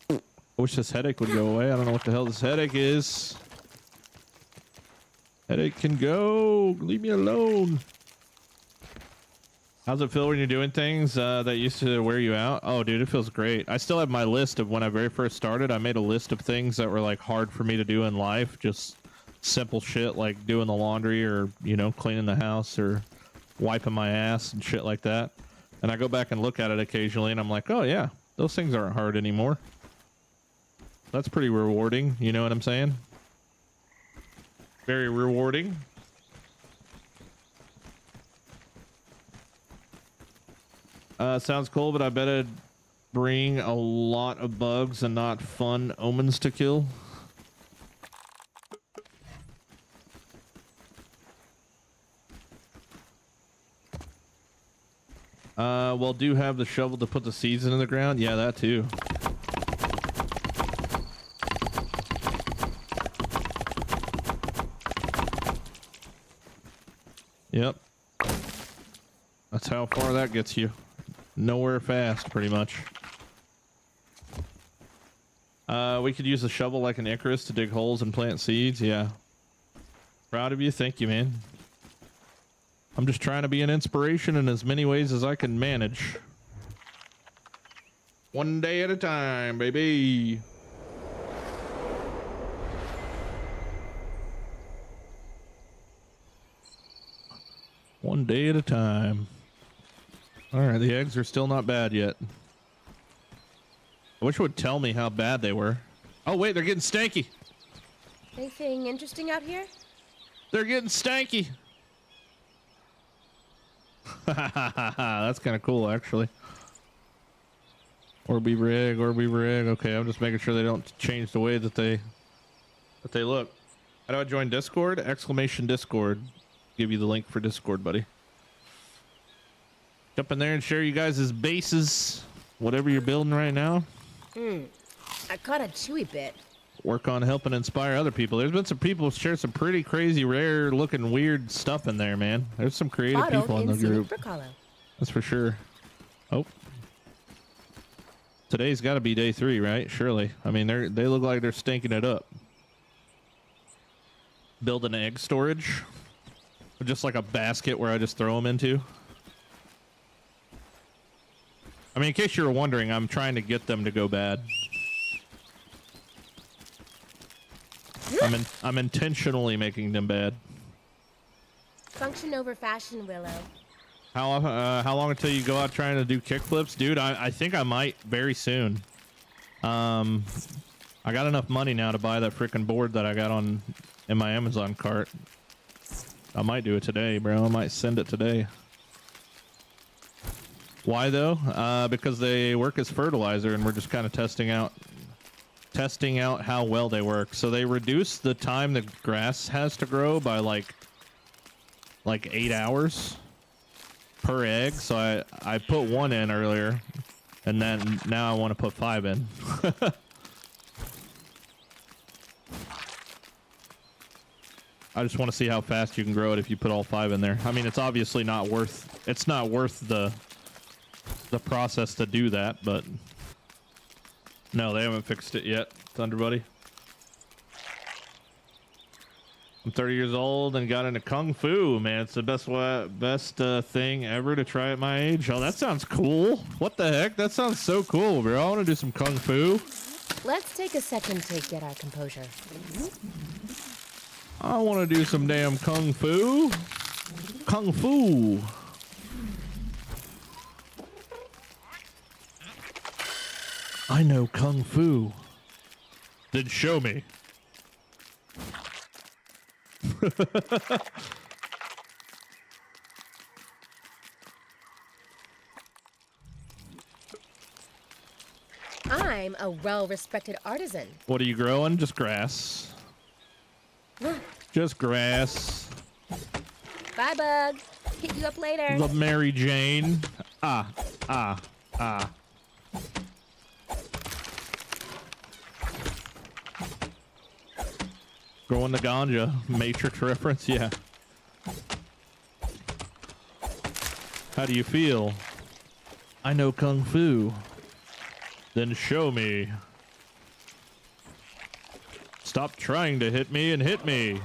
Speaker 1: I wish this headache would go away. I don't know what the hell this headache is. Headache can go. Leave me alone. How's it feel when you're doing things that used to wear you out? Oh, dude, it feels great. I still have my list of when I very first started. I made a list of things that were like hard for me to do in life. Just simple shit like doing the laundry or, you know, cleaning the house or wiping my ass and shit like that. And I go back and look at it occasionally and I'm like, oh yeah, those things aren't hard anymore. That's pretty rewarding. You know what I'm saying? Very rewarding. Sounds cool, but I bet it'd bring a lot of bugs and not fun omens to kill. Well, do have the shovel to put the seeds into the ground? Yeah, that too. Yep. That's how far that gets you. Nowhere fast, pretty much. We could use a shovel like an Icarus to dig holes and plant seeds. Yeah. Proud of you. Thank you, man. I'm just trying to be an inspiration in as many ways as I can manage. One day at a time, baby. One day at a time. All right, the eggs are still not bad yet. I wish it would tell me how bad they were. Oh, wait, they're getting stanky.
Speaker 2: Anything interesting out here?
Speaker 1: They're getting stanky. That's kind of cool, actually. Orby rig, Orby rig. Okay, I'm just making sure they don't change the way that they look. How do I join Discord? Exclamation Discord. Give you the link for Discord, buddy. Jump in there and share you guys' bases, whatever you're building right now.
Speaker 2: I caught a chewy bit.
Speaker 1: Work on helping inspire other people. There's been some people share some pretty crazy, rare looking, weird stuff in there, man. There's some creative people in the group. That's for sure. Oh. Today's got to be day 3, right? Surely. I mean, they look like they're stinking it up. Build an egg storage. Just like a basket where I just throw them into. I mean, in case you were wondering, I'm trying to get them to go bad. I'm intentionally making them bad.
Speaker 2: Function over fashion, Willow.
Speaker 1: How long until you go out trying to do kickflips? Dude, I think I might very soon. I got enough money now to buy that freaking board that I got in my Amazon cart. I might do it today, bro. I might send it today. Why though? Because they work as fertilizer, and we're just kind of testing out how well they work. So they reduce the time the grass has to grow by like 8 hours per egg. So I put 1 in earlier, and then now I want to put 5 in. I just want to see how fast you can grow it if you put all 5 in there. I mean, it's obviously not worth the process to do that, but no, they haven't fixed it yet, Thunder Buddy. I'm 30 years old and got into kung fu, man. It's the best thing ever to try at my age. Oh, that sounds cool. What the heck? That sounds so cool, bro. I want to do some kung fu.
Speaker 2: Let's take a second to get our composure.
Speaker 1: I want to do some damn kung fu. Kung fu. I know kung fu. Then show me.
Speaker 2: I'm a well-respected artisan.
Speaker 1: What are you growing? Just grass. Just grass.
Speaker 2: Bye, bug. Hit you up later.
Speaker 1: The Mary Jane. Ah. Growing the ganja. Matrix reference, yeah. How do you feel? I know kung fu. Then show me. Stop trying to hit me and hit me.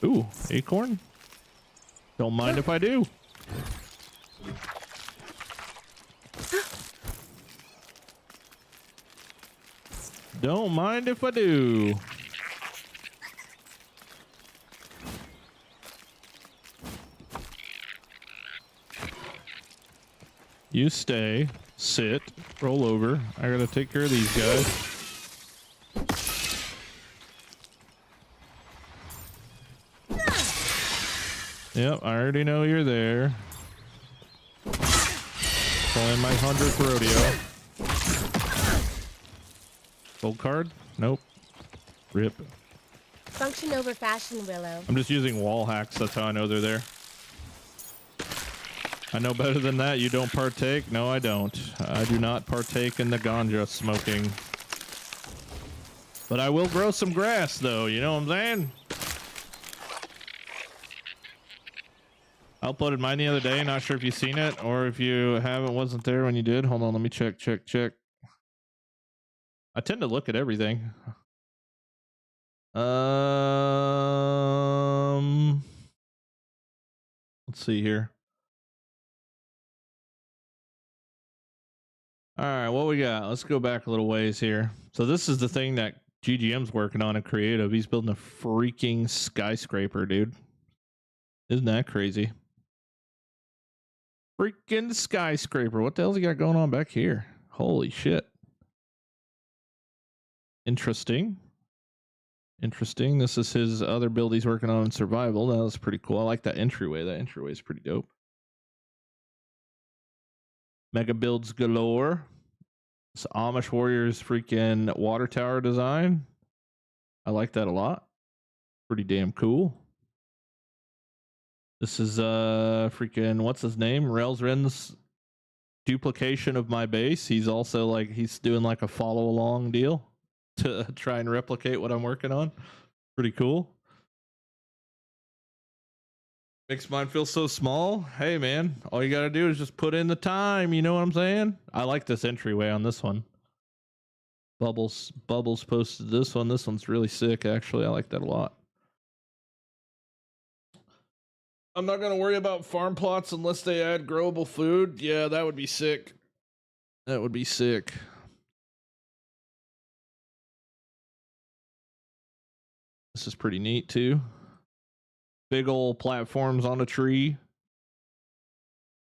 Speaker 1: Ooh, acorn? Don't mind if I do. Don't mind if I do. You stay, sit, roll over. I gotta take care of these guys. Yep, I already know you're there. Playing my 100th rodeo. Gold card? Nope. Rip.
Speaker 2: Function over fashion, Willow.
Speaker 1: I'm just using wall hacks. That's how I know they're there. I know better than that. You don't partake? No, I don't. I do not partake in the ganja smoking. But I will grow some grass, though. You know what I'm saying? I uploaded mine the other day. Not sure if you've seen it or if you haven't, wasn't there when you did. Hold on, let me check. I tend to look at everything. Let's see here. All right, what we got? Let's go back a little ways here. So this is the thing that GGM's working on in creative. He's building a freaking skyscraper, dude. Isn't that crazy? Freaking skyscraper. What the hell's he got going on back here? Holy shit. Interesting. This is his other build he's working on in survival. That was pretty cool. I like that entryway. That entryway is pretty dope. Mega builds galore. This Amish Warriors freaking water tower design. I like that a lot. Pretty damn cool. This is freaking, what's his name? Railsren's duplication of my base. He's also like, he's doing like a follow along deal to try and replicate what I'm working on. Pretty cool. Makes mine feel so small. Hey man, all you gotta do is just put in the time. You know what I'm saying? I like this entryway on this one. Bubbles posted this one. This one's really sick, actually. I like that a lot. I'm not gonna worry about farm plots unless they add growable food. Yeah, that would be sick. That would be sick. This is pretty neat too. Big old platforms on a tree.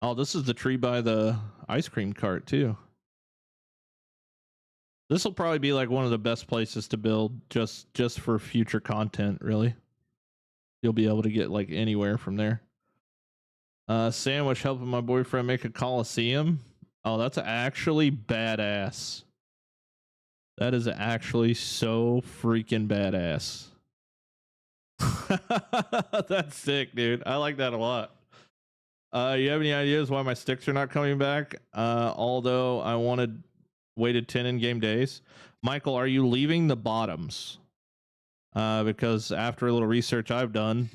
Speaker 1: Oh, this is the tree by the ice cream cart too. This will probably be like one of the best places to build just for future content, really. You'll be able to get like anywhere from there. Sandwich helping my boyfriend make a coliseum. Oh, that's actually badass. That is actually so freaking badass. That's sick, dude. I like that a lot. You have any ideas why my sticks are not coming back? Although I waited 10 in-game days. Michael, are you leaving the bottoms? Because after a little research I've done,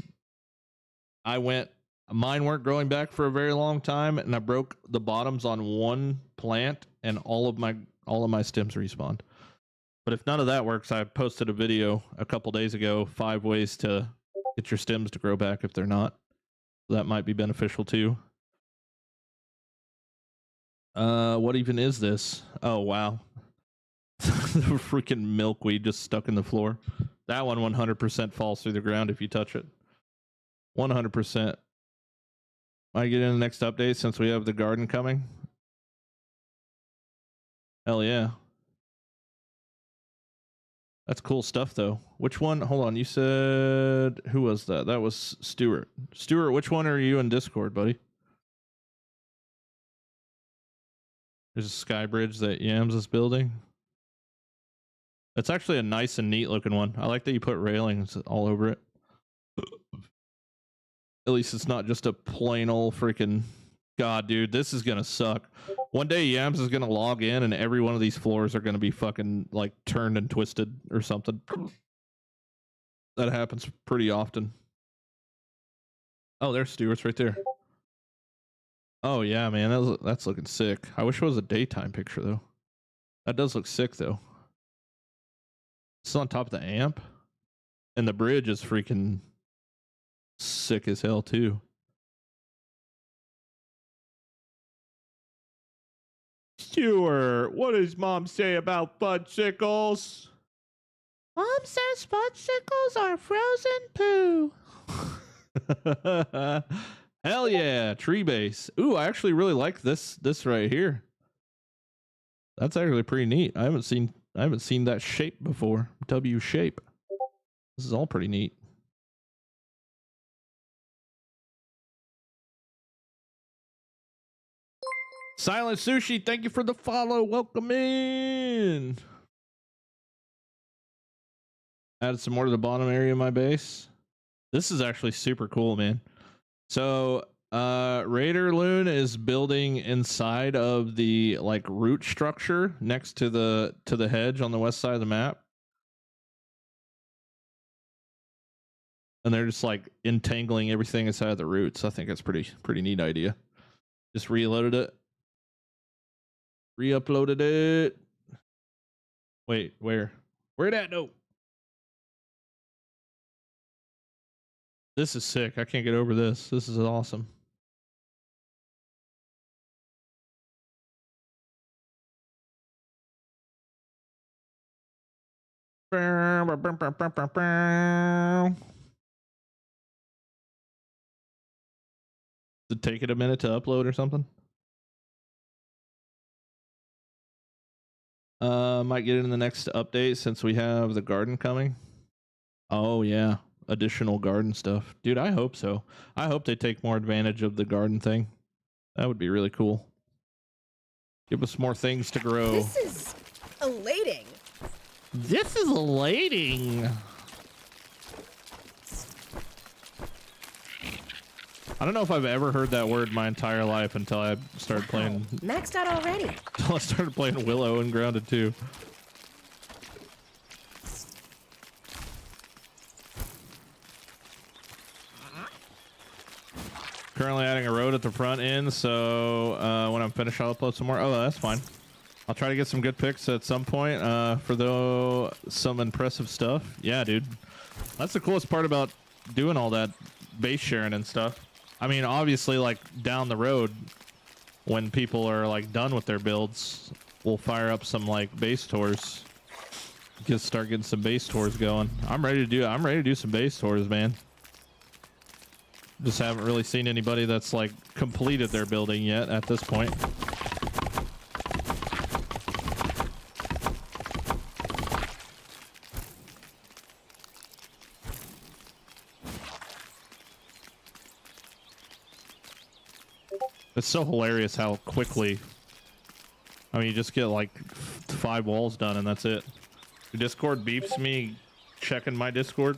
Speaker 1: mine weren't growing back for a very long time, and I broke the bottoms on one plant, and all of my stems respawned. But if none of that works, I posted a video a couple days ago, 5 ways to get your stems to grow back if they're not. That might be beneficial too. What even is this? Oh, wow. The freaking milkweed just stuck in the floor. That one 100% falls through the ground if you touch it. 100%. Might get in the next update since we have the garden coming. Hell yeah. That's cool stuff though. Which one? Hold on. You said, who was that? That was Stuart. Stuart, which one are you in Discord, buddy? There's a sky bridge that Yams is building. It's actually a nice and neat looking one. I like that you put railings all over it. At least it's not just a plain old freaking... God, dude, this is gonna suck. One day Yams is gonna log in and every one of these floors are gonna be fucking like turned and twisted or something. That happens pretty often. Oh, there's Stuart's right there. Oh yeah, man, that's looking sick. I wish it was a daytime picture though. That does look sick though. It's on top of the amp, and the bridge is freaking sick as hell too. Stuart, what does Mom say about fudgesicles? Mom says fudgesicles are frozen poo. Hell yeah, tree base. Ooh, I actually really like this right here. That's actually pretty neat. I haven't seen that shape before. W shape. This is all pretty neat. Silent Sushi, thank you for the follow. Welcome in. Added some more to the bottom area of my base. This is actually super cool, man. So Raider Loon is building inside of the like root structure next to the hedge on the west side of the map. And they're just like entangling everything inside of the roots. I think that's pretty neat idea. Just reloaded it. Re-uploaded it. Wait, where'd that go? This is sick. I can't get over this. This is awesome. Did it take it a minute to upload or something? Might get it in the next update since we have the garden coming. Oh yeah, additional garden stuff. Dude, I hope so. I hope they take more advantage of the garden thing. That would be really cool. Give us more things to grow.
Speaker 2: This is elating.
Speaker 1: This is elating. I don't know if I've ever heard that word my entire life until I started playing.
Speaker 2: Maxed out already.
Speaker 1: Until I started playing Willow and Grounded 2. Currently adding a road at the front end, so when I'm finished, I'll upload some more. Oh, that's fine. I'll try to get some good pics at some point for some impressive stuff. Yeah, dude. That's the coolest part about doing all that base sharing and stuff. I mean, obviously, like, down the road, when people are, like, done with their builds, we'll fire up some, like, base tours. Start getting some base tours going. I'm ready to do some base tours, man. Just haven't really seen anybody that's, like, completed their building yet at this point. It's so hilarious how quickly, I mean, you just get like 5 walls done and that's it. Your Discord beeps me checking my Discord.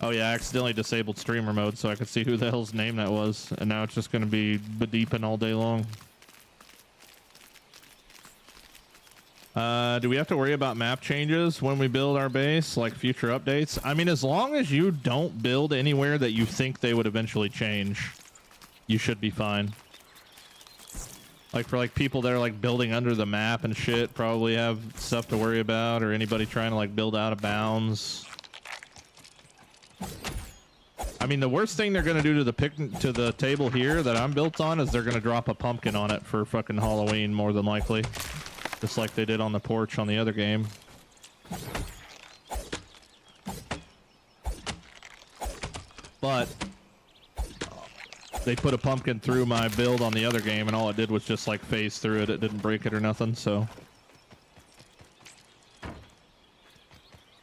Speaker 1: Oh yeah, I accidentally disabled streamer mode so I could see who the hell's name that was. And now it's just going to be beeping all day long. Do we have to worry about map changes when we build our base, like future updates? I mean, as long as you don't build anywhere that you think they would eventually change, you should be fine. Like for like people that are like building under the map and shit, probably have stuff to worry about, or anybody trying to like build out of bounds. I mean, the worst thing they're gonna do to the table here that I'm built on is they're gonna drop a pumpkin on it for fucking Halloween, more than likely, just like they did on the porch on the other game. But they put a pumpkin through my build on the other game, and all it did was just like phase through it. It didn't break it or nothing, so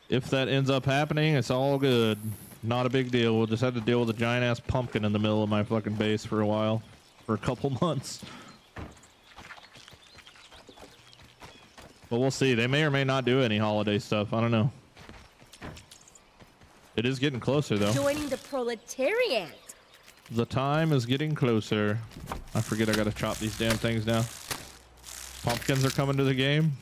Speaker 1: if that ends up happening, it's all good. Not a big deal. We'll just have to deal with a giant ass pumpkin in the middle of my fucking base for a while, for a couple months. But we'll see. They may or may not do any holiday stuff. I don't know. It is getting closer though.
Speaker 2: Joining the proletariat.
Speaker 1: The time is getting closer. I forget I gotta chop these damn things now. Pumpkins are coming to the game.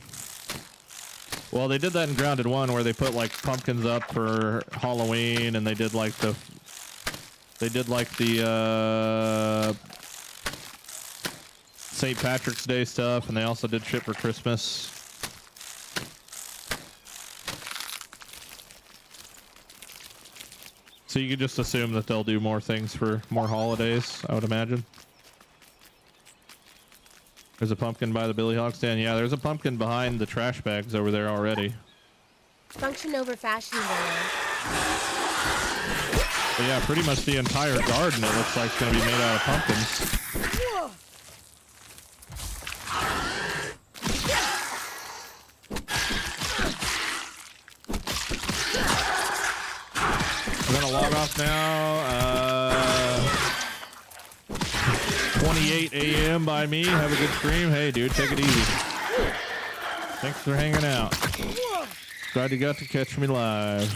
Speaker 1: Well, they did that in Grounded 1 where they put like pumpkins up for Halloween, and they did like the St. Patrick's Day stuff, and they also did shit for Christmas. So you could just assume that they'll do more things for more holidays, I would imagine. There's a pumpkin by the Billy Hawk stand. Yeah, there's a pumpkin behind the trash bags over there already.
Speaker 2: Function over fashion, though.
Speaker 1: But yeah, pretty much the entire garden, it looks like, is going to be made out of pumpkins. We're going to log off now. 28 a.m. by me. Have a good stream. Hey, dude, take it easy. Thanks for hanging out. Glad you got to catch me live.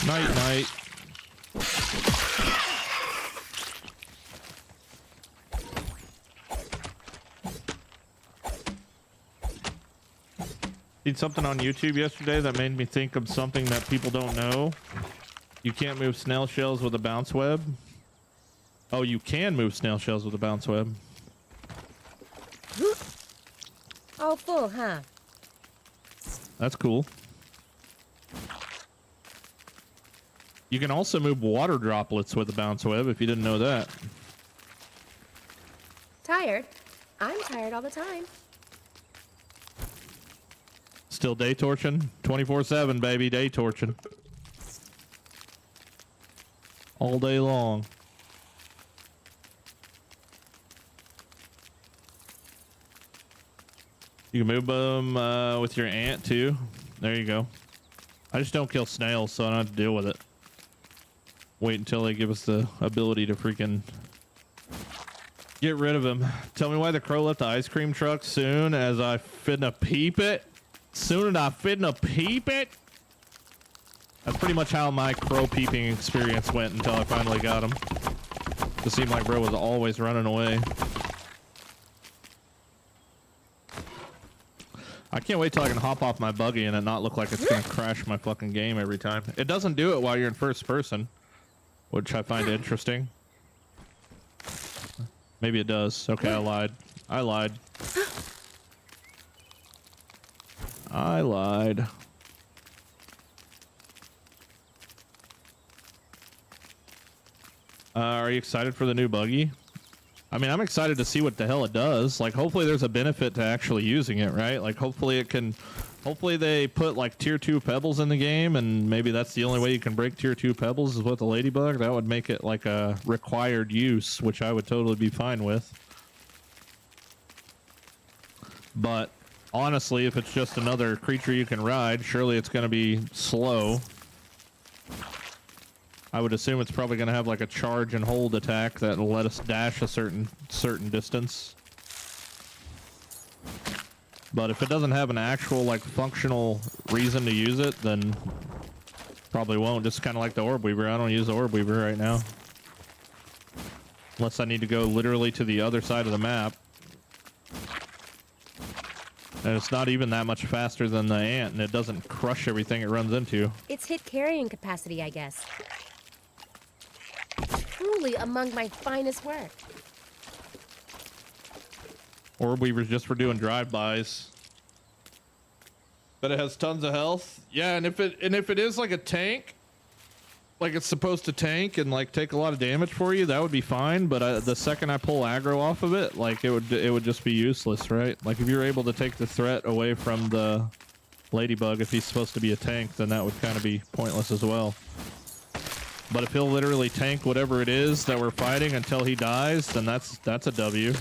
Speaker 1: Night, night. Did something on YouTube yesterday that made me think of something that people don't know. You can't move snail shells with a bounce web. Oh, you can move snail shells with a bounce web.
Speaker 2: All full, huh?
Speaker 1: That's cool. You can also move water droplets with a bounce web if you didn't know that.
Speaker 2: Tired? I'm tired all the time.
Speaker 1: Still day torching? 24/7, baby, day torching. All day long. You can move them with your ant too. There you go. I just don't kill snails, so I don't have to deal with it. Wait until they give us the ability to freaking get rid of them. Tell me why the crow left the ice cream truck soon as I finna peep it. Soon as I finna peep it. That's pretty much how my crow peeping experience went until I finally got him. It seemed like bro was always running away. I can't wait till I can hop off my buggy and it not look like it's gonna crash my fucking game every time. It doesn't do it while you're in first person, which I find interesting. Maybe it does. Okay, I lied. I lied. I lied. Are you excited for the new buggy? I mean, I'm excited to see what the hell it does. Like, hopefully there's a benefit to actually using it, right? Like, hopefully it can... Hopefully they put, like, tier 2 pebbles in the game, and maybe that's the only way you can break tier 2 pebbles is with a ladybug. That would make it, like, a required use, which I would totally be fine with. But... honestly, if it's just another creature you can ride, surely it's going to be slow. I would assume it's probably going to have like a charge and hold attack that will let us dash a certain distance. But if it doesn't have an actual like functional reason to use it, then probably won't. Just kind of like the orb weaver. I don't use the orb weaver right now. Unless I need to go literally to the other side of the map. And it's not even that much faster than the ant, and it doesn't crush everything it runs into.
Speaker 2: It's It's hit carrying capacity, I guess. Truly among my finest work.
Speaker 1: Or we were just for doing drive-bys. But it has tons of health. Yeah, and if it is like a tank, like it's supposed to tank and like take a lot of damage for you, that would be fine. But the second I pull aggro off of it, like it would just be useless, right? Like if you're able to take the threat away from the ladybug, if he's supposed to be a tank, then that would kind of be pointless as well. But if he'll literally tank whatever it is that we're fighting until he dies, then that's a W.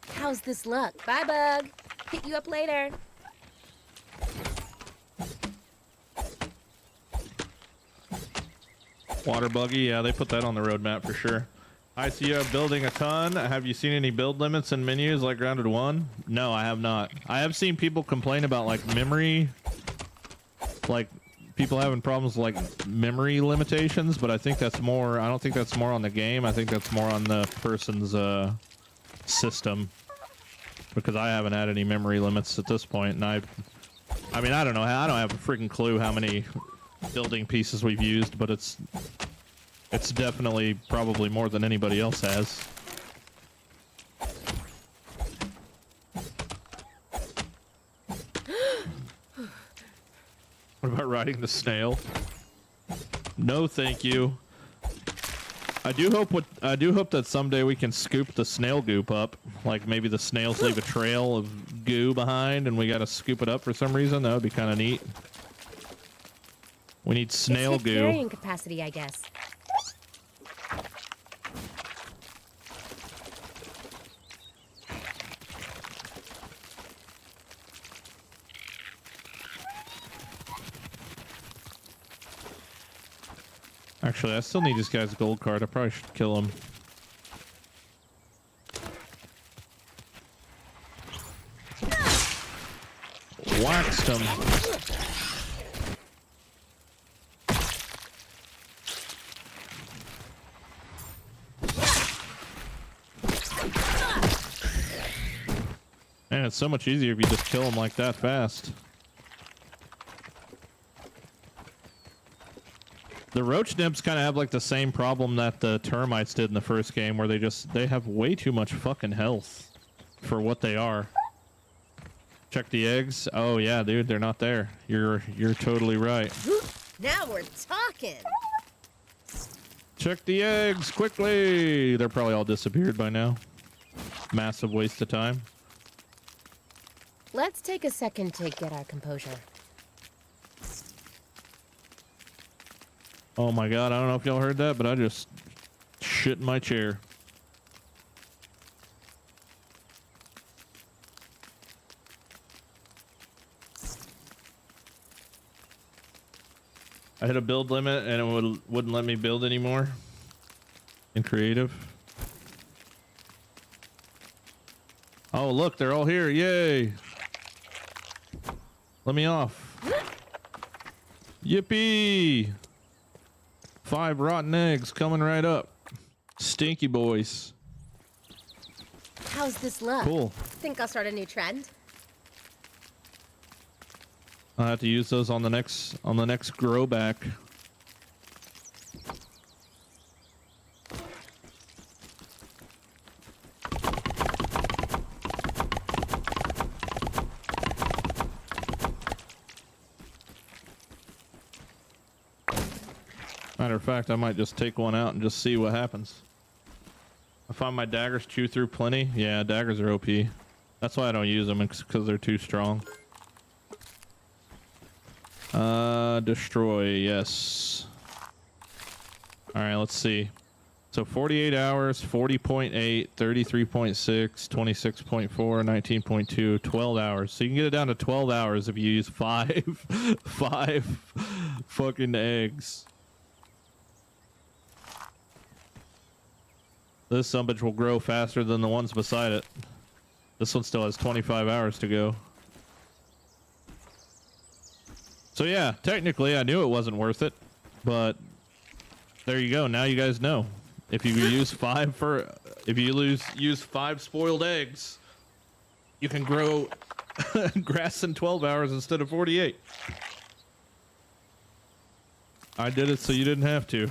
Speaker 2: How's this look? Bye, bug. Hit you up later.
Speaker 1: Water buggy, yeah, they put that on the roadmap for sure. I see you building a ton. Have you seen any build limits in menus like Grounded 1? No, I have not. I have seen people complain about like memory, like people having problems with like memory limitations, but I think that's more, I don't think that's more on the game. I think that's more on the person's system, because I haven't had any memory limits at this point. And I mean, I don't know. I don't have a freaking clue how many building pieces we've used, but it's definitely probably more than anybody else has. What about riding the snail? No, thank you. I do hope that someday we can scoop the snail goop up. Like maybe the snails leave a trail of goo behind and we gotta scoop it up for some reason. That would be kind of neat. We need snail goo.
Speaker 2: Carrying capacity, I guess.
Speaker 1: Actually, I still need this guy's gold card. I probably should kill him. Waxed him. Man, it's so much easier if you just kill him like that fast. The roach nymphs kind of have like the same problem that the termites did in the first game, where they have way too much fucking health for what they are. Check the eggs. Oh yeah, dude, they're not there. You're totally right.
Speaker 2: Now we're talking.
Speaker 1: Check the eggs quickly. They're probably all disappeared by now. Massive waste of time.
Speaker 2: Let's take a second to get our composure.
Speaker 1: Oh my god, I don't know if y'all heard that, but I just shit in my chair. I hit a build limit and it wouldn't let me build anymore in creative. Oh look, they're all here, yay! Let me off. Yippee! 5 rotten eggs coming right up. Stinky boys.
Speaker 2: How's this look?
Speaker 1: Cool.
Speaker 2: Think I'll start a new trend?
Speaker 1: I'll have to use those on the next grow back. Matter of fact, I might just take one out and just see what happens. I find my daggers chew through plenty. Yeah, daggers are OP. That's why I don't use them, because they're too strong. Destroy, yes. Alright, let's see. So 48 hours, 40.8, 33.6, 26.4, 19.2, 12 hours. So you can get it down to 12 hours if you use five fucking eggs. This sumbitch will grow faster than the ones beside it. This one still has 25 hours to go. So yeah, technically I knew it wasn't worth it, but there you go. Now you guys know. If you use use 5 spoiled eggs, you can grow grass in 12 hours instead of 48. I did it so you didn't have to.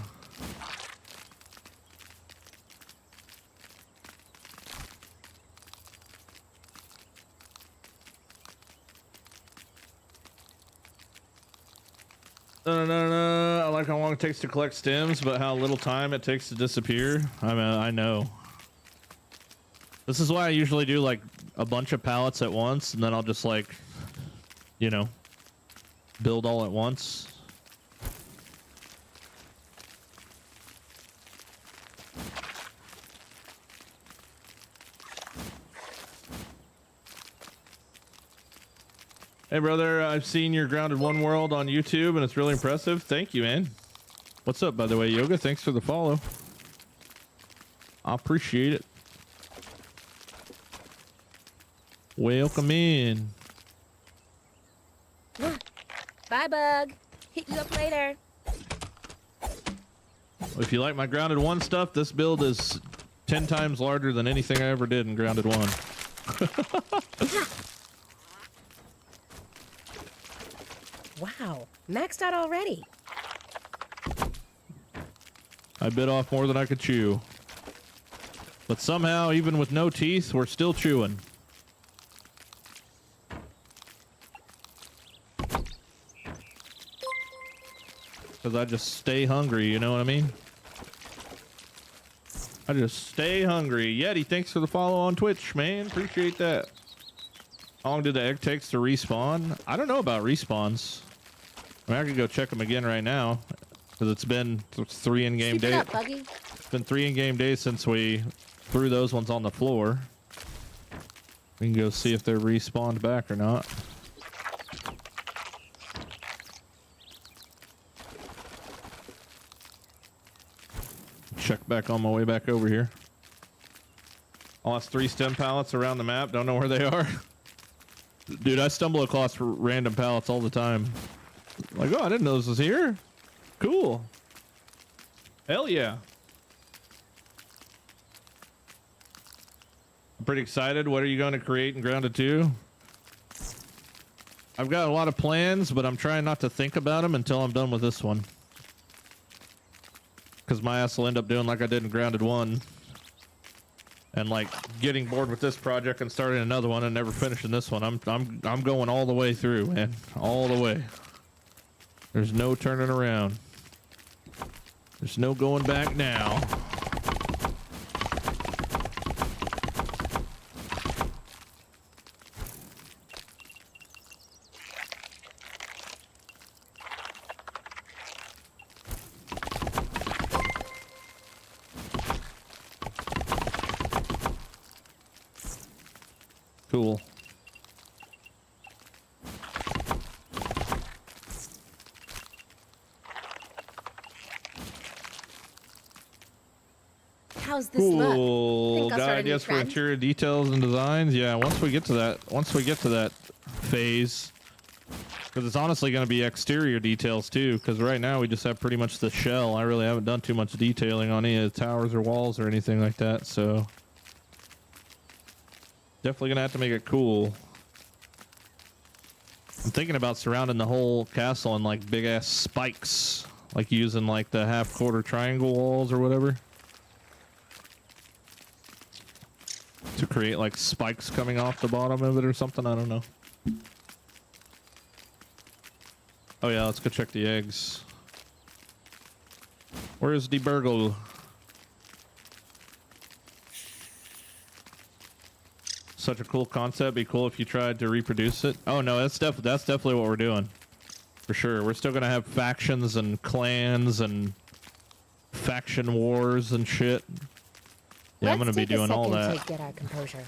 Speaker 1: No. I like how long it takes to collect stems, but how little time it takes to disappear. I mean, I know. This is why I usually do like a bunch of pallets at once, and then I'll just like, you know, build all at once. Hey brother, I've seen your Grounded One World on YouTube and it's really impressive. Thank you, man. What's up, by the way, Yoga? Thanks for the follow. I appreciate it. Welcome in.
Speaker 2: Bye, Bug. Hit you up later.
Speaker 1: If you like my Grounded One stuff, this build is 10 times larger than anything I ever did in Grounded One.
Speaker 2: Wow, maxed out already.
Speaker 1: I bit off more than I could chew. But somehow, even with no teeth, we're still chewing. Because I just stay hungry, you know what I mean? I just stay hungry. Yeti, thanks for the follow on Twitch, man. Appreciate that. How long did the egg takes to respawn? I don't know about respawns. I mean, I could go check them again right now. Because it's been 3 in-game days. It's been 3 in-game days since we threw those ones on the floor. We can go see if they're respawned back or not. Check back on my way back over here. I lost 3 stem pallets around the map. Don't know where they are. Dude, I stumble across random pallets all the time. Like, oh, I didn't know this was here. Cool. Hell yeah. I'm pretty excited. What are you going to create in Grounded 2? I've got a lot of plans, but I'm trying not to think about them until I'm done with this one. Because my ass will end up doing like I did in Grounded 1. And like getting bored with this project and starting another one and never finishing this one. I'm going all the way through, man. All the way. There's no turning around. There's no going back now. Cool.
Speaker 2: How's this look?
Speaker 1: Cool. Got ideas for interior details and designs. Yeah, once we get to that phase, because it's honestly going to be exterior details too. Because right now we just have pretty much the shell. I really haven't done too much detailing on any of the towers or walls or anything like that. So definitely gonna have to make it cool. I'm thinking about surrounding the whole castle in like big ass spikes, like using like the half-quarter triangle walls or whatever, to create like spikes coming off the bottom of it or something. I don't know. Oh yeah, let's go check the eggs. Where's the burgle? Such a cool concept. Be cool if you tried to reproduce it. Oh no, that's definitely what we're doing, for sure. We're still gonna have factions and clans and faction wars and shit. Yeah, I'm gonna be doing all that.
Speaker 2: To get our composure.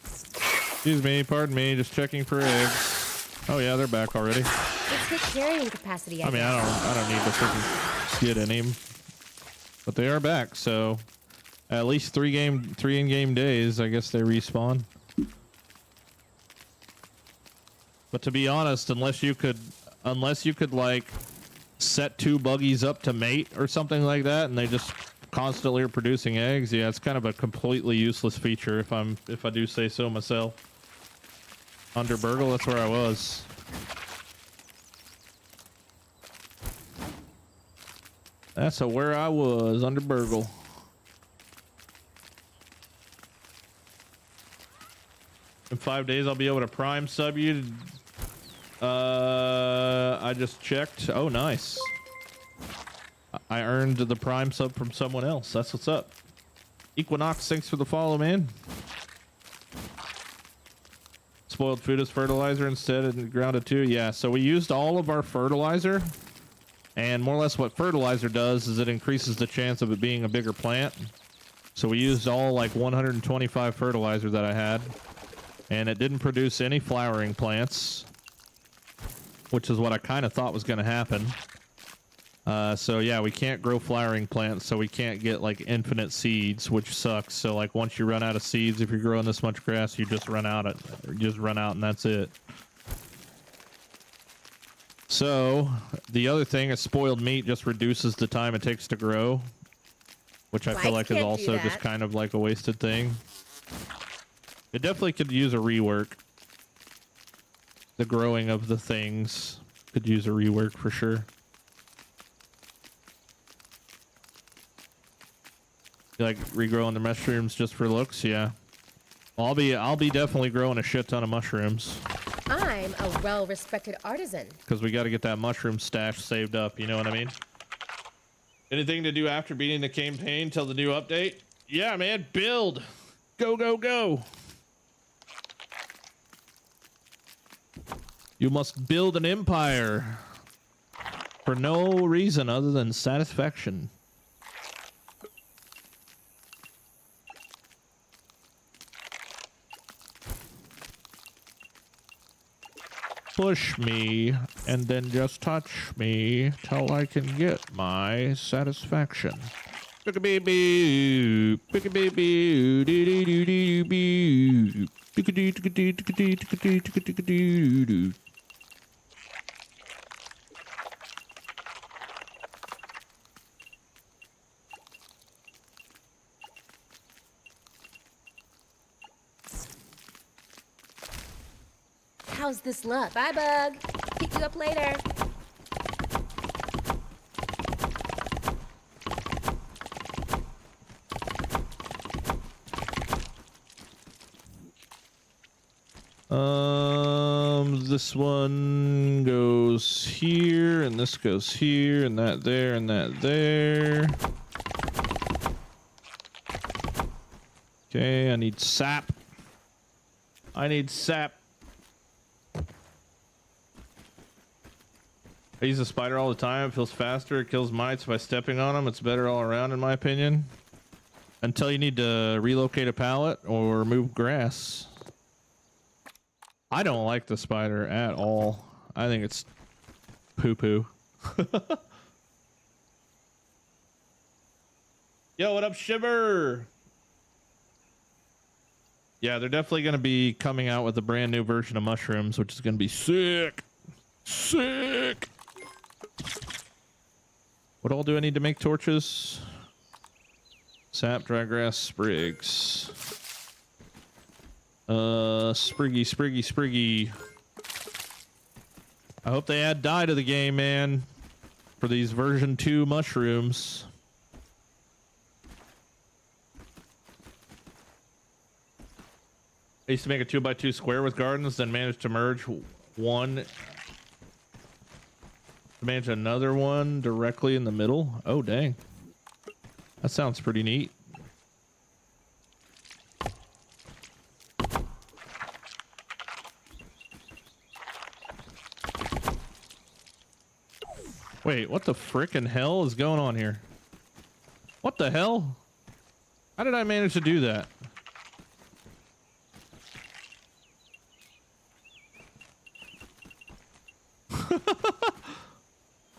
Speaker 1: Excuse me, pardon me, just checking for eggs. Oh yeah, they're back already.
Speaker 2: It's the carrying capacity.
Speaker 1: I mean, I don't need to freaking get any, but they are back. So at least 3 in-game days, I guess they respawn. But to be honest, unless you could like set 2 buggies up to mate or something like that, and they just constantly are producing eggs. Yeah, it's kind of a completely useless feature if I do say so myself. Under Burgle, that's where I was. That's where I was, under Burgle. In 5 days, I'll be able to prime sub you. I just checked. Oh, nice. I earned the prime sub from someone else. That's what's up. Equinox, thanks for the follow, man. Spoiled food as fertilizer instead and grounded too. Yeah, so we used all of our fertilizer. And more or less what fertilizer does is it increases the chance of it being a bigger plant. So we used all like 125 fertilizer that I had. And it didn't produce any flowering plants, which is what I kind of thought was going to happen. So yeah, we can't grow flowering plants, so we can't get like infinite seeds, which sucks. So like once you run out of seeds, if you're growing this much grass, you just run out and that's it. So the other thing is spoiled meat just reduces the time it takes to grow, which I feel like is also just kind of like a wasted thing. It definitely could use a rework. The growing of the things could use a rework for sure. You like regrowing the mushrooms just for looks? Yeah. I'll be definitely growing a shit ton of mushrooms.
Speaker 2: I'm a well-respected artisan.
Speaker 1: Because we got to get that mushroom stash saved up, you know what I mean? Anything to do after beating the campaign till the new update? Yeah, man, build. Go, go, go. You must build an empire for no reason other than satisfaction. Push me and then just touch me till I can get my satisfaction. Pick-a-bee-bee, pick-a-bee-bee, dee-dee-doo-dee-doo-bee, pick-a-dee-tick-a-dee-tick-a-dee-tick-a-dee-tick-a-dee-doo-doo.
Speaker 2: How's this look? Bye, Bug. Pick you up later.
Speaker 1: This one goes here, and this goes here, and that there, and that there. Okay, I need sap. I need sap. I use a spider all the time. It feels faster. It kills mites by stepping on them. It's better all around, in my opinion. Until you need to relocate a pallet or move grass. I don't like the spider at all. I think it's poo-poo. Yo, what up, Shiver? Yeah, they're definitely going to be coming out with a brand new version of mushrooms, which is going to be sick. Sick. What all do I need to make torches? Sap, dry grass, sprigs. Spriggy. I hope they add dye to the game, man. For these version 2 mushrooms. I used to make a 2x2 square with gardens, then managed to merge one. Manage another one directly in the middle. Oh, dang. That sounds pretty neat. Wait, what the frickin' hell is going on here? What the hell? How did I manage to do that?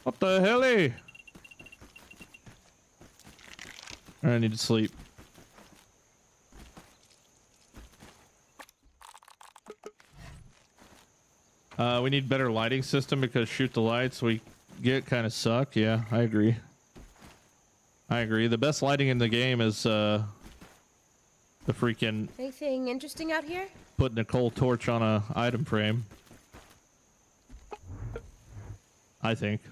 Speaker 1: What the hell-y? I need to sleep. We need better lighting system because shoot the lights. We get kind of suck. Yeah, I agree. I agree. The best lighting in the game is the freaking
Speaker 2: Anything interesting out here?
Speaker 1: putting a coal torch on a item frame. I think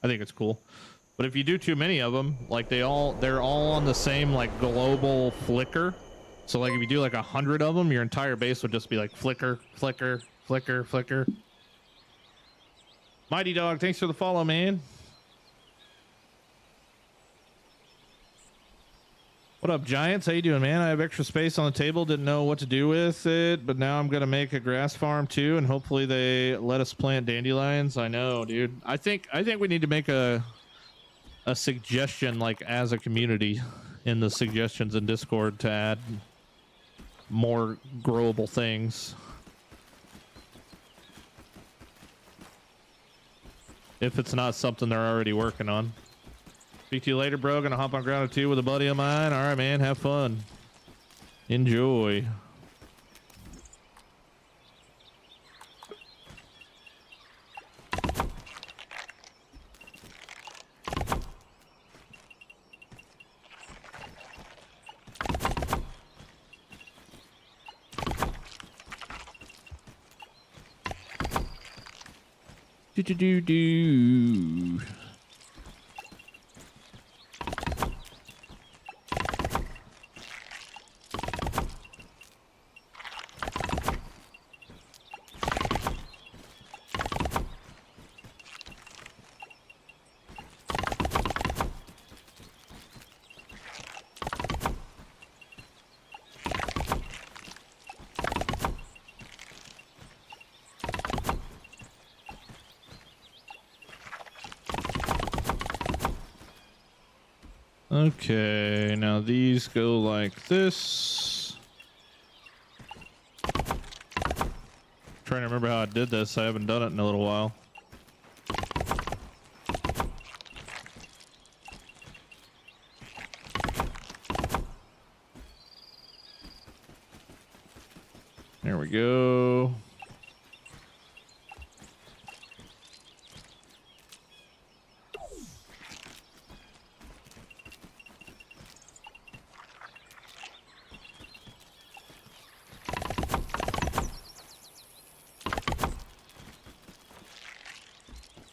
Speaker 1: it's cool. But if you do too many of them, like they're all on the same like global flicker. So like if you do like 100 of them, your entire base would just be like flicker, flicker, flicker, flicker. Mighty Dog, thanks for the follow, man. What up, Giants? How you doing, man? I have extra space on the table. Didn't know what to do with it, but now I'm gonna make a grass farm too, and hopefully they let us plant dandelions. I know, dude. I think we need to make a suggestion, like as a community, in the suggestions in Discord to add more growable things. If it's not something they're already working on. Speak to you later, bro. Gonna hop on ground 2 with a buddy of mine. All right, man. Have fun. Enjoy. Do. Okay, now these go like this. Trying to remember how I did this. I haven't done it in a little while. There we go.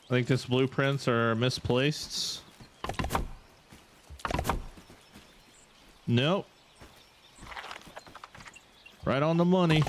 Speaker 1: I think these blueprints are misplaced. Nope. Right on the money.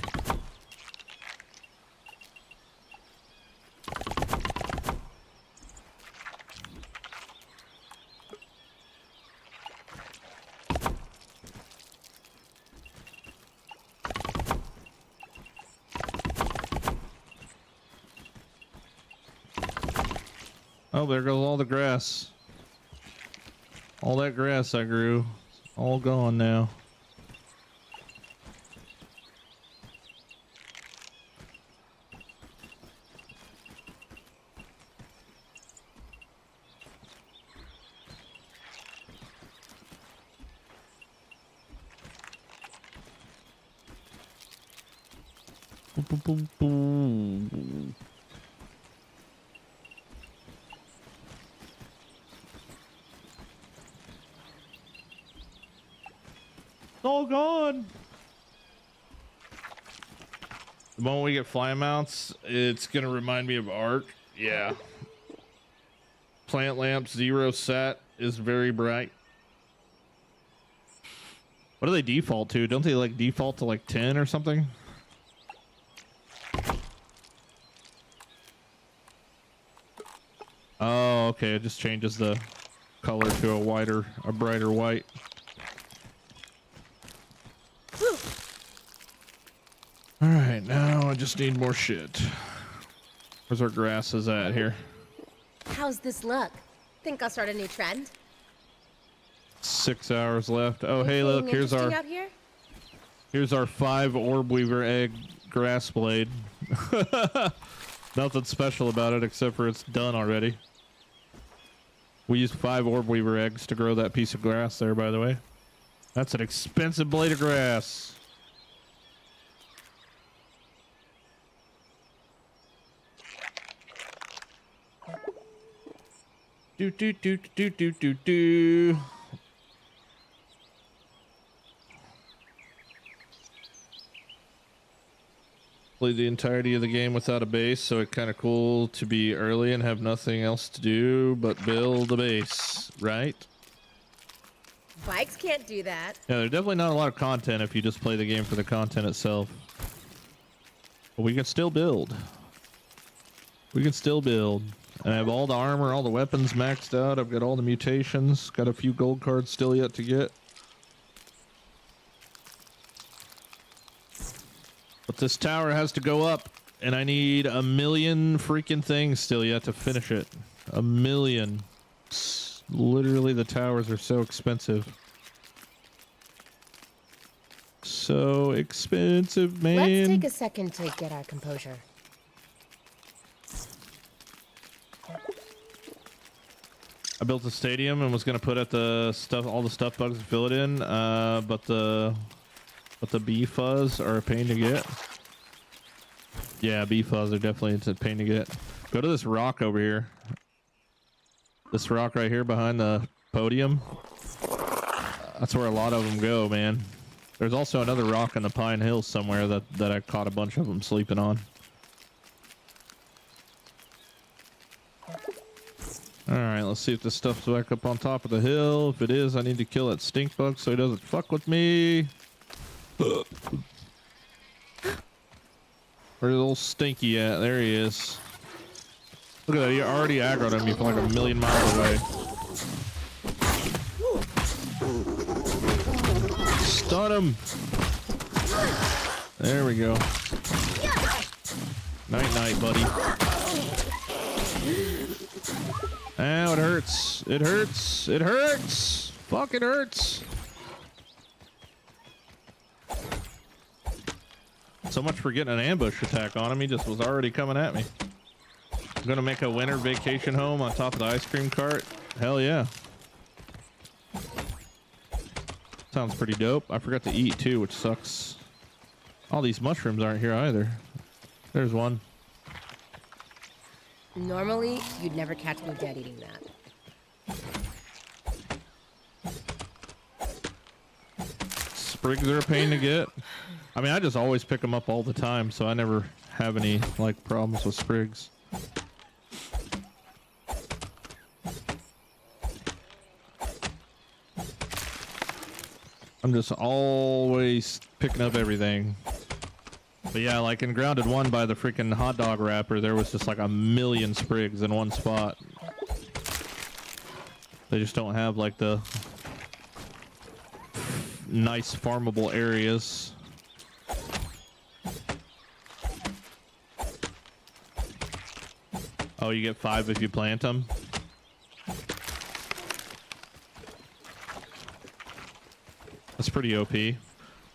Speaker 1: Oh, there goes all the grass. All that grass I grew, all gone now. Boom, boom, boom, boom. All gone. The moment we get fly mounts, it's gonna remind me of Ark. Yeah. Plant lamp 0 set is very bright. What do they default to? Don't they like default to like 10 or something? Oh, okay. It just changes the color to a brighter white. All right, now I just need more shit. Where's our grasses at here?
Speaker 2: How's this look? Think I'll start a new trend?
Speaker 1: 6 hours left. Oh, hey, look, here's our 5 orb weaver egg grass blade. Nothing special about it except for it's done already. We used 5 orb weaver eggs to grow that piece of grass there, by the way. That's an expensive blade of grass. Do do do do do do do. Played the entirety of the game without a base, so it's kind of cool to be early and have nothing else to do but build a base, right?
Speaker 2: Bikes can't do that.
Speaker 1: Yeah, there's definitely not a lot of content if you just play the game for the content itself. But we can still build. We can still build. And I have all the armor, all the weapons maxed out. I've got all the mutations. Got a few gold cards still yet to get. But this tower has to go up. And I need 1,000,000 freaking things still yet to finish it. 1,000,000. Literally, the towers are so expensive. So expensive, man.
Speaker 2: Let's take a second to get our composure.
Speaker 1: I built a stadium and was gonna put at the stuff, all the stuff bugs to fill it in, but the bee fuzz are a pain to get. Yeah, bee fuzz are definitely a pain to get. Go to this rock over here. This rock right here behind the podium. That's where a lot of them go, man. There's also another rock in the Pine Hills somewhere that I caught a bunch of them sleeping on. Alright, let's see if this stuff's back up on top of the hill. If it is, I need to kill that stink bug so he doesn't fuck with me. Where's the little stinky at? There he is. Look at that, you already aggroed him. You're like 1,000,000 miles away. Stun him. There we go. Night night, buddy. Ow, it hurts. It hurts. It hurts. Fuck, it hurts. So much for getting an ambush attack on him. He just was already coming at me. I'm gonna make a winter vacation home on top of the ice cream cart. Hell yeah. Sounds pretty dope. I forgot to eat too, which sucks. All these mushrooms aren't here either. There's one.
Speaker 2: Normally, you'd never catch me dead eating that.
Speaker 1: Sprigs are a pain to get. I mean, I just always pick them up all the time, so I never have any like problems with sprigs. I'm just always picking up everything. But yeah, like in Grounded 1 by the freaking hot dog wrapper, there was just like 1,000,000 sprigs in one spot. They just don't have like the nice farmable areas. Oh, you get 5 if you plant them? That's pretty OP.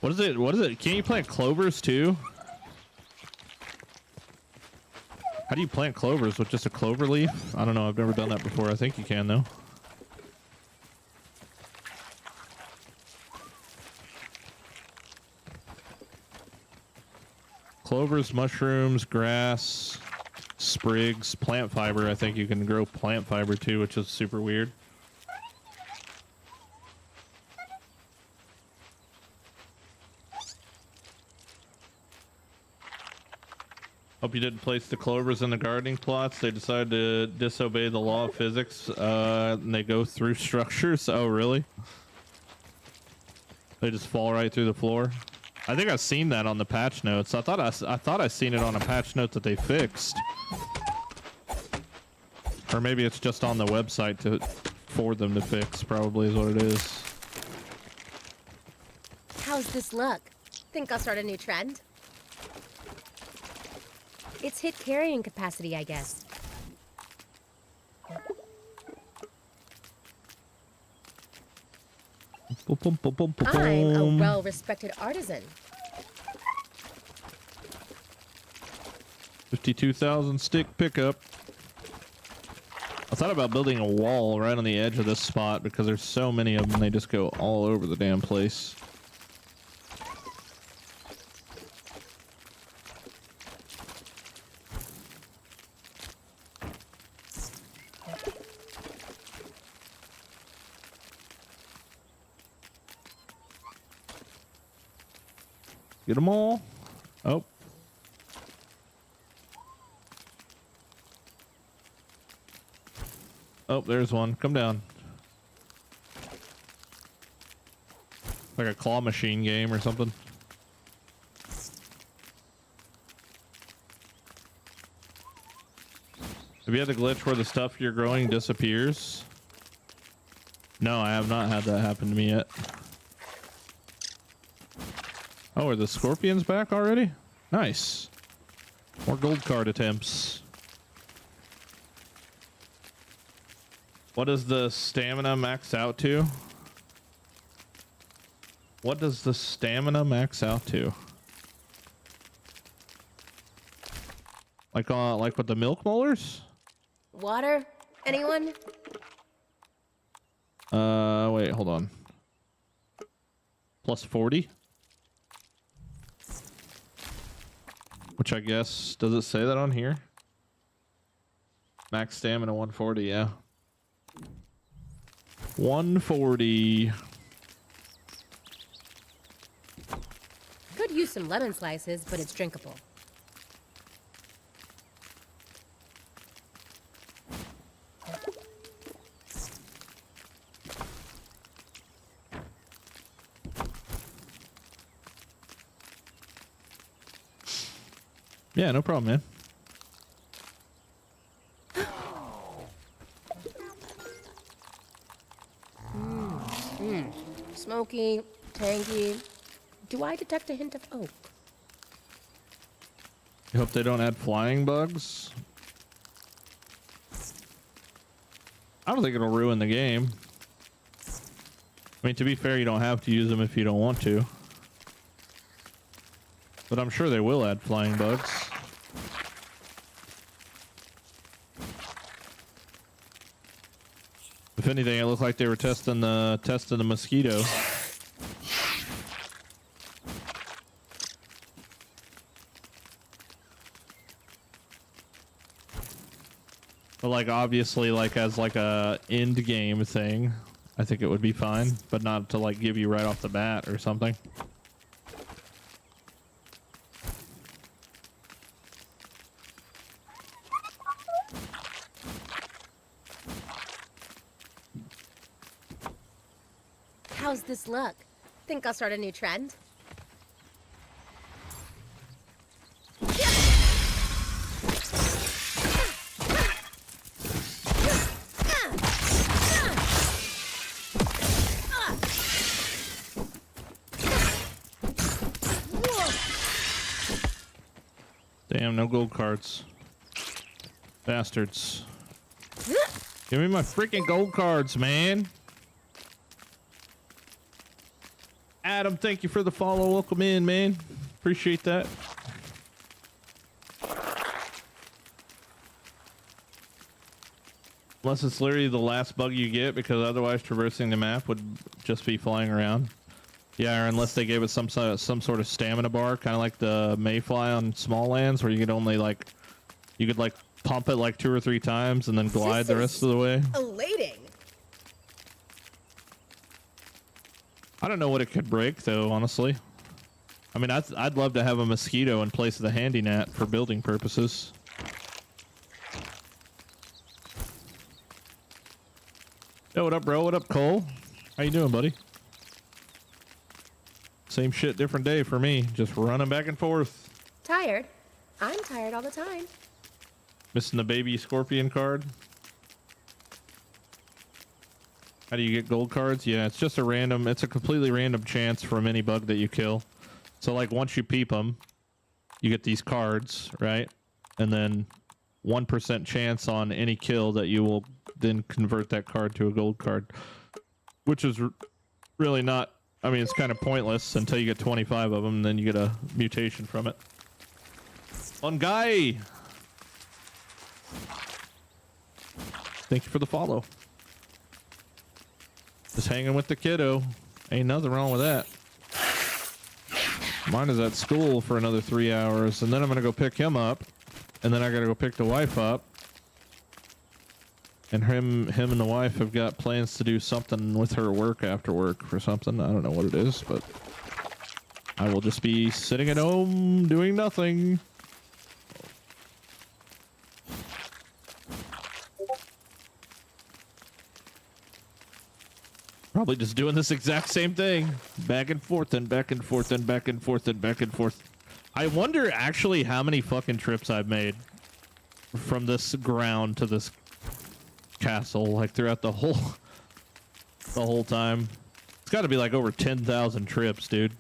Speaker 1: What is it? What is it? Can't you plant clovers too? How do you plant clovers with just a clover leaf? I don't know. I've never done that before. I think you can though. Clovers, mushrooms, grass, sprigs, plant fiber. I think you can grow plant fiber too, which is super weird. Hope you didn't place the clovers in the gardening plots. They decided to disobey the law of physics, and they go through structures. Oh, really? They just fall right through the floor. I think I've seen that on the patch notes. I thought I seen it on a patch note that they fixed, or maybe it's just on the website for them to fix. Probably is what it is.
Speaker 2: How's this look? Think I'll start a new trend? It's hit carrying capacity, I guess. I'm a well-respected artisan.
Speaker 1: 52,000 stick pickup. I thought about building a wall right on the edge of this spot because there's so many of them. They just go all over the damn place. Get them all. Oh. Oh, there's one. Come down. Like a claw machine game or something. Have you had the glitch where the stuff you're growing disappears? No, I have not had that happen to me yet. Oh, are the scorpions back already? Nice. More gold card attempts. What does the stamina max out to? What does the stamina max out to? Like with the milk molars?
Speaker 2: Water? Anyone?
Speaker 1: Wait, hold on. Plus 40? Which I guess, does it say that on here? Max stamina 140, yeah. 140.
Speaker 2: Could use some lemon slices, but it's drinkable.
Speaker 1: Yeah, no problem, man.
Speaker 2: Smoky, tangy. Do I detect a hint of oak?
Speaker 1: You hope they don't add flying bugs? I don't think it'll ruin the game. I mean, to be fair, you don't have to use them if you don't want to. But I'm sure they will add flying bugs. If anything, it looked like they were testing the mosquito. But like obviously like as like a end game thing, I think it would be fine, but not to like give you right off the bat or something.
Speaker 2: How's this look? Think I'll start a new trend?
Speaker 1: Damn, no gold cards. Bastards. Give me my freaking gold cards, man. Adam, thank you for the follow. Welcome in, man. Appreciate that. Unless it's literally the last bug you get, because otherwise traversing the map would just be flying around. Yeah, or unless they gave it some sort of stamina bar, kind of like the mayfly on small lands, where you could only like, you could like pump it like 2 or 3 times and then glide the rest of the way.
Speaker 2: Elating.
Speaker 1: I don't know what it could break though, honestly. I mean, I'd love to have a mosquito in place of the handy gnat for building purposes. Yo, what up, bro? What up, Cole? How you doing, buddy? Same shit, different day for me. Just running back and forth.
Speaker 2: Tired? I'm tired all the time.
Speaker 1: Missing the baby scorpion card. How do you get gold cards? Yeah, it's just a random, it's a completely random chance from any bug that you kill. So like once you peep them, you get these cards, right? And then 1% chance on any kill that you will then convert that card to a gold card. Which is really not, I mean, it's kind of pointless until you get 25 of them, and then you get a mutation from it. On guy! Thank you for the follow. Just hanging with the kiddo. Ain't nothing wrong with that. Mine is at school for another 3 hours, and then I'm gonna go pick him up, and then I gotta go pick the wife up. And him and the wife have got plans to do something with her work after work or something. I don't know what it is, but I will just be sitting at home doing nothing. Probably just doing this exact same thing. Back and forth and back and forth and back and forth and back and forth. I wonder actually how many fucking trips I've made from this ground to this castle, like throughout the whole time. It's got to be like over 10,000 trips, dude.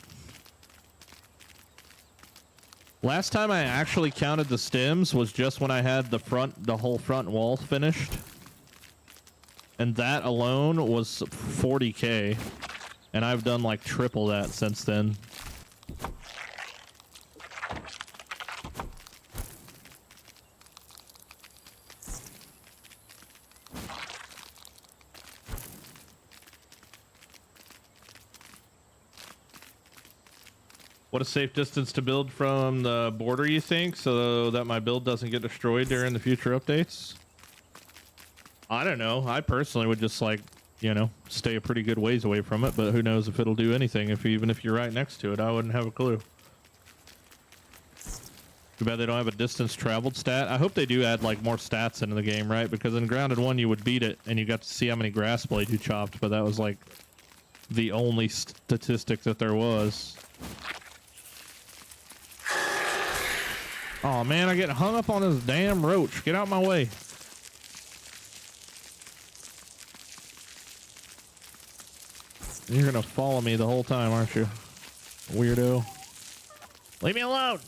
Speaker 1: Last time I actually counted the stems was just when I had the whole front wall finished. And that alone was 40K. And I've done like triple that since then. What a safe distance to build from the border, you think, so that my build doesn't get destroyed during the future updates? I don't know. I personally would just, like, you know, stay a pretty good ways away from it, but who knows if it'll do anything. Even if you're right next to it, I wouldn't have a clue. Too bad they don't have a distance traveled stat. I hope they do add, like, more stats into the game, right? Because in Grounded 1, you would beat it, and you got to see how many grass blades you chopped, but that was, like, the only statistic that there was. Oh man, I get hung up on this damn roach. Get out my way. You're gonna follow me the whole time, aren't you? Weirdo. Leave me alone.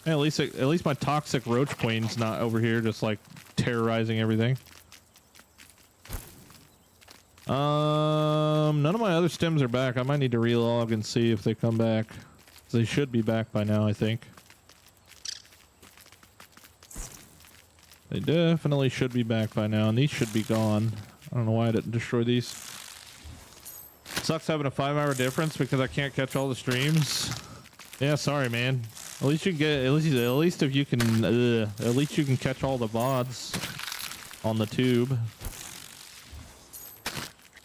Speaker 1: Hey, at least my toxic roach queen's not over here just like terrorizing everything. None of my other stems are back. I might need to relog and see if they come back. They should be back by now, I think. They definitely should be back by now, and these should be gone. I don't know why I didn't destroy these. Sucks having a 5-hour difference because I can't catch all the streams. Yeah, sorry, man. At least you can get, at least if you can, at least you can catch all the VODs on the tube.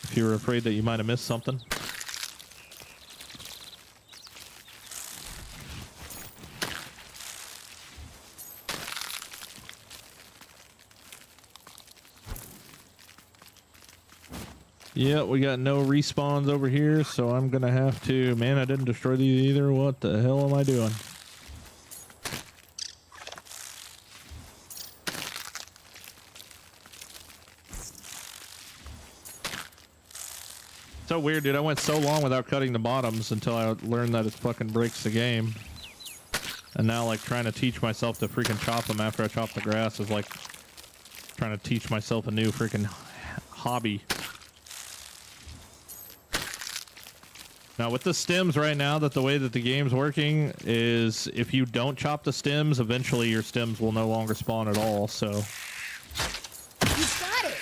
Speaker 1: If you were afraid that you might have missed something. Yeah, we got no respawns over here, so I'm gonna have to... Man, I didn't destroy these either. What the hell am I doing? So weird, dude. I went so long without cutting the bottoms until I learned that it fucking breaks the game. And now, like, trying to teach myself to freaking chop them after I chop the grass is like trying to teach myself a new freaking hobby. Now with the stems right now, that the way that the game's working is if you don't chop the stems, eventually your stems will no longer spawn at all, so.
Speaker 2: You got it!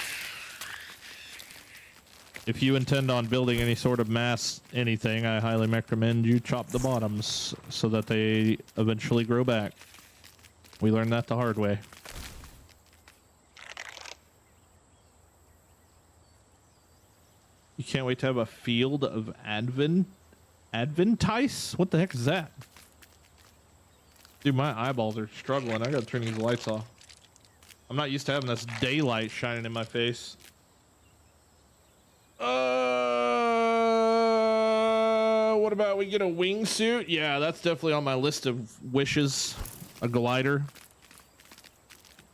Speaker 1: If you intend on building any sort of mass anything, I highly recommend you chop the bottoms so that they eventually grow back. We learned that the hard way. You can't wait to have a field of Adventice? What the heck is that? Dude, my eyeballs are struggling. I gotta turn these lights off. I'm not used to having this daylight shining in my face. What about we get a wingsuit? Yeah, that's definitely on my list of wishes. A glider.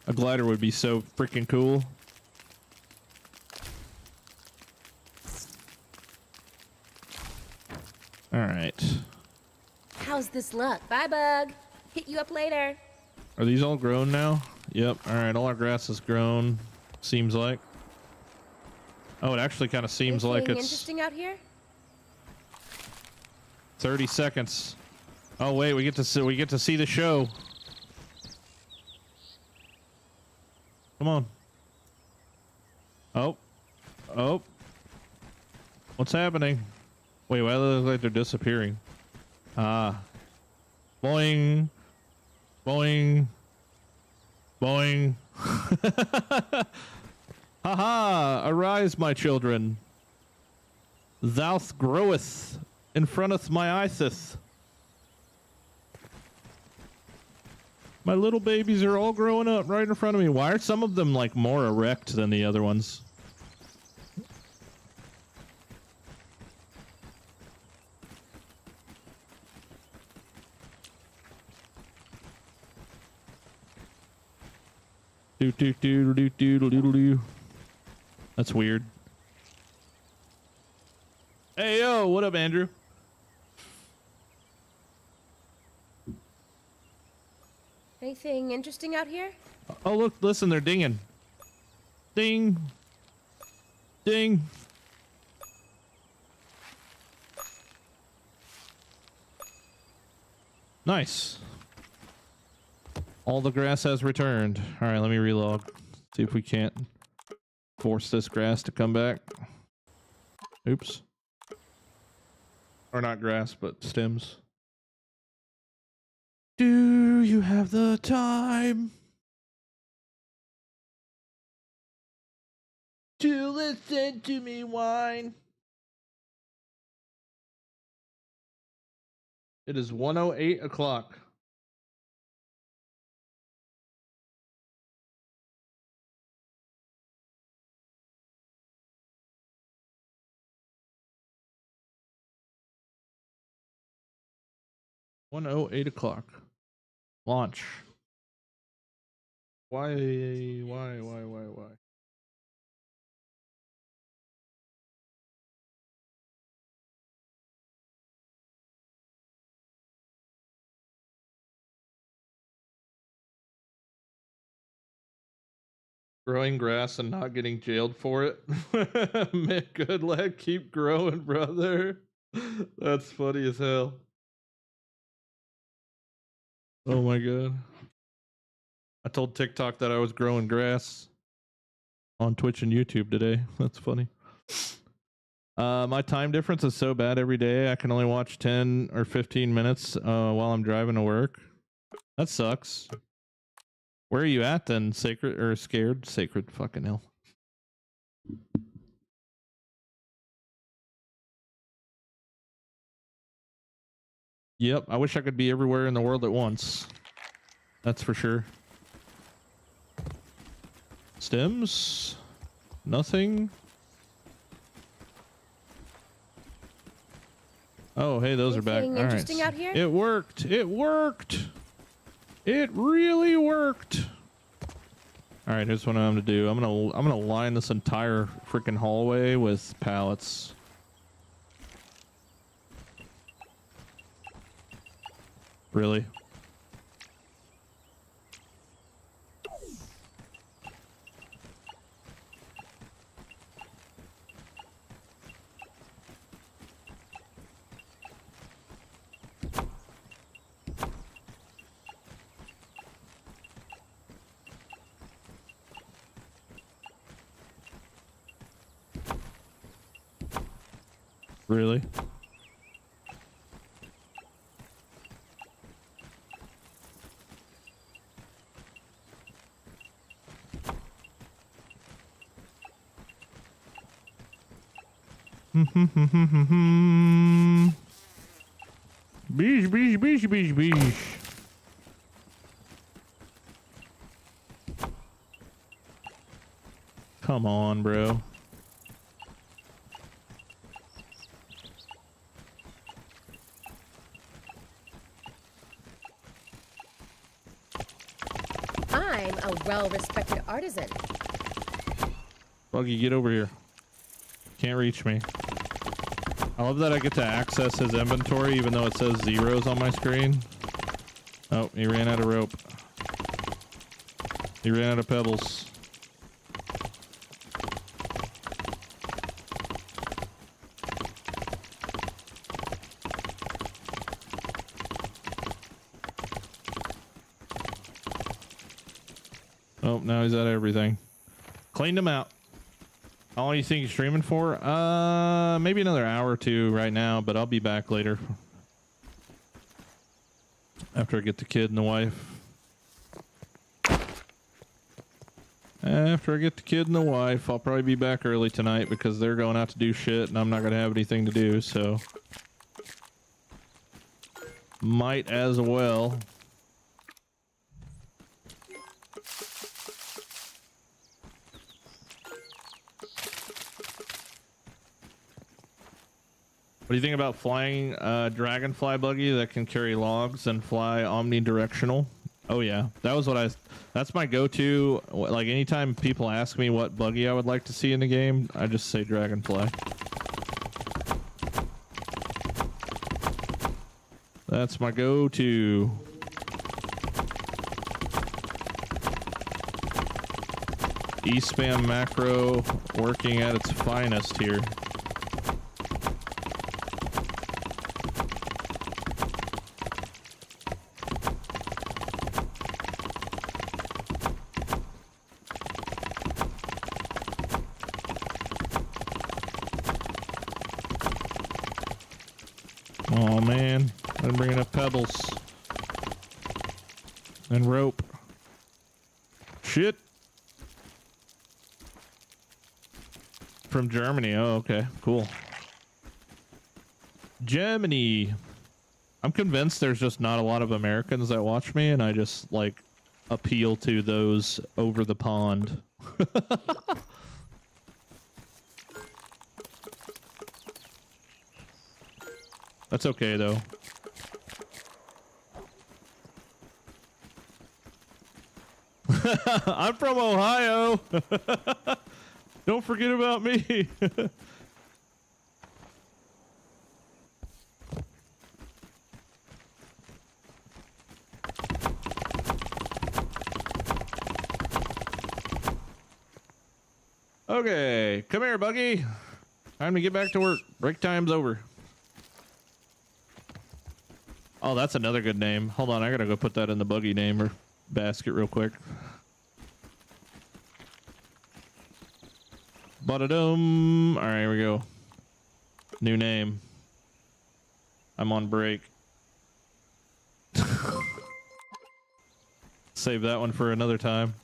Speaker 1: A glider would be so freaking cool. All right.
Speaker 2: How's this luck? Bye, bug. Hit you up later.
Speaker 1: Are these all grown now? Yep. All right. All our grass is grown. Seems like. Oh, it actually kind of seems like it's
Speaker 2: interesting out here.
Speaker 1: 30 seconds. Oh wait, we get to see the show. Come on. Oh. Oh. What's happening? Wait, why do they look like they're disappearing? Ah. Boing. Boing. Boing. Haha! Arise, my children. Thou groweth in front of my ISIS. My little babies are all growing up right in front of me. Why are some of them like more erect than the other ones? Do do do do do do do do. That's weird. Hey yo, what up, Andrew?
Speaker 2: Anything interesting out here?
Speaker 1: Oh look, listen, they're dinging. Ding. Ding. Nice. All the grass has returned. All right, let me relog. See if we can't force this grass to come back. Oops. Or not grass, but stems. Do you have the time to listen to me whine? It is 1:08 o'clock. Launch. Why? Growing grass and not getting jailed for it. Man, good luck. Keep growing, brother. That's funny as hell. Oh my god. I told TikTok that I was growing grass on Twitch and YouTube today. That's funny. My time difference is so bad every day. I can only watch 10 or 15 minutes while I'm driving to work. That sucks. Where are you at then? Sacred or scared? Sacred, fucking hell. Yep, I wish I could be everywhere in the world at once. That's for sure. Stems? Nothing? Oh, hey, those are back.
Speaker 2: Anything
Speaker 1: All
Speaker 2: interesting
Speaker 1: right.
Speaker 2: out here?
Speaker 1: It worked. It worked. It really worked. All right, here's what I'm gonna do. I'm gonna line this entire freaking hallway with pallets. Really? Really? Beesh, beesh, beesh, beesh, beesh. Come on, bro.
Speaker 2: I'm a well-respected artisan.
Speaker 1: Buggy, get over here. Can't reach me. I love that I get to access his inventory even though it says zeros on my screen. Oh, he ran out of rope. He ran out of pebbles. Oh, now he's out of everything. Cleaned him out. How long do you think you're streaming for? Maybe another hour or two right now, but I'll be back later. After I get the kid and the wife. After I get the kid and the wife, I'll probably be back early tonight because they're going out to do shit and I'm not going to have anything to do, so. Might as well. What do you think about flying dragonfly buggy that can carry logs and fly omnidirectional? Oh yeah, that was what that's my go-to. Like anytime people ask me what buggy I would like to see in the game, I just say dragonfly. That's my go-to. E-spam macro working at its finest here. Oh man, I didn't bring enough pebbles and rope. Shit. From Germany. Oh, okay, cool. Germany. I'm convinced there's just not a lot of Americans that watch me, and I just like appeal to those over the pond. That's okay though. I'm from Ohio. Don't forget about me. Okay, come here, Buggy. Time to get back to work. Break time's over. Oh, that's another good name. Hold on, I gotta go put that in the Buggy name or basket real quick. Ba-da-dum. All right, here we go. New name. I'm on break. Save that one for another time.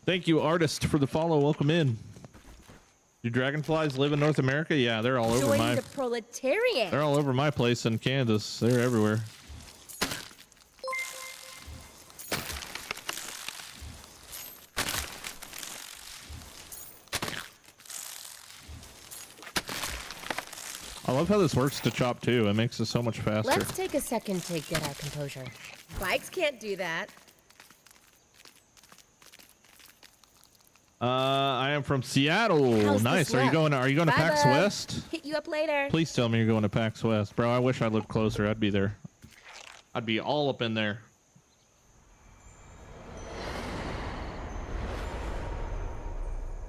Speaker 1: Thank you, artist, for the follow. Welcome in. Do dragonflies live in North America? Yeah, they're all over
Speaker 2: Join the proletariat.
Speaker 1: They're all over my place in Kansas. They're everywhere. I love how this works to chop too. It makes it so much faster.
Speaker 2: Let's take a second to get our composure. Bikes can't do that.
Speaker 1: I am from Seattle.
Speaker 2: How's
Speaker 1: Nice.
Speaker 2: this
Speaker 1: Are you
Speaker 2: look?
Speaker 1: going to
Speaker 2: Bye,
Speaker 1: PAX
Speaker 2: bud.
Speaker 1: West?
Speaker 2: Hit you up later.
Speaker 1: Please tell me you're going to PAX West, bro. I wish I lived closer. I'd be there. I'd be all up in there.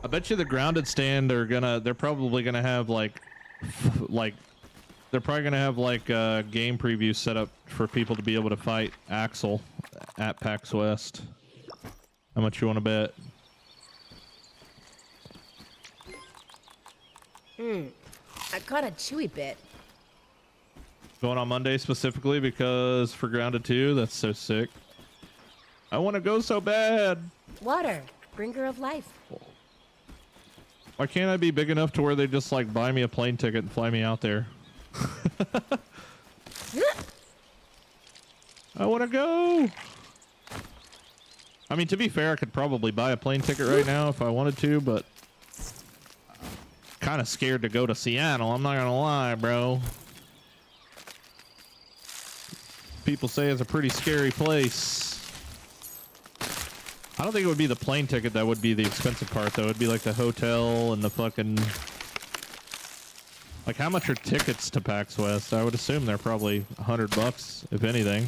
Speaker 1: I bet you the grounded stand they're probably gonna have like they're probably gonna have like game previews set up for people to be able to fight Axel at PAX West. How much you want to bet?
Speaker 2: I caught a chewy bit.
Speaker 1: Going on Monday specifically because for Grounded 2, that's so sick. I want to go so bad.
Speaker 2: Water, bringer of life.
Speaker 1: Why can't I be big enough to where they just like buy me a plane ticket and fly me out there? I want to go. I mean, to be fair, I could probably buy a plane ticket right now if I wanted to, but kind of scared to go to Seattle. I'm not gonna lie, bro. People say it's a pretty scary place. I don't think it would be the plane ticket that would be the expensive part, though. It'd be like the hotel and the fucking... Like, how much are tickets to PAX West? I would assume they're probably $100, if anything.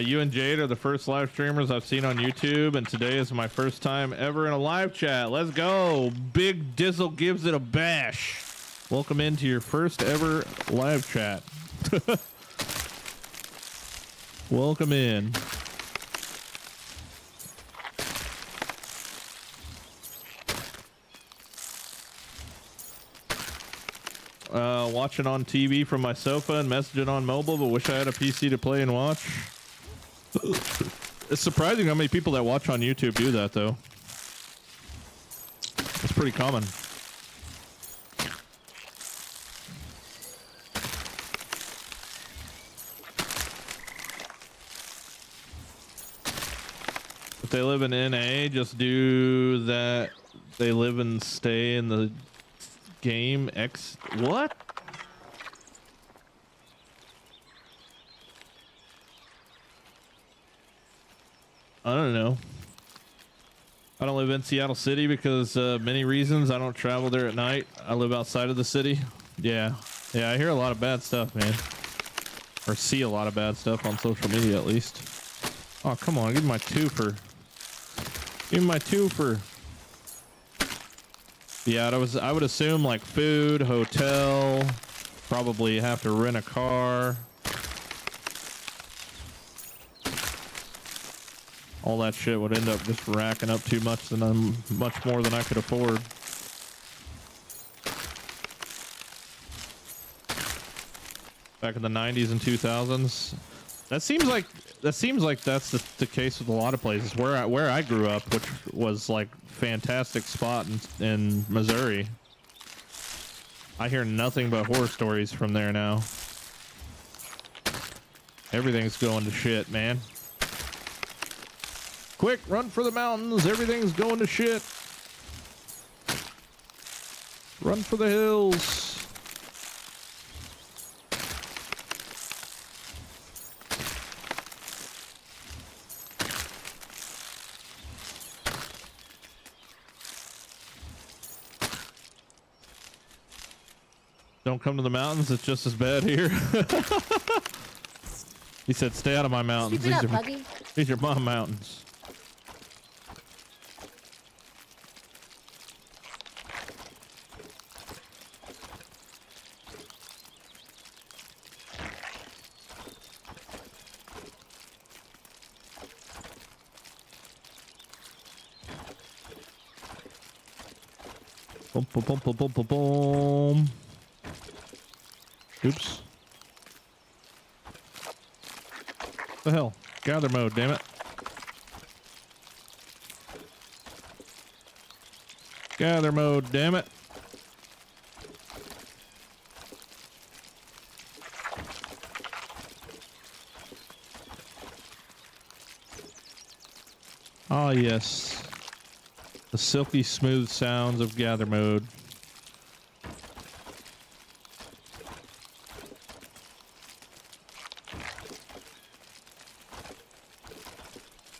Speaker 1: You and Jade are the first live streamers I've seen on YouTube, and today is my first time ever in a live chat. Let's go. Big Dizzle gives it a bash. Welcome into your first ever live chat. Welcome in. Watching on TV from my sofa and messaging on mobile, but wish I had a PC to play and watch. It's surprising how many people that watch on YouTube do that, though. pretty common. If they live in NA, just do that. They live and stay in the game X. What? I don't know. I don't live in Seattle City because many reasons. I don't travel there at night. I live outside of the city. Yeah. Yeah, I hear a lot of bad stuff, man. Or see a lot of bad stuff on social media, at least. Oh, come on. Give me my twofer. Give me my twofer. Yeah, I would assume like food, hotel, probably have to rent a car. All that shit would end up just racking up too much much more than I could afford. Back in the 90s and 2000s. That seems like that's the case with a lot of places. Where I grew up, which was like fantastic spot in Missouri. I hear nothing but horror stories from there now. Everything's going to shit, man. Quick, run for the mountains. Everything's going to shit. Run for the hills. Don't come to the mountains. It's just as bad here. He said, stay out of my mountains. These are my mountains. Boom, boom, boom, boom, boom, boom, boom. Oops. What the hell? Gather mode, damn it. Gather mode, damn it. Ah, yes. The silky smooth sounds of gather mode.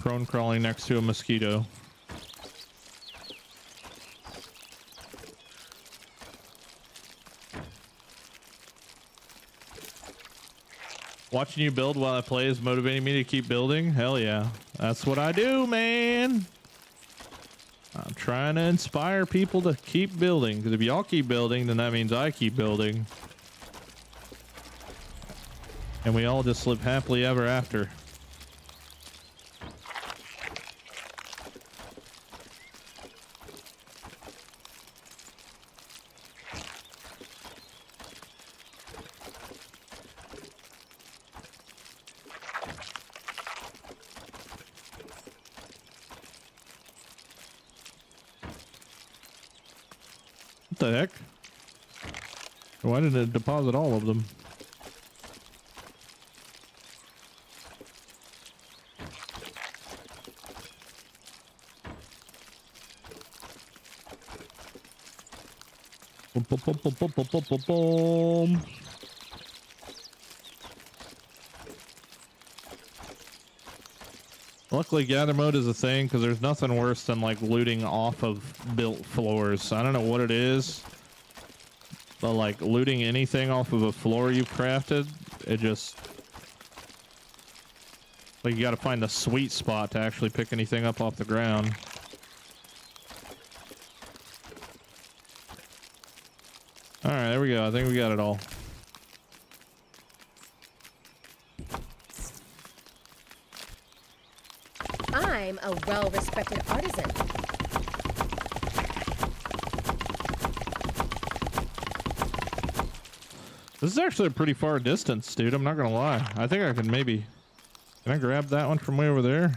Speaker 1: Prone crawling next to a mosquito. Watching you build while I play is motivating me to keep building. Hell yeah. That's what I do, man. I'm trying to inspire people to keep building. Because if y'all keep building, then that means I keep building. And we all just live happily ever after. What the heck? Why didn't it deposit all of them? Boom, boom, boom, boom, boom, boom, boom, boom, boom. Luckily, gather mode is a thing because there's nothing worse than like looting off of built floors. I don't know what it is, but like looting anything off of a floor you've crafted, it just like you got to find the sweet spot to actually pick anything up off the ground. All right, there we go. I think we got it all.
Speaker 2: I'm a well-respected artisan.
Speaker 1: This is actually a pretty far distance, dude. I'm not gonna lie. I think I can maybe... Can I grab that one from way over there?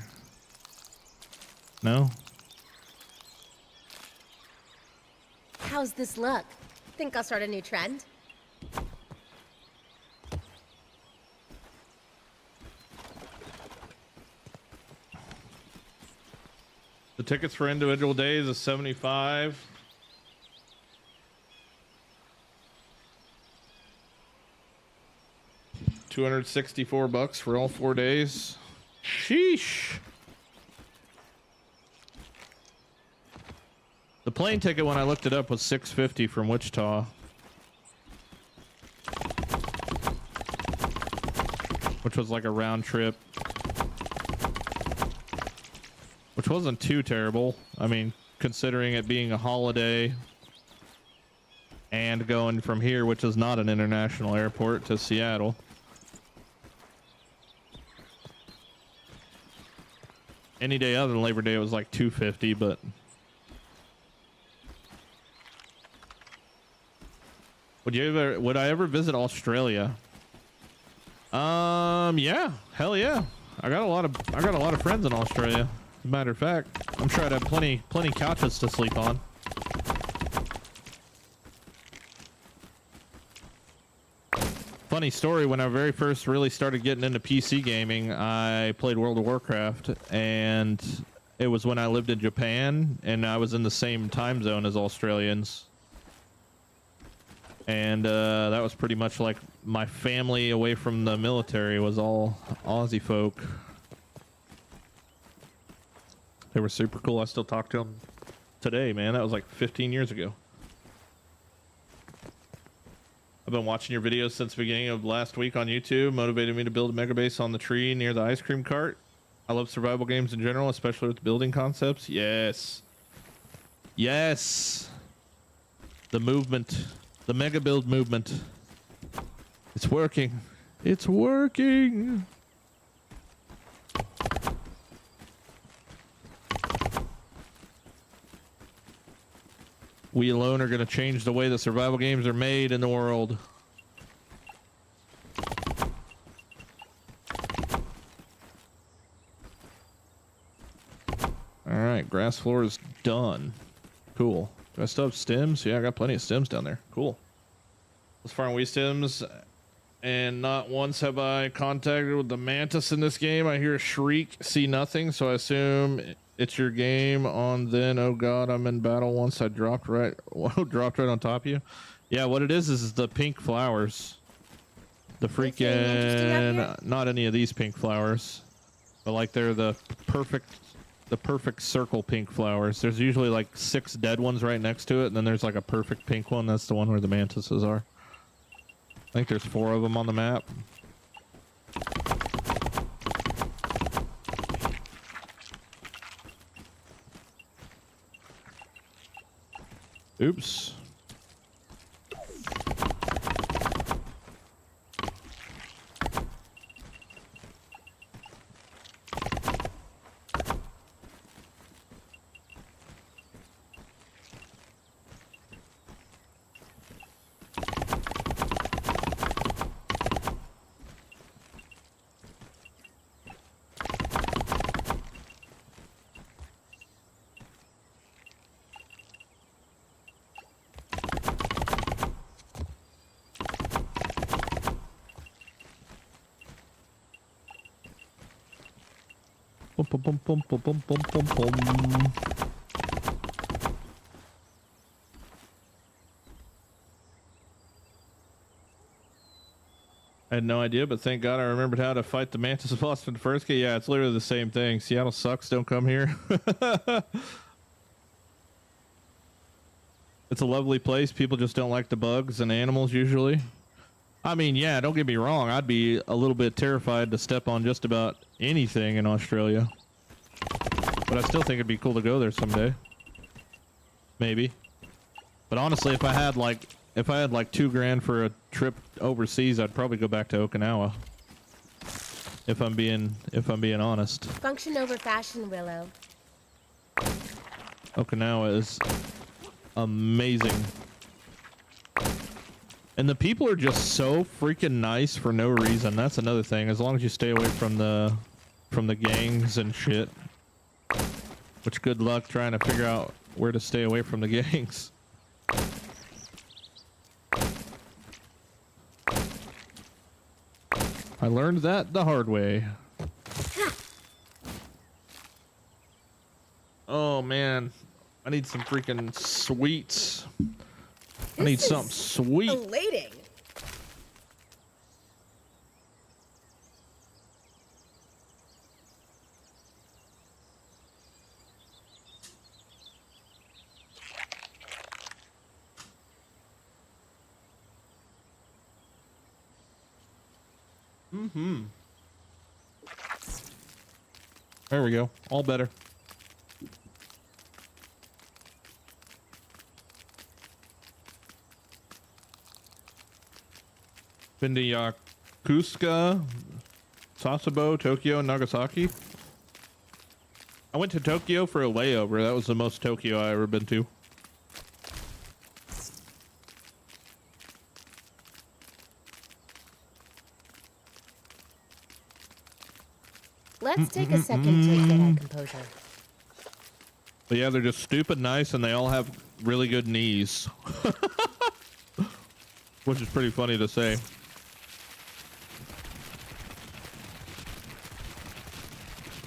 Speaker 1: No?
Speaker 2: How's this look? Think I'll start a new trend?
Speaker 1: The tickets for individual days is 75. $264 for all 4 days. Sheesh. The plane ticket when I looked it up was $650 from Wichita. Which was like a round trip. Which wasn't too terrible. I mean, considering it being a holiday and going from here, which is not an international airport, to Seattle. Any day other than Labor Day, it was like $250, but would I ever visit Australia? Yeah, hell yeah. I got a lot of friends in Australia. As a matter of fact, I'm sure I'd have plenty couches to sleep on. Funny story, when I very first really started getting into PC gaming, I played World of Warcraft, and it was when I lived in Japan, and I was in the same time zone as Australians. And that was pretty much like my family away from the military was all Aussie folk. They were super cool. I still talk to them today, man. That was like 15 years ago. I've been watching your videos since the beginning of last week on YouTube. Motivated me to build a mega base on the tree near the ice cream cart. I love survival games in general, especially with building concepts. Yes. Yes. The movement. The mega build movement. It's working. It's working. We alone are going to change the way that survival games are made in the world. All right, grass floor is done. Cool. Do I still have stems? Yeah, I got plenty of stems down there. Cool. Let's farm wheat stems. And not once have I contacted with the mantis in this game. I hear a shriek, see nothing, so I assume it's your game on then. Oh god, I'm in battle once. I dropped right on top of you. Yeah, what it is the pink flowers. The freaking not any of these pink flowers. But like they're the perfect circle pink flowers. There's usually like 6 dead ones right next to it, and then there's like a perfect pink one. That's the one where the mantises are. I think there's 4 of them on the map. Oops. Bum, bum, bum, bum, bum, bum, bum, bum. I had no idea, but thank God I remembered how to fight the mantis boss in the first game. Yeah, it's literally the same thing. Seattle sucks. Don't come here. It's a lovely place. People just don't like the bugs and animals usually. I mean, yeah, don't get me wrong. I'd be a little bit terrified to step on just about anything in Australia. But I still think it'd be cool to go there someday. Maybe. But honestly, if I had like $2,000 for a trip overseas, I'd probably go back to Okinawa. If I'm being honest.
Speaker 2: Function over fashion, Willow.
Speaker 1: Okinawa is amazing. And the people are just so freaking nice for no reason. That's another thing. As long as you stay away from the gangs and shit. Which good luck trying to figure out where to stay away from the gangs. I learned that the hard way. Oh man, I need some freaking sweets. I need something sweet.
Speaker 2: Elating.
Speaker 1: Mm-hmm. There we go. All better. Been to Yakutka, Sasebo, Tokyo, and Nagasaki. I went to Tokyo for a layover. That was the most Tokyo I ever been to.
Speaker 2: Let's take a second to get our composure.
Speaker 1: But yeah, they're just stupid nice, and they all have really good knees. Which is pretty funny to say.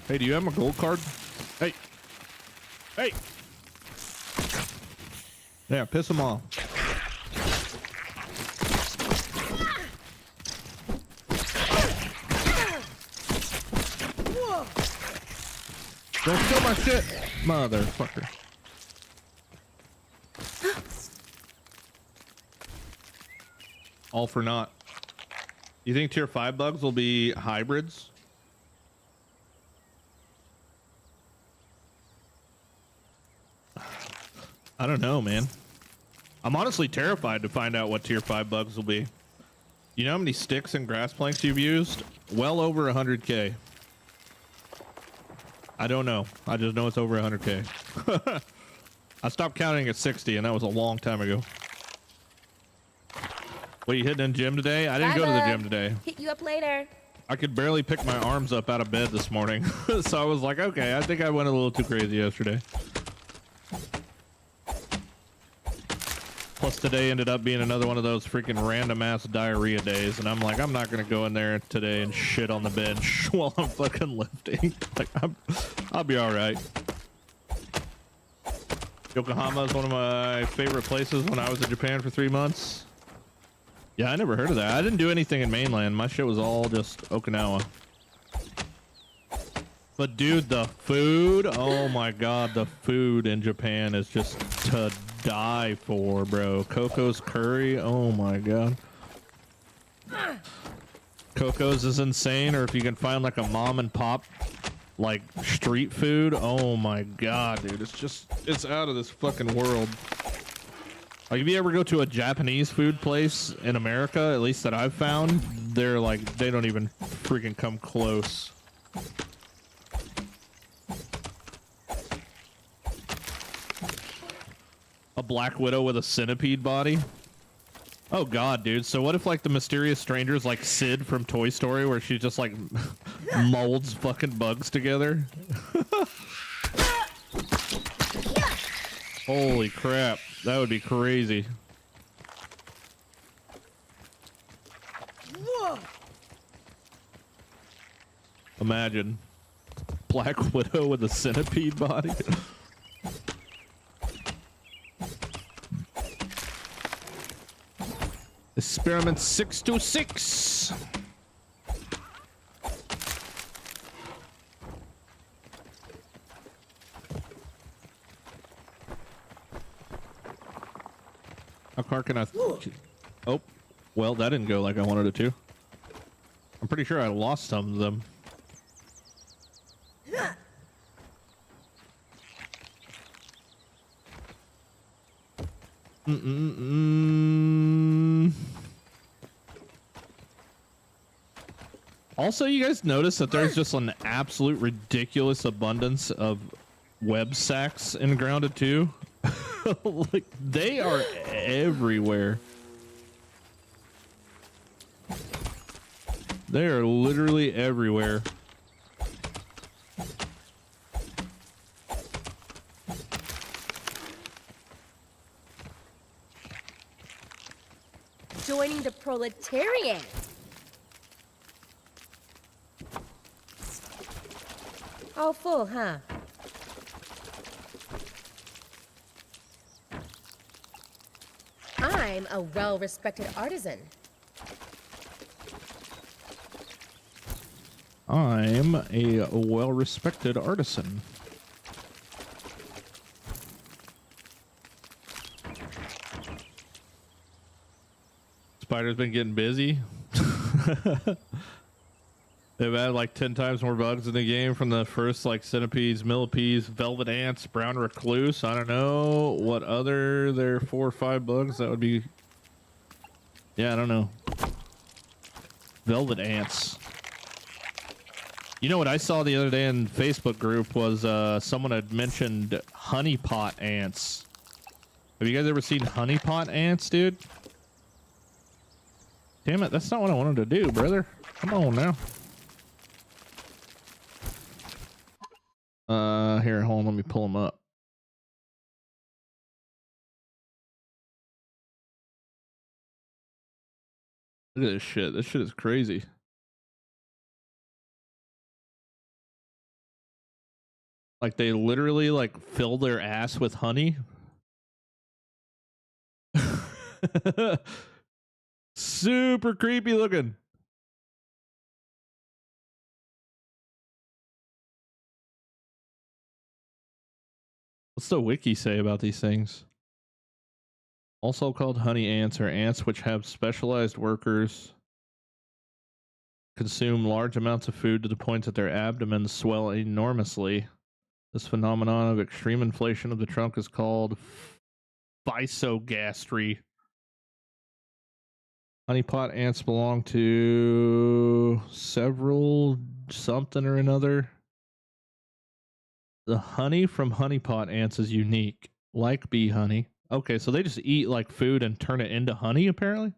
Speaker 1: Hey, do you have my gold card? Hey. Hey. Yeah, piss them off. Don't steal my shit, motherfucker. All for naught. You think tier 5 bugs will be hybrids? I don't know, man. I'm honestly terrified to find out what tier 5 bugs will be. You know how many sticks and grass planks you've used? Well over 100k. I don't know. I just know it's over 100k. I stopped counting at 60, and that was a long time ago. What, are you hitting in the gym today? I didn't go to the gym today.
Speaker 2: Hit you up later.
Speaker 1: I could barely pick my arms up out of bed this morning. So I was like, okay, I think I went a little too crazy yesterday. Plus today ended up being another one of those freaking random ass diarrhea days, and I'm like, I'm not gonna go in there today and shit on the bench while I'm fucking lifting. Like, I'll be all right. Yokohama is one of my favorite places when I was in Japan for 3 months. Yeah, I never heard of that. I didn't do anything in mainland. My shit was all just Okinawa. But dude, the food, oh my god, the food in Japan is just to die for, bro. Coco's curry, oh my god. Coco's is insane, or if you can find like a mom and pop like street food, oh my god, dude, it's out of this fucking world. Like, if you ever go to a Japanese food place in America, at least that I've found, they're like, they don't even freaking come close. A black widow with a centipede body? Oh god, dude. So what if like the mysterious stranger's like Sid from Toy Story, where she just like molds fucking bugs together? Holy crap. That would be crazy.
Speaker 2: Whoa.
Speaker 1: Imagine. Black widow with a centipede body. Experiment 626. How far can I? Oh, well, that didn't go like I wanted it to. I'm pretty sure I lost some of them. Also, you guys notice that there's just an absolute ridiculous abundance of web sacks in Grounded 2? Like, they are everywhere. They are literally everywhere.
Speaker 2: joining the proletariat. All full, huh? I'm a well-respected artisan.
Speaker 1: I'm a well-respected artisan. Spider's been getting busy. They've added like 10 times more bugs in the game from the first, like centipedes, millipedes, velvet ants, brown recluse. I don't know what other there 4 or 5 bugs that would be. Yeah, I don't know. Velvet ants. You know what I saw the other day in Facebook group was someone had mentioned honeypot ants. Have you guys ever seen honeypot ants, dude? Damn it, that's not what I wanted to do, brother. Come on now. Here, hold on, let me pull them up. Look at this shit. This shit is crazy. Like they literally like fill their ass with honey. Super creepy looking. What's the wiki say about these things? Also called honey ants are ants which have specialized workers consume large amounts of food to the point that their abdomens swell enormously. This phenomenon of extreme inflation of the trunk is called physogastry. Honeypot ants belong to several something or another. The honey from honeypot ants is unique, like bee honey. Okay, so they just eat like food and turn it into honey, apparently.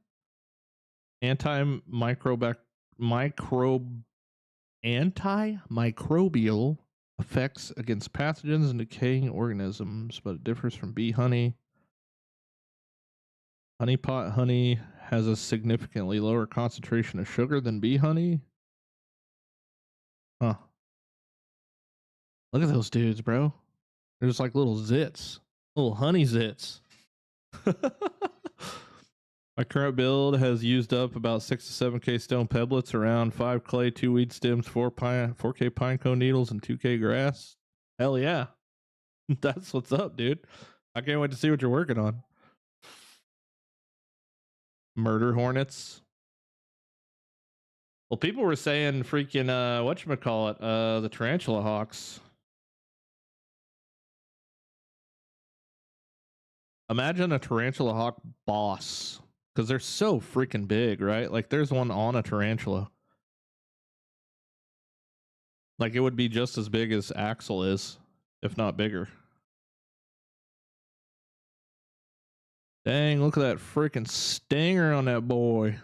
Speaker 1: Antimicrobial effects against pathogens and decaying organisms, but it differs from bee honey. Honeypot honey has a significantly lower concentration of sugar than bee honey. Huh. Look at those dudes, bro. They're just like little zits. Little honey zits. My current build has used up about 6 to 7K stone pebblets, around 5 clay, 2 weed stems, 4K pine cone needles, and 2K grass. Hell yeah. That's what's up, dude. I can't wait to see what you're working on. Murder hornets. Well, people were saying freaking whatchamacallit, the tarantula hawks. Imagine a tarantula hawk boss, because they're so freaking big, right? Like there's one on a tarantula. Like it would be just as big as Axel is, if not bigger. Dang, look at that freaking stinger on that boy.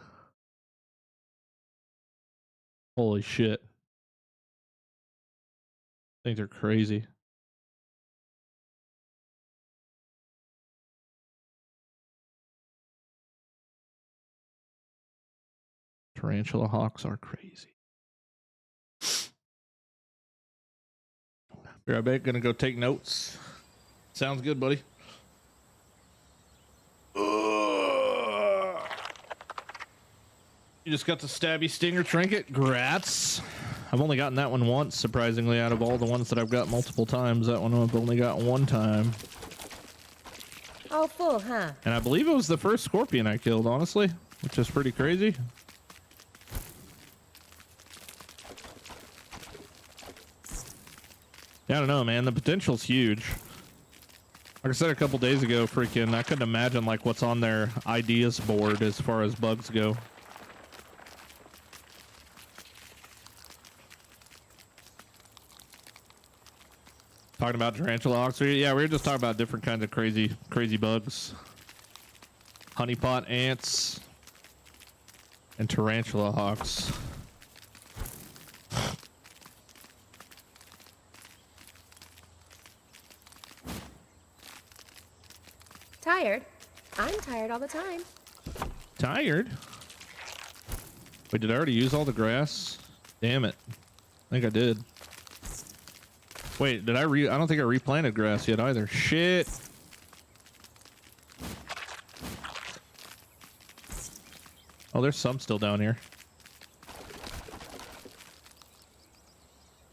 Speaker 1: Holy shit. Things are crazy. Tarantula hawks are crazy. Be right back. Gonna go take notes. Sounds good, buddy. You just got the stabby stinger trinket. Grats. I've only gotten that one once, surprisingly, out of all the ones that I've got multiple times. That one I've only got one time.
Speaker 2: All full, huh?
Speaker 1: And I believe it was the first scorpion I killed, honestly, which is pretty crazy. Yeah, I don't know, man. The potential's huge. Like I said a couple days ago, freaking, I couldn't imagine like what's on their ideas board as far as bugs go. Talking about tarantula hawks. Yeah, we were just talking about different kinds of crazy bugs. Honeypot ants and tarantula hawks.
Speaker 2: Tired? I'm tired all the time.
Speaker 1: tired. Wait, did I already use all the grass? Damn it. I think I did. Wait, did I don't think I replanted grass yet either. Shit. Oh, there's some still down here.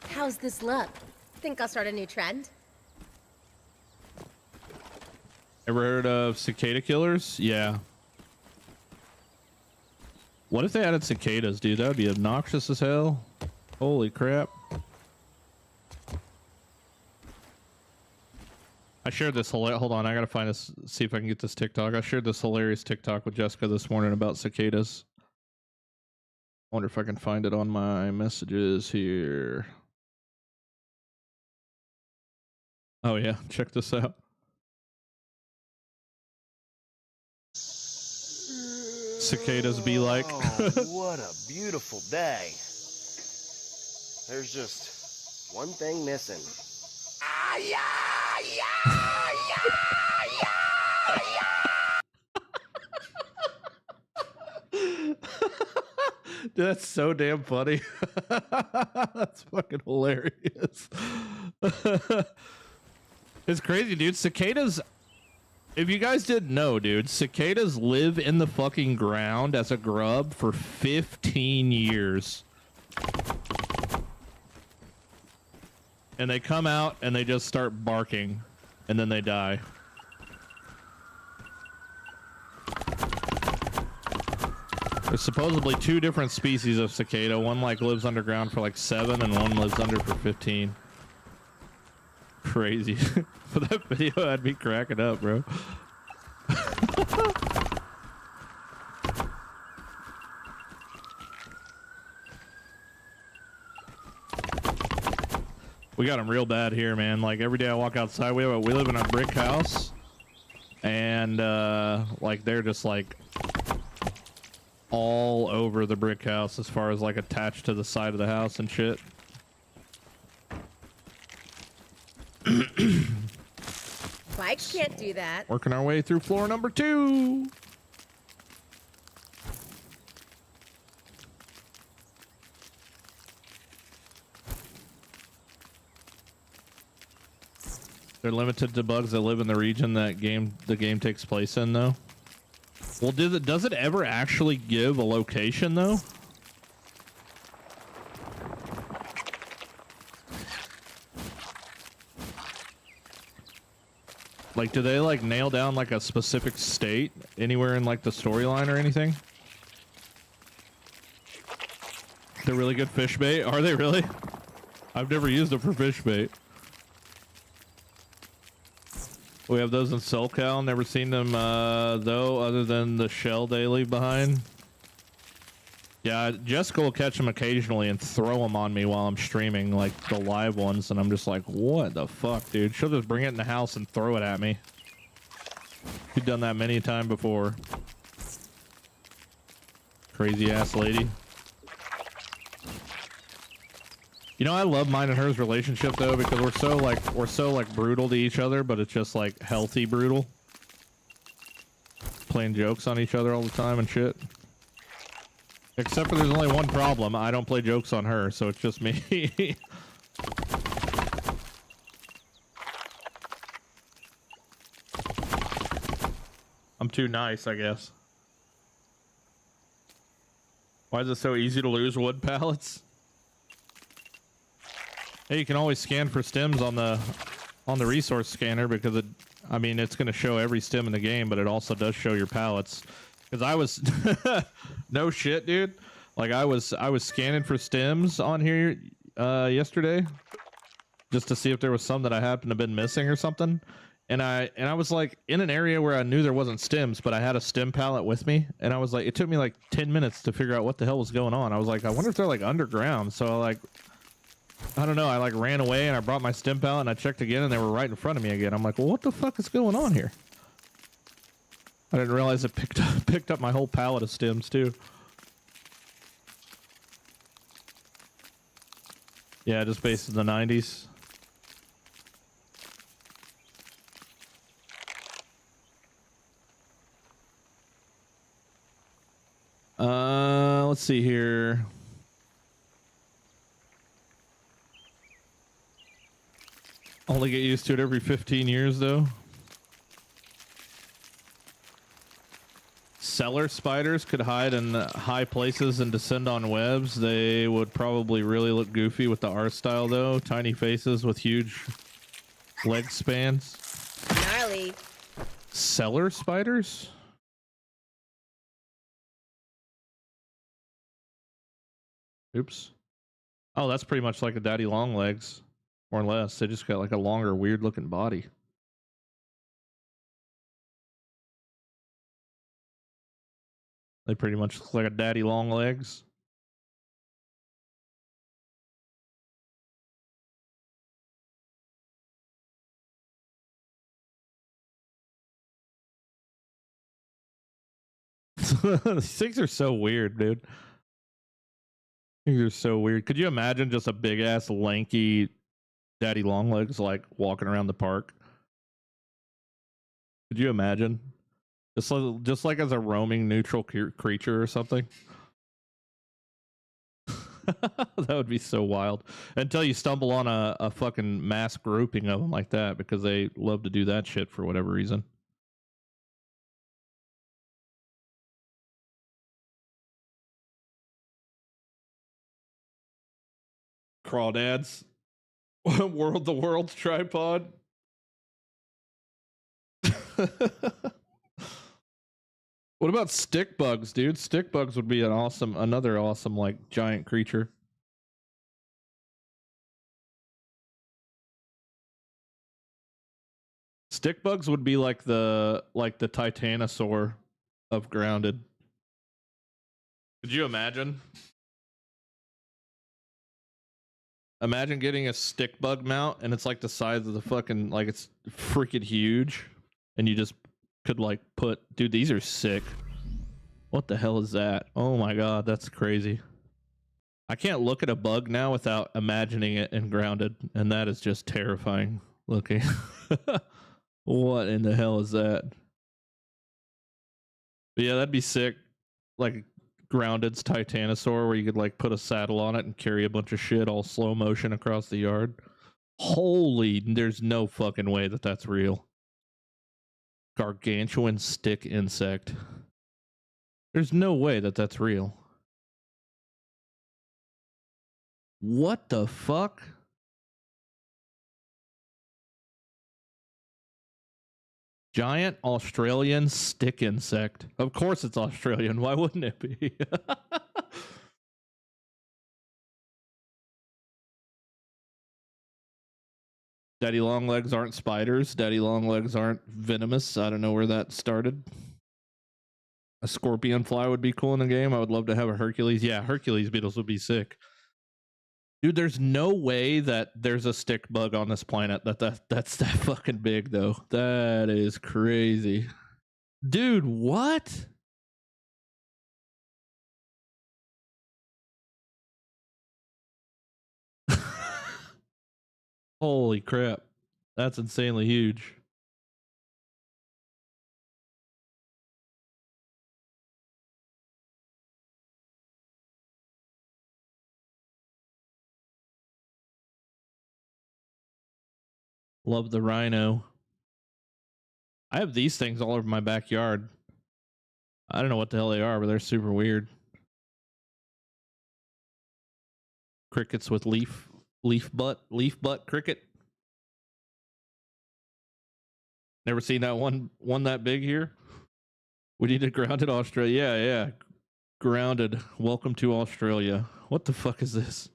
Speaker 2: How's this look? Think I'll start a new trend?
Speaker 1: Ever heard of cicada killers? Yeah. What if they added cicadas, dude? That would be obnoxious as hell. Holy crap. I shared this hold on, I gotta find this, see if I can get this TikTok. I shared this hilarious TikTok with Jessica this morning about cicadas. I wonder if I can find it on my messages here. Oh yeah, check this out. Cicadas be like.
Speaker 4: Oh, what a beautiful day. There's just one thing missing. Ah, yeah, yeah, yeah, yeah.
Speaker 1: That's so damn funny. That's fucking hilarious. It's crazy, dude. Cicadas, if you guys didn't know, dude, cicadas live in the fucking ground as a grub for 15 years. And they come out and they just start barking and then they die. There's supposedly 2 different species of cicada. One like lives underground for like 7 and one lives under for 15. Crazy. For that video, I'd be cracking up, bro. We got them real bad here, man. Like every day I walk outside, we live in a brick house, and like they're just like all over the brick house as far as like attached to the side of the house and shit.
Speaker 2: Bikes can't do that.
Speaker 1: Working our way through floor number 2. They're limited to bugs that live in the region that the game takes place in, though. Well, does it ever actually give a location, though? Like, do they like nail down like a specific state anywhere in like the storyline or anything? They're really good fish bait. Are they really? I've never used them for fish bait. We have those in SoCal. Never seen them though, other than the shell they leave behind. Yeah, Jessica will catch them occasionally and throw them on me while I'm streaming, like the live ones, and I'm just like, what the fuck, dude? She'll just bring it in the house and throw it at me. She's done that many times before. Crazy ass lady. You know, I love mine and hers relationship though, because we're so like brutal to each other, but it's just like healthy brutal. Playing jokes on each other all the time and shit. Except for there's only one problem. I don't play jokes on her, so it's just me. I'm too nice, I guess. Why is it so easy to lose wood pallets? Hey, you can always scan for stems on the resource scanner, because it, I mean, it's going to show every stem in the game, but it also does show your pallets. Because I was no shit, dude. Like I was scanning for stems on here yesterday, just to see if there was some that I happened to have been missing or something. And I was like in an area where I knew there wasn't stems, but I had a stem pallet with me, and I was like, it took me like 10 minutes to figure out what the hell was going on. I was like, I wonder if they're like underground. So like, I don't know. I like ran away and I brought my stem pallet and I checked again and they were right in front of me again. I'm like, well, what the fuck is going on here? I didn't realize it picked up my whole pallet of stems too. Yeah, just based in the 90s. Let's see here. Only get used to it every 15 years, though. Cellar spiders could hide in high places and descend on webs. They would probably really look goofy with the art style, though. Tiny faces with huge leg spans.
Speaker 2: Gnarly.
Speaker 1: Cellar spiders? Oops. Oh, that's pretty much like a daddy long legs, more or less. They just got like a longer, weird looking body. They pretty much look like a daddy long legs. These things are so weird, dude. These are so weird. Could you imagine just a big ass lanky daddy long legs like walking around the park? Could you imagine? Just like as a roaming neutral creature or something. That would be so wild. Until you stumble on a fucking mass grouping of them like that, because they love to do that shit for whatever reason. Crawdads. World the World's tripod. What about stick bugs, dude? Stick bugs would be another awesome like giant creature. Stick bugs would be like the titanosaur of Grounded. Could you imagine? Imagine getting a stick bug mount and it's like the size of the fucking, like it's freaking huge, and you just could like put, dude, these are sick. What the hell is that? Oh my god, that's crazy. I can't look at a bug now without imagining it in Grounded, and that is just terrifying looking. What in the hell is that? But yeah, that'd be sick. Like Grounded's Titanosaur, where you could like put a saddle on it and carry a bunch of shit all slow motion across the yard. Holy, there's no fucking way that that's real. Gargantuan stick insect. There's no way that that's real. What the fuck? Giant Australian stick insect. Of course it's Australian. Why wouldn't it be? Daddy long legs aren't spiders. Daddy long legs aren't venomous. I don't know where that started. A scorpion fly would be cool in the game. I would love to have a Hercules. Yeah, Hercules beetles would be sick. Dude, there's no way that there's a stick bug on this planet that's that fucking big, though. That is crazy. Dude, what? Holy crap. That's insanely huge. Love the rhino. I have these things all over my backyard. I don't know what the hell they are, but they're super weird. Crickets with leaf butt cricket. Never seen that one that big here. We need a Grounded Australia. Yeah. Grounded. Welcome to Australia. What the fuck is this?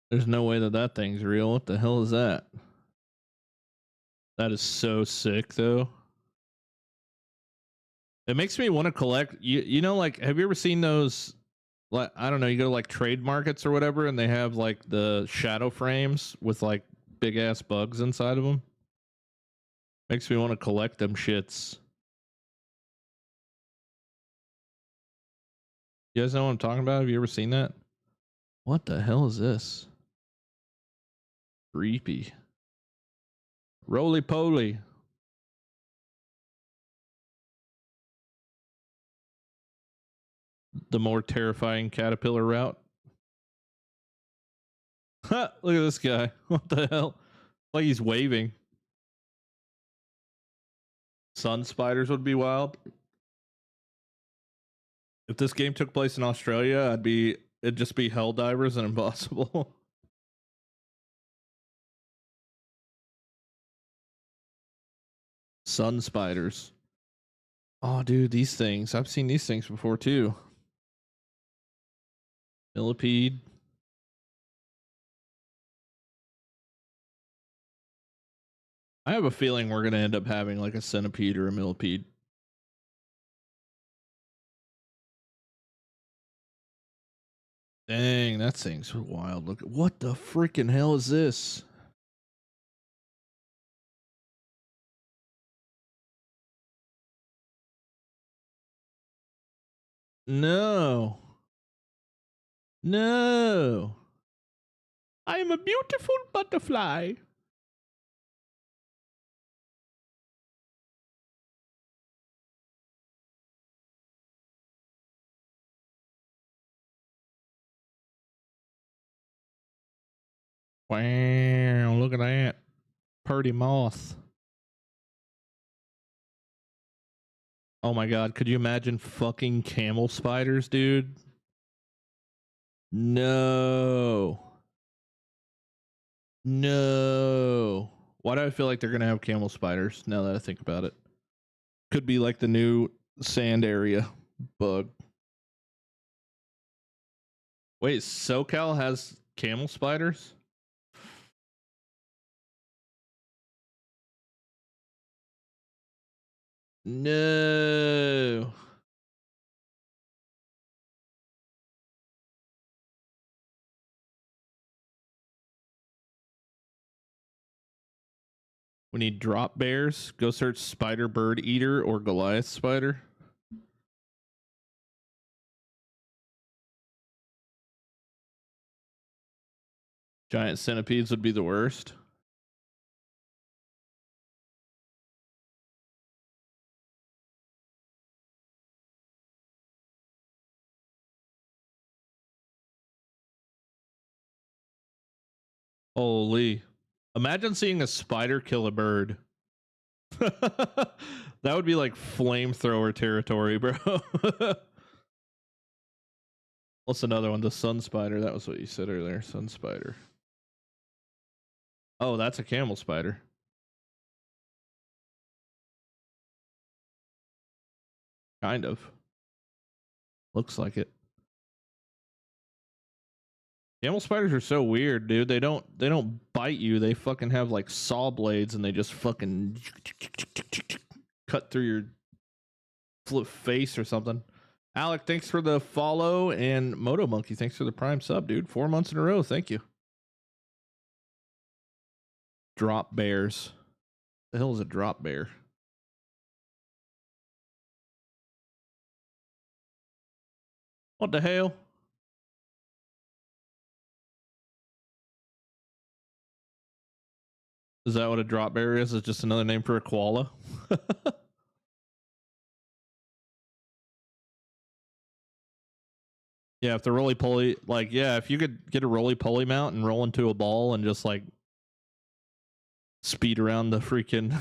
Speaker 1: There's no way that thing's real. What the hell is that? That is so sick, though. It makes me want to collect. You know, like, have you ever seen those? Like, I don't know. You go to like trade markets or whatever, and they have like the shadow frames with like big ass bugs inside of them. Makes me want to collect them shits. You guys know what I'm talking about? Have you ever seen that? What the hell is this? Creepy. Roly poly. The more terrifying caterpillar route. Ha! Look at this guy. What the hell? Like he's waving. Sun spiders would be wild. If this game took place in Australia, it'd just be hell divers and impossible. Sun spiders. Oh, dude, these things. I've seen these things before too. Millipede. I have a feeling we're going to end up having like a centipede or a millipede. Dang, that thing's wild. Look, what the freaking hell is this? No. No. I am a beautiful butterfly. Wow, look at that. Purdy moth. Oh my god, could you imagine fucking camel spiders, dude? No. No. Why do I feel like they're gonna have camel spiders now that I think about it? Could be like the new sand area bug. Wait, SoCal has camel spiders? No. We need drop bears. Go search spider bird eater or Goliath spider. Giant centipedes would be the worst. Holy. Imagine seeing a spider kill a bird. That would be like flamethrower territory, bro. What's another one? The sun spider. That was what you said earlier. Sun spider. Oh, that's a camel spider. Kind of. Looks like it. Camel spiders are so weird, dude. They don't bite you. They fucking have like saw blades and they just fucking cut through your face or something. Alec, thanks for the follow, and Moto Monkey, thanks for the prime sub, dude. 4 months in a row. Thank you. Drop bears. The hell is a drop bear? What the hell? Is that what a drop bear is? It's just another name for a koala? Yeah, if the roly poly, like, yeah, if you could get a roly poly mount and roll into a ball and just like speed around the freaking.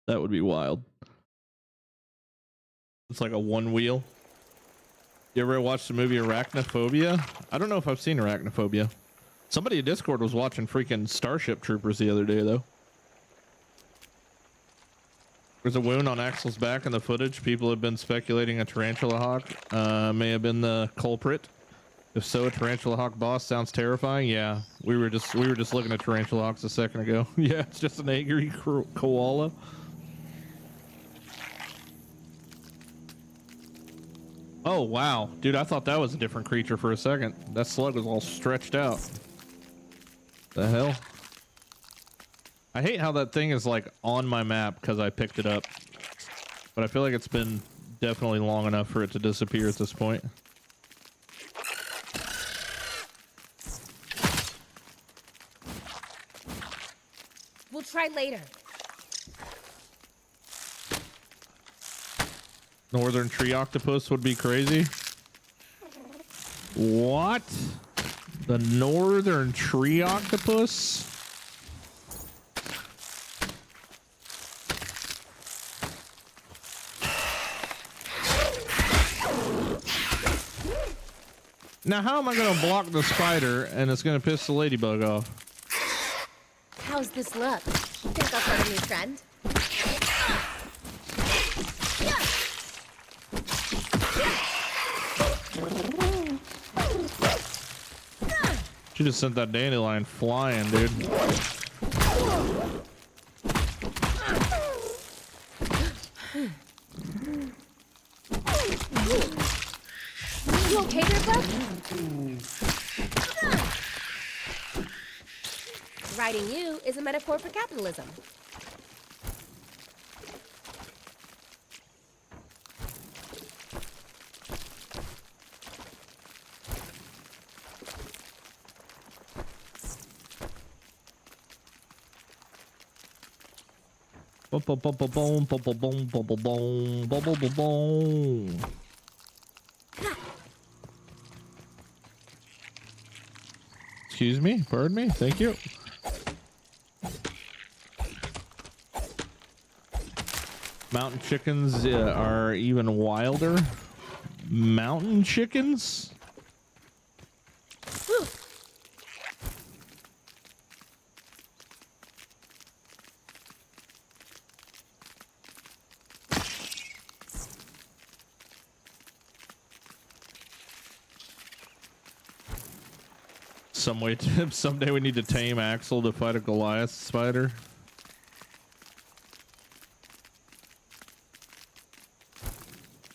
Speaker 1: That would be wild. It's like a one wheel. You ever watched the movie Arachnophobia? I don't know if I've seen Arachnophobia. Somebody in Discord was watching freaking Starship Troopers the other day, though. There's a wound on Axel's back in the footage. People have been speculating a tarantula hawk may have been the culprit. If so, a tarantula hawk boss sounds terrifying. Yeah, we were just looking at tarantula hawks a second ago. Yeah, it's just an angry koala. Oh wow, dude! I thought that was a different creature for a second. That slug was all stretched out. The hell? I hate how that thing is like on my map because I picked it up. But I feel like it's been definitely long enough for it to disappear at this point.
Speaker 2: We'll try later.
Speaker 1: Northern tree octopus would be crazy. What? The northern tree octopus? Now, how am I going to block the spider and it's going to piss the ladybug off?
Speaker 2: How's this look? Think I'll start a new trend?
Speaker 1: She just sent that dandelion flying, dude.
Speaker 2: You okay there, bud? Riding you is a metaphor for capitalism.
Speaker 1: Boom, boom, boom, boom, boom, boom, boom, boom, boom, boom, boom, boom, boom, boom. Excuse me, pardon me, thank you. Mountain chickens are even wilder. Mountain chickens? Someday we need to tame Axel to fight a Goliath spider.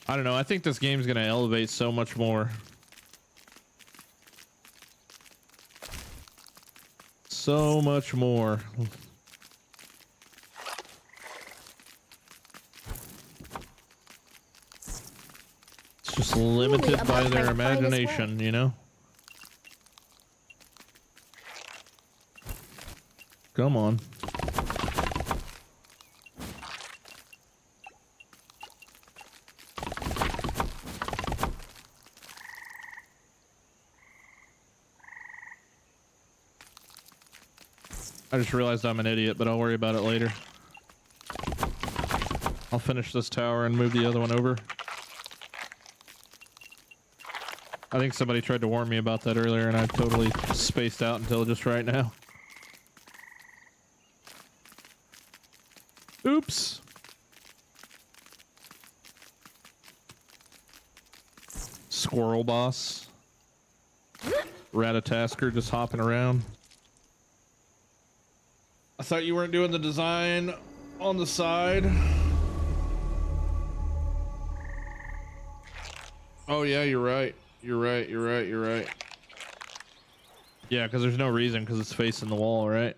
Speaker 1: I don't know. I think this game's gonna elevate so much more. So much more. It's just limited by their imagination, you know? Come on. I just realized I'm an idiot, but I'll worry about it later. I'll finish this tower and move the other one over. I think somebody tried to warn me about that earlier and I totally spaced out until just right now. Oops. Squirrel boss. Ratatasker just hopping around. I thought you weren't doing the design on the side. Oh yeah, you're right. You're right. Yeah, because there's no reason because it's facing the wall, right?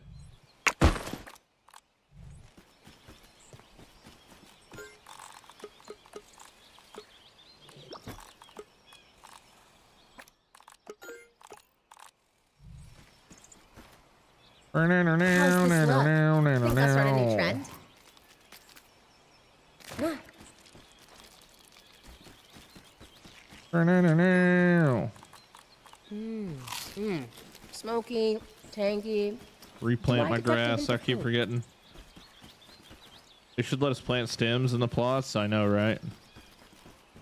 Speaker 2: How's this look? Think I'll start a new trend? Smoky, tangy.
Speaker 1: Replant my grass. I keep forgetting. They should let us plant stems in the plots. I know, right?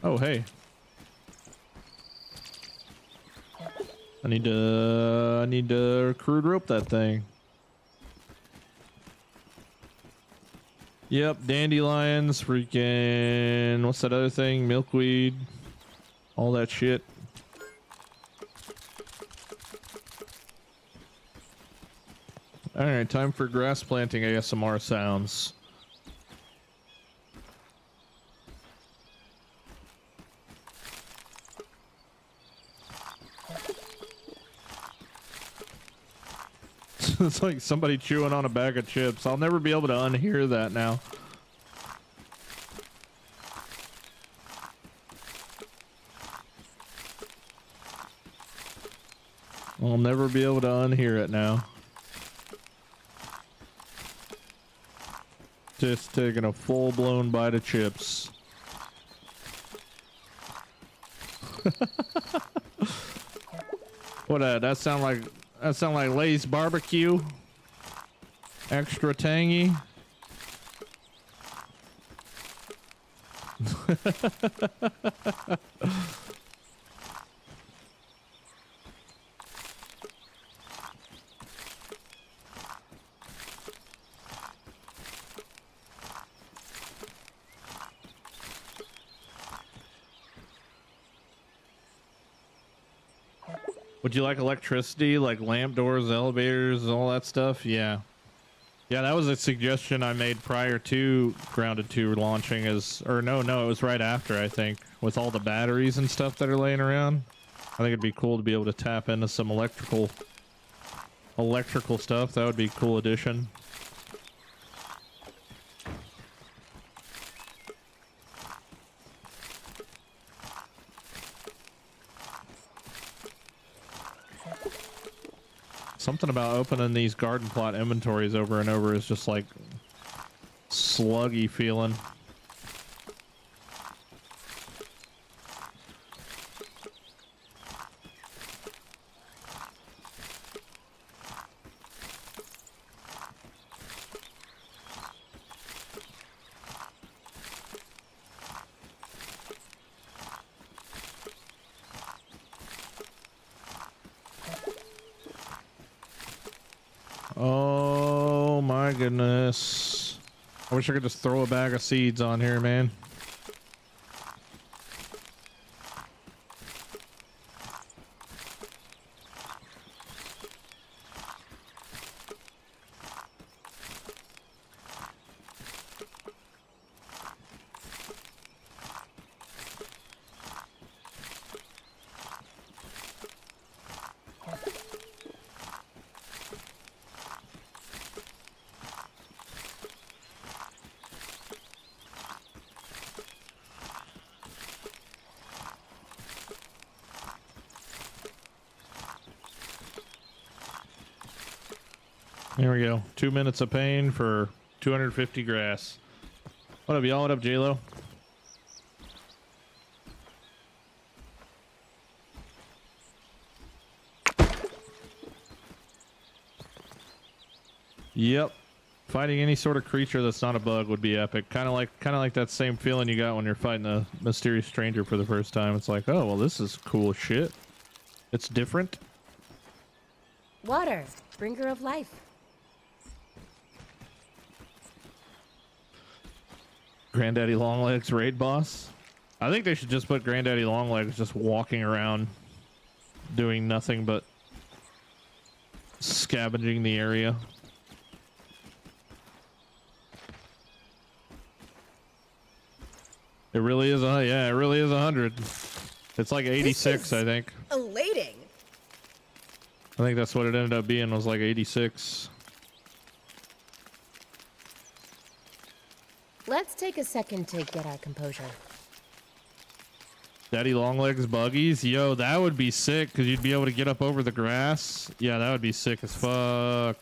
Speaker 1: Oh, hey. I need to crude rope that thing. Yep, dandelions, freaking, what's that other thing? Milkweed, all that shit. All right, time for grass planting ASMR sounds. It's like somebody chewing on a bag of chips. I'll never be able to unhear that now. I'll never be able to unhear it now. Just taking a full-blown bite of chips. What that sound like Lay's barbecue? Extra tangy. Would you like electricity, like lamp doors, elevators, all that stuff? Yeah. Yeah, that was a suggestion I made prior to Grounded 2 launching or no, it was right after, I think, with all the batteries and stuff that are laying around. I think it'd be cool to be able to tap into some electrical stuff. That would be a cool addition. Something about opening these garden plot inventories over and over is just like sluggy feeling. Oh my goodness. I wish I could just throw a bag of seeds on here, man. There we go. 2 minutes of pain for 250 grass. What up, y'all? What up, J-Lo? Yep. Fighting any sort of creature that's not a bug would be epic. Kind of like that same feeling you got when you're fighting a mysterious stranger for the first time. It's like, oh, well, this is cool as shit. It's different.
Speaker 2: Water, bringer of life.
Speaker 1: Granddaddy Longlegs raid boss. I think they should just put Granddaddy Longlegs just walking around doing nothing but scavenging the area. It really is yeah, it really is 100. It's like 86, I think.
Speaker 2: Elating.
Speaker 1: I think that's what it ended up being, was like 86.
Speaker 2: Let's take a second to get our composure.
Speaker 1: Daddy Longlegs buggies? Yo, that would be sick, because you'd be able to get up over the grass. Yeah, that would be sick as fuck.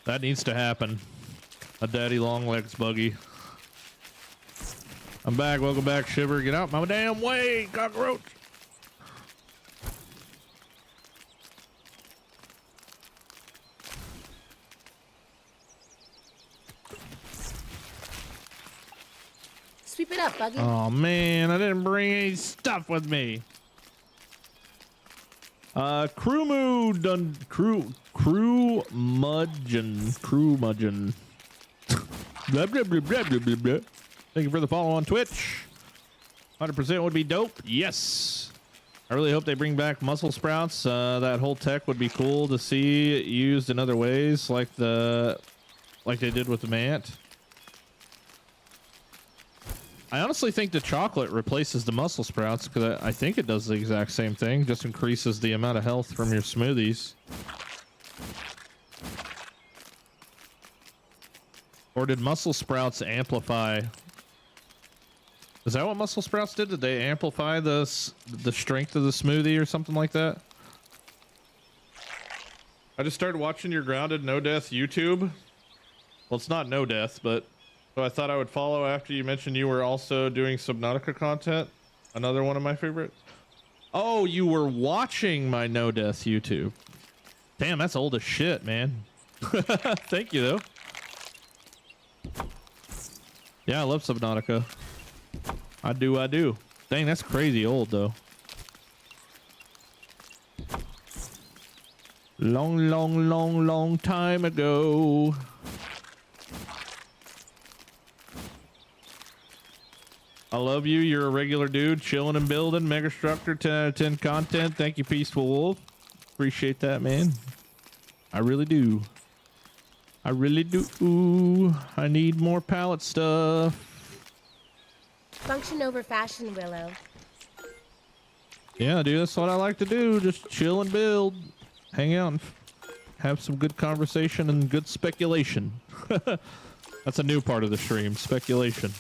Speaker 1: That needs to happen. A Daddy Longlegs buggy. I'm back. Welcome back, Shiver. Get out my damn way, cockroach.
Speaker 2: Sweep it up, Buggy.
Speaker 1: Oh man, I didn't bring any stuff with me. Crew mudgeon. Blah, blah, blah, blah, blah, blah, blah. Thank you for the follow on Twitch. 100% would be dope. Yes. I really hope they bring back muscle sprouts. That whole tech would be cool to see used in other ways, like they did with the Mant. I honestly think the chocolate replaces the muscle sprouts, because I think it does the exact same thing, just increases the amount of health from your smoothies. Or did muscle sprouts amplify the Is that what Muscle Sprouts did? Did they amplify the strength of the smoothie or something like that? I just started watching your Grounded No Death YouTube. Well, it's not No Death, but so I thought I would follow after you mentioned you were also doing Subnautica content. Another one of my favorites. Oh, you were watching my No Death YouTube. Damn, that's old as shit, man. Thank you, though. Yeah, I love Subnautica. I do. Dang, that's crazy old, though. Long time ago. I love you. You're a regular dude, chilling and building. Mega Structure 10 out of 10 content. Thank you, Peaceful Wolf. Appreciate that, man. I really do. I really do. Ooh, I need more pallet stuff.
Speaker 2: Function over fashion, Willow.
Speaker 1: Yeah, dude, that's what I like to do. Just chill and build. Hang out and have some good conversation and good speculation. That's a new part of the stream, speculation.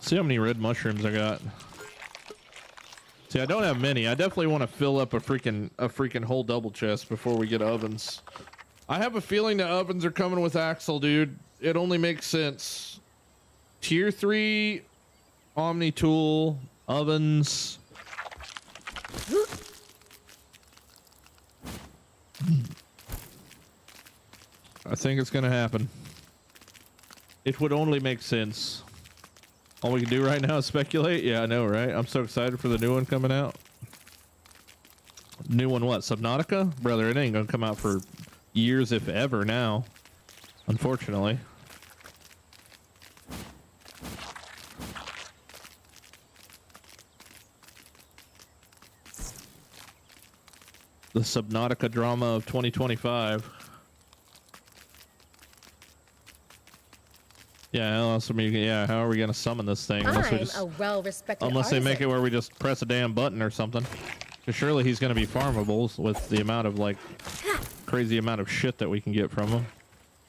Speaker 1: See how many red mushrooms I got. See, I don't have many. I definitely want to fill up a freaking whole double chest before we get ovens. I have a feeling the ovens are coming with Axle, dude. It only makes sense. Tier 3 Omni tool ovens. I think it's gonna happen. It would only make sense. All we can do right now is speculate. Yeah, I know, right? I'm so excited for the new one coming out. New one what? Subnautica? Brother, it ain't gonna come out for years, if ever, now. Unfortunately. The Subnautica drama of 2025. Yeah, unless how are we gonna summon this thing?
Speaker 2: I'm a well-respected
Speaker 1: unless they make it
Speaker 2: artisan.
Speaker 1: where we just press a damn button or something. Because surely he's gonna be farmable with the amount of like crazy amount of shit that we can get from him.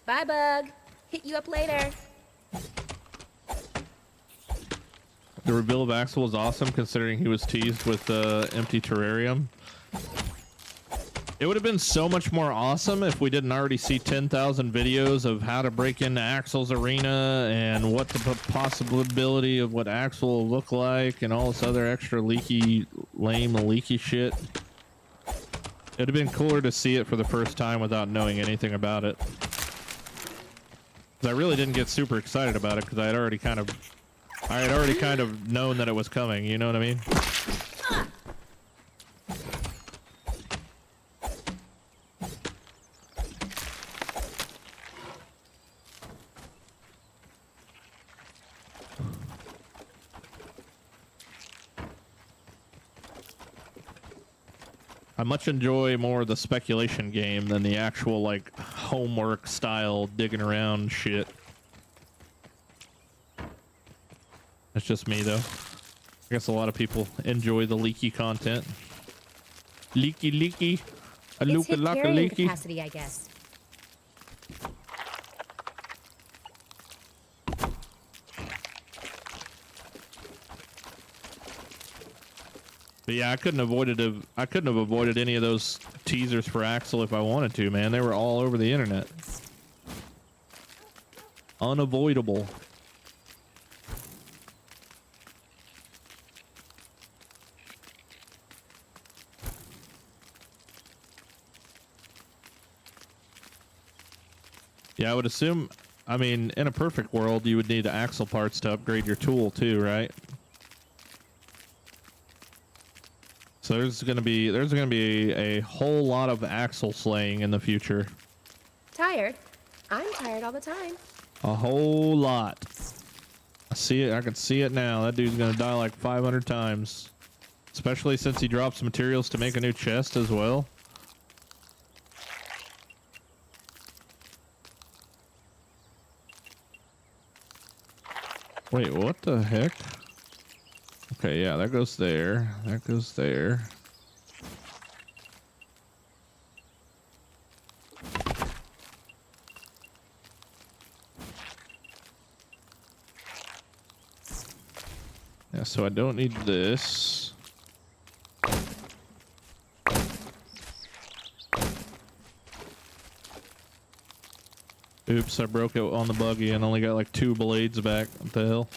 Speaker 2: Bye, Bug. Hit you up later.
Speaker 1: The reveal of Axel was awesome considering he was teased with empty terrarium. It would have been so much more awesome if we didn't already see 10,000 videos of how to break into Axel's arena and what the possibility of what Axel will look like and all this other extra leaky shit. It would have been cooler to see it for the first time without knowing anything about it. 'Cause I really didn't get super excited about it because I had already kind of known that it was coming, you know what I mean? I much enjoy more the speculation game than the actual like homework style digging around shit. That's just me though. I guess a lot of people enjoy the leaky content. Leaky.
Speaker 2: It's hit carrying capacity, I guess.
Speaker 1: But yeah, I couldn't have avoided any of those teasers for Axel if I wanted to, man. They were all over the internet. Unavoidable. Yeah, I would assume, I mean, in a perfect world, you would need Axle parts to upgrade your tool too, right? So there's gonna be a whole lot of Axle slaying in the future.
Speaker 2: Tired? I'm tired all the time.
Speaker 1: A whole lot. I see it. I can see it now. That dude's gonna die like 500 times. Especially since he drops materials to make a new chest as well. Wait, what the heck? Okay, yeah, that goes there. That goes there. Yeah, so I don't need this. Oops, I broke it on the buggy and only got like 2 blades back. What the hell?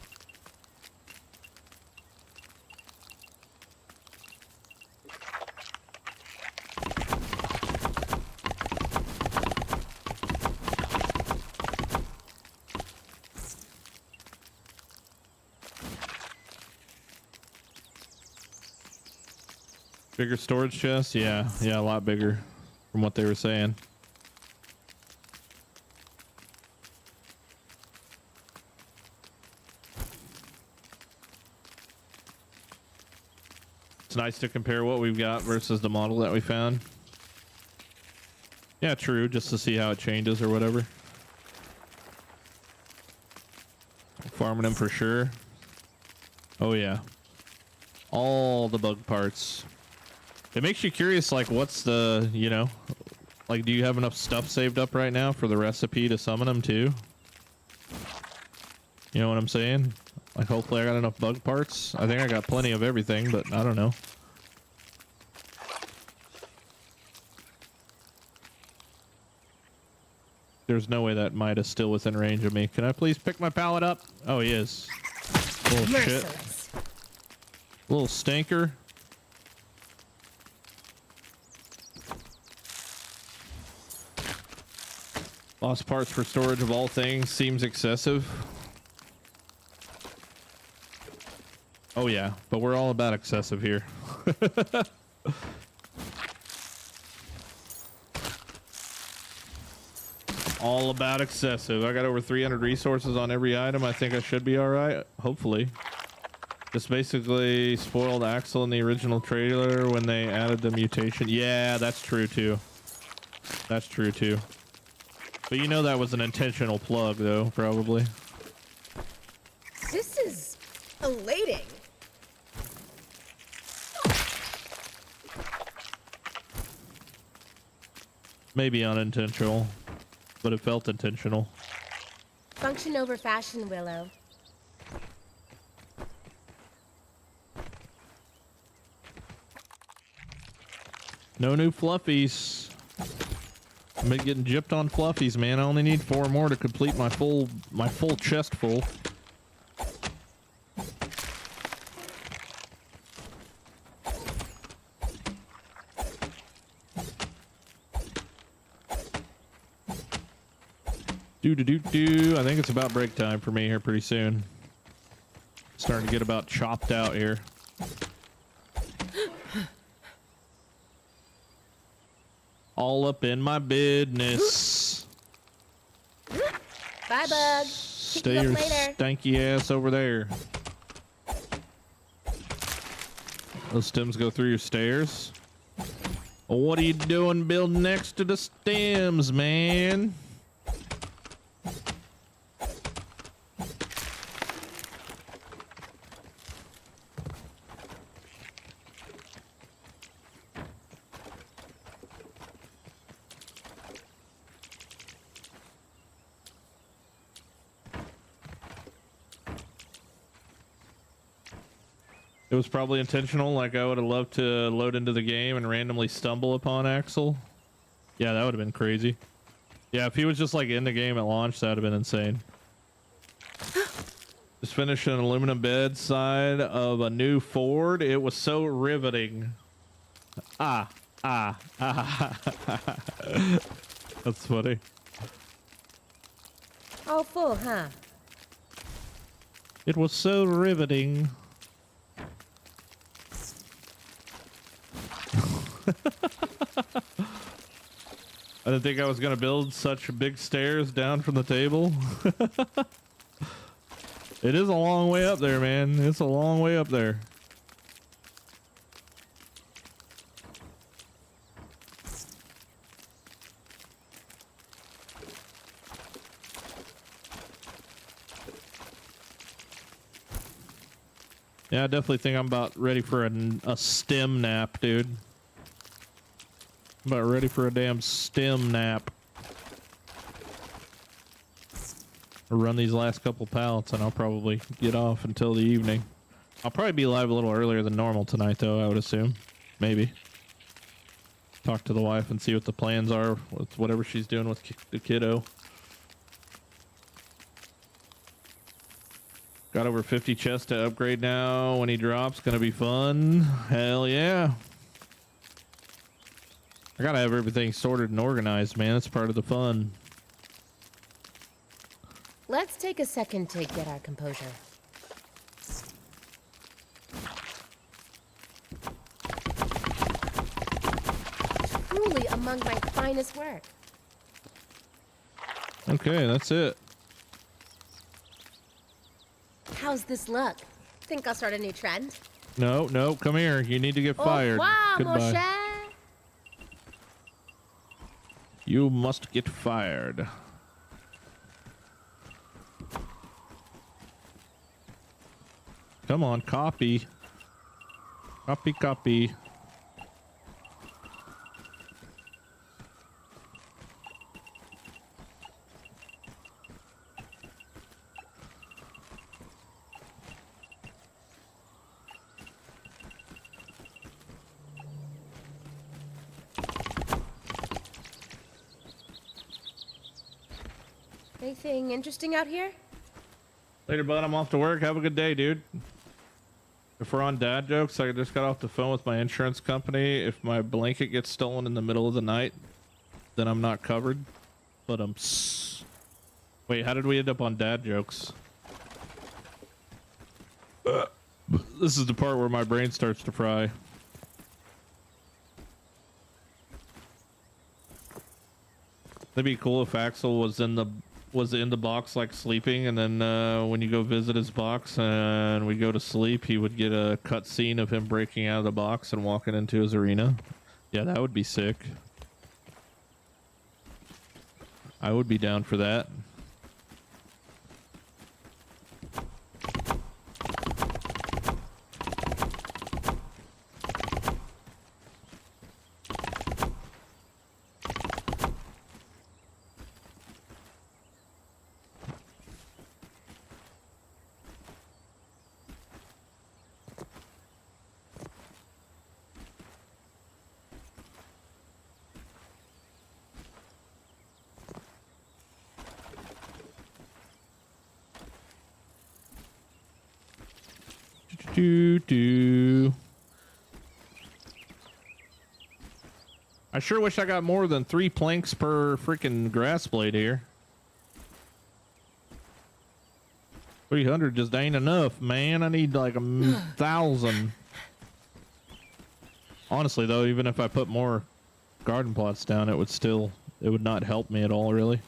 Speaker 1: Bigger storage chest? Yeah, a lot bigger from what they were saying. It's nice to compare what we've got versus the model that we found. Yeah, true, just to see how it changes or whatever. Farming them for sure. Oh yeah. All the bug parts. It makes you curious, like, what's the, you know, like, do you have enough stuff saved up right now for the recipe to summon them too? You know what I'm saying? Like, hopefully I got enough bug parts. I think I got plenty of everything, but I don't know. There's no way that Midas still within range of me. Can I please pick my pallet up? Oh, he is. Little shit. Little stinker. Lost parts for storage of all things seems excessive. Oh yeah, but we're all about excessive here. All about excessive. I got over 300 resources on every item. I think I should be all right. Hopefully. Just basically spoiled Axel in the original trailer when they added the mutation. Yeah, that's true too. That's true too. But you know that was an intentional plug, though, probably.
Speaker 2: This is elating.
Speaker 1: Maybe unintentional, but it felt intentional.
Speaker 2: Function over fashion, Willow.
Speaker 1: No new fluffies. I've been getting gypped on fluffies, man. I only need 4 more to complete my full chest full. Do. I think it's about break time for me here pretty soon. Starting to get about chopped out here. All up in my business.
Speaker 2: Bye, bug.
Speaker 1: Stay your stanky ass over there. Those stems go through your stairs. Well, what are you doing building next to the stems, man? It was probably intentional, like I would have loved to load into the game and randomly stumble upon Axel. Yeah, that would have been crazy. Yeah, if he was just like in the game at launch, that would have been insane. Just finished an aluminum bed side of a new Ford. It was so riveting. That's funny.
Speaker 2: All full, huh?
Speaker 1: It was so riveting. I didn't think I was going to build such big stairs down from the table. It is a long way up there, man. It's a long way up there. Yeah, I definitely think I'm about ready for a stem nap, dude. I'm about ready for a damn stem nap. I'll run these last couple pallets and I'll probably get off until the evening. I'll probably be live a little earlier than normal tonight, though, I would assume. Maybe. Talk to the wife and see what the plans are with whatever she's doing with the kiddo. Got over 50 chests to upgrade now. When he drops, gonna be fun. Hell yeah. I gotta have everything sorted and organized, man. It's part of the fun.
Speaker 2: Let's take a second to get our composure. Truly among my finest work.
Speaker 1: Okay, that's it.
Speaker 2: How's this look? Think I'll start a new trend?
Speaker 1: No, no, come here. You need to get fired.
Speaker 2: Au revoir,
Speaker 1: Goodbye.
Speaker 2: mon cher.
Speaker 1: You must get fired. Come on, copy. Copy, copy.
Speaker 2: Anything interesting out here?
Speaker 1: Later, bud. I'm off to work. Have a good day, dude. If we're on dad jokes, I just got off the phone with my insurance company. If my blanket gets stolen in the middle of the night, then I'm not covered. But wait, how did we end up on dad jokes? This is the part where my brain starts to fry. That'd be cool if Axel was in the box, like sleeping, and then when you go visit his box and we go to sleep, he would get a cut scene of him breaking out of the box and walking into his arena. Yeah, that would be sick. I would be down for that. I sure wish I got more than 3 planks per freaking grass blade here. 300 just ain't enough, man. I need like 1,000. Honestly, though, even if I put more garden plots down, it would not help me at all, really.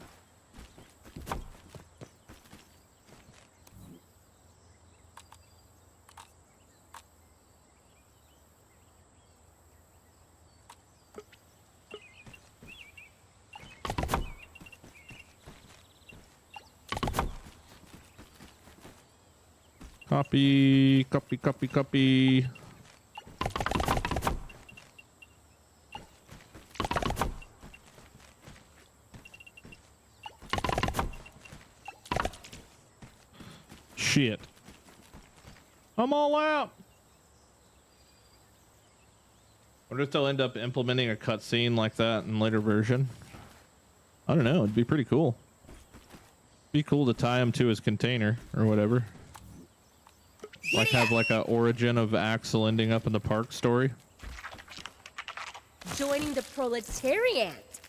Speaker 1: Copy, copy, copy, copy. Shit. I'm all out. Wonder if they'll end up implementing a cutscene like that in later version. I don't know. It'd be pretty cool. Be cool to tie him to his container or whatever. Like have like a origin of Axel ending up in the park story.
Speaker 2: Joining the proletariat.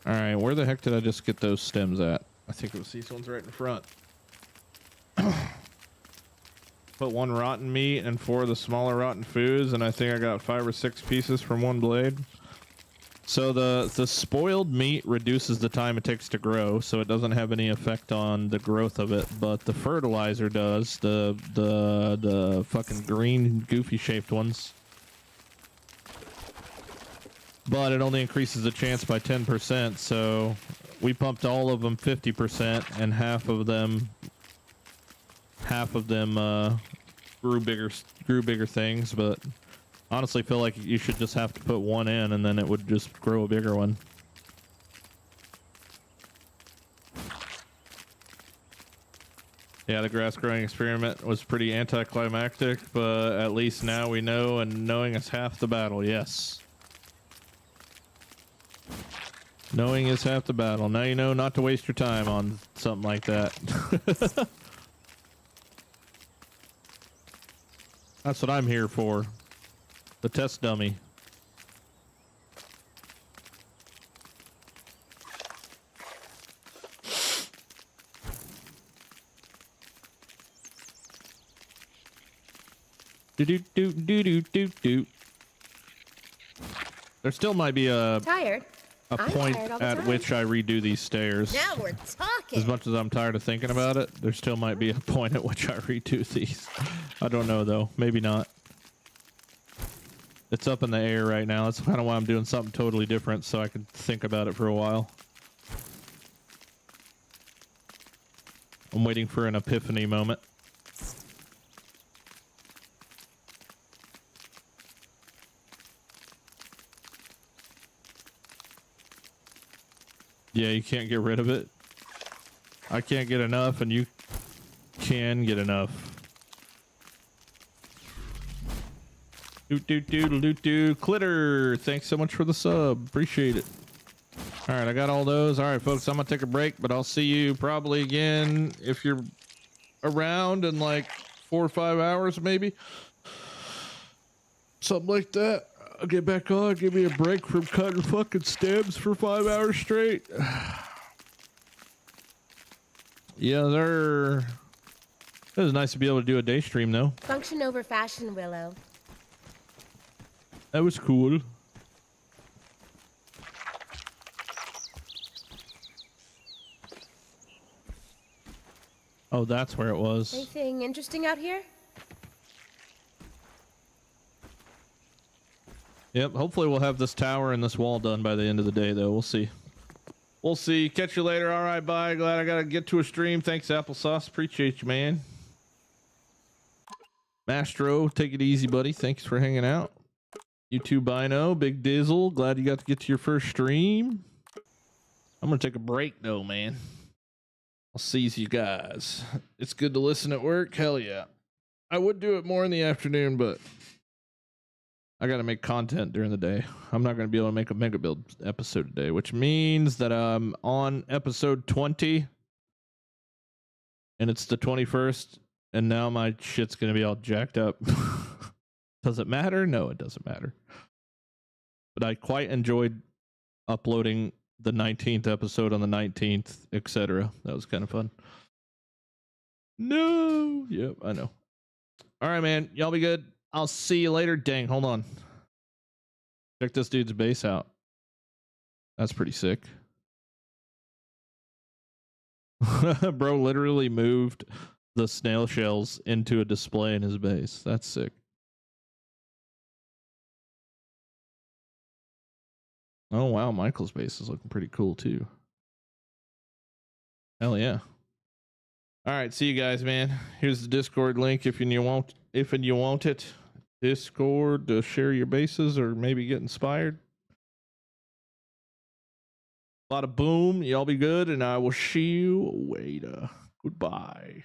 Speaker 1: All right, where the heck did I just get those stems at? I think it was these ones right in front. Put 1 rotten meat and 4 of the smaller rotten foods, and I think I got 5 or 6 pieces from 1 blade. So the spoiled meat reduces the time it takes to grow, so it doesn't have any effect on the growth of it. But the fertilizer does. The fucking green goofy shaped ones. But it only increases the chance by 10%. So we pumped all of them 50%, and half of them grew bigger things, but. Honestly, feel like you should just have to put 1 in, and then it would just grow a bigger one. Yeah, the grass growing experiment was pretty anticlimactic, but at least now we know, and knowing is half the battle. Yes. Knowing is half the battle. Now you know not to waste your time on something like that. That's what I'm here for. The test dummy. Do do do do do do do. There still might be a
Speaker 2: Tired? I'm
Speaker 1: point
Speaker 2: tired all the
Speaker 1: at
Speaker 2: time.
Speaker 1: which I redo these stairs.
Speaker 2: Now we're talking.
Speaker 1: As much as I'm tired of thinking about it, there still might be a point at which I redo these. I don't know though. Maybe not. It's up in the air right now. That's kind of why I'm doing something totally different, so I can think about it for a while. I'm waiting for an epiphany moment. Yeah, you can't get rid of it. I can't get enough, and you can get enough. Do. Clitter, thanks so much for the sub. Appreciate it. All right, I got all those. All right, folks, I'm gonna take a break, but I'll see you probably again if you're around in like 4 or 5 hours, maybe. Something like that. I'll get back on. Give me a break from cutting fucking stems for 5 hours straight. Yeah, it was nice to be able to do a day stream, though.
Speaker 2: Function over fashion, Willow.
Speaker 1: That was cool. Oh, that's where it was.
Speaker 2: Anything interesting out here?
Speaker 1: Yep, hopefully we'll have this tower and this wall done by the end of the day, though. We'll see. We'll see. Catch you later. All right, bye. Glad I got to get to a stream. Thanks, Applesauce. Appreciate you, man. Mastro, take it easy, buddy. Thanks for hanging out. You too, Bino. Big Dizzle. Glad you got to get to your first stream. I'm going to take a break, though, man. I'll see you guys. It's good to listen at work. Hell yeah. I would do it more in the afternoon, but I got to make content during the day. I'm not going to be able to make a mega build episode today, which means that I'm on episode 20 and it's the 21st, and now my shit's going to be all jacked up. Does it matter? No, it doesn't matter. But I quite enjoyed uploading the 19th episode on the 19th, etc. That was kind of fun. No. Yep, I know. All right, man. Y'all be good. I'll see you later. Dang, hold on. Check this dude's base out. That's pretty sick. Bro literally moved the snail shells into a display in his base. That's sick. Oh, wow. Michael's base is looking pretty cool, too. Hell yeah. All right. See you guys, man. Here's the Discord link if you want it. Discord to share your bases or maybe get inspired. A lot of boom. Y'all be good, and I will see you later. Goodbye.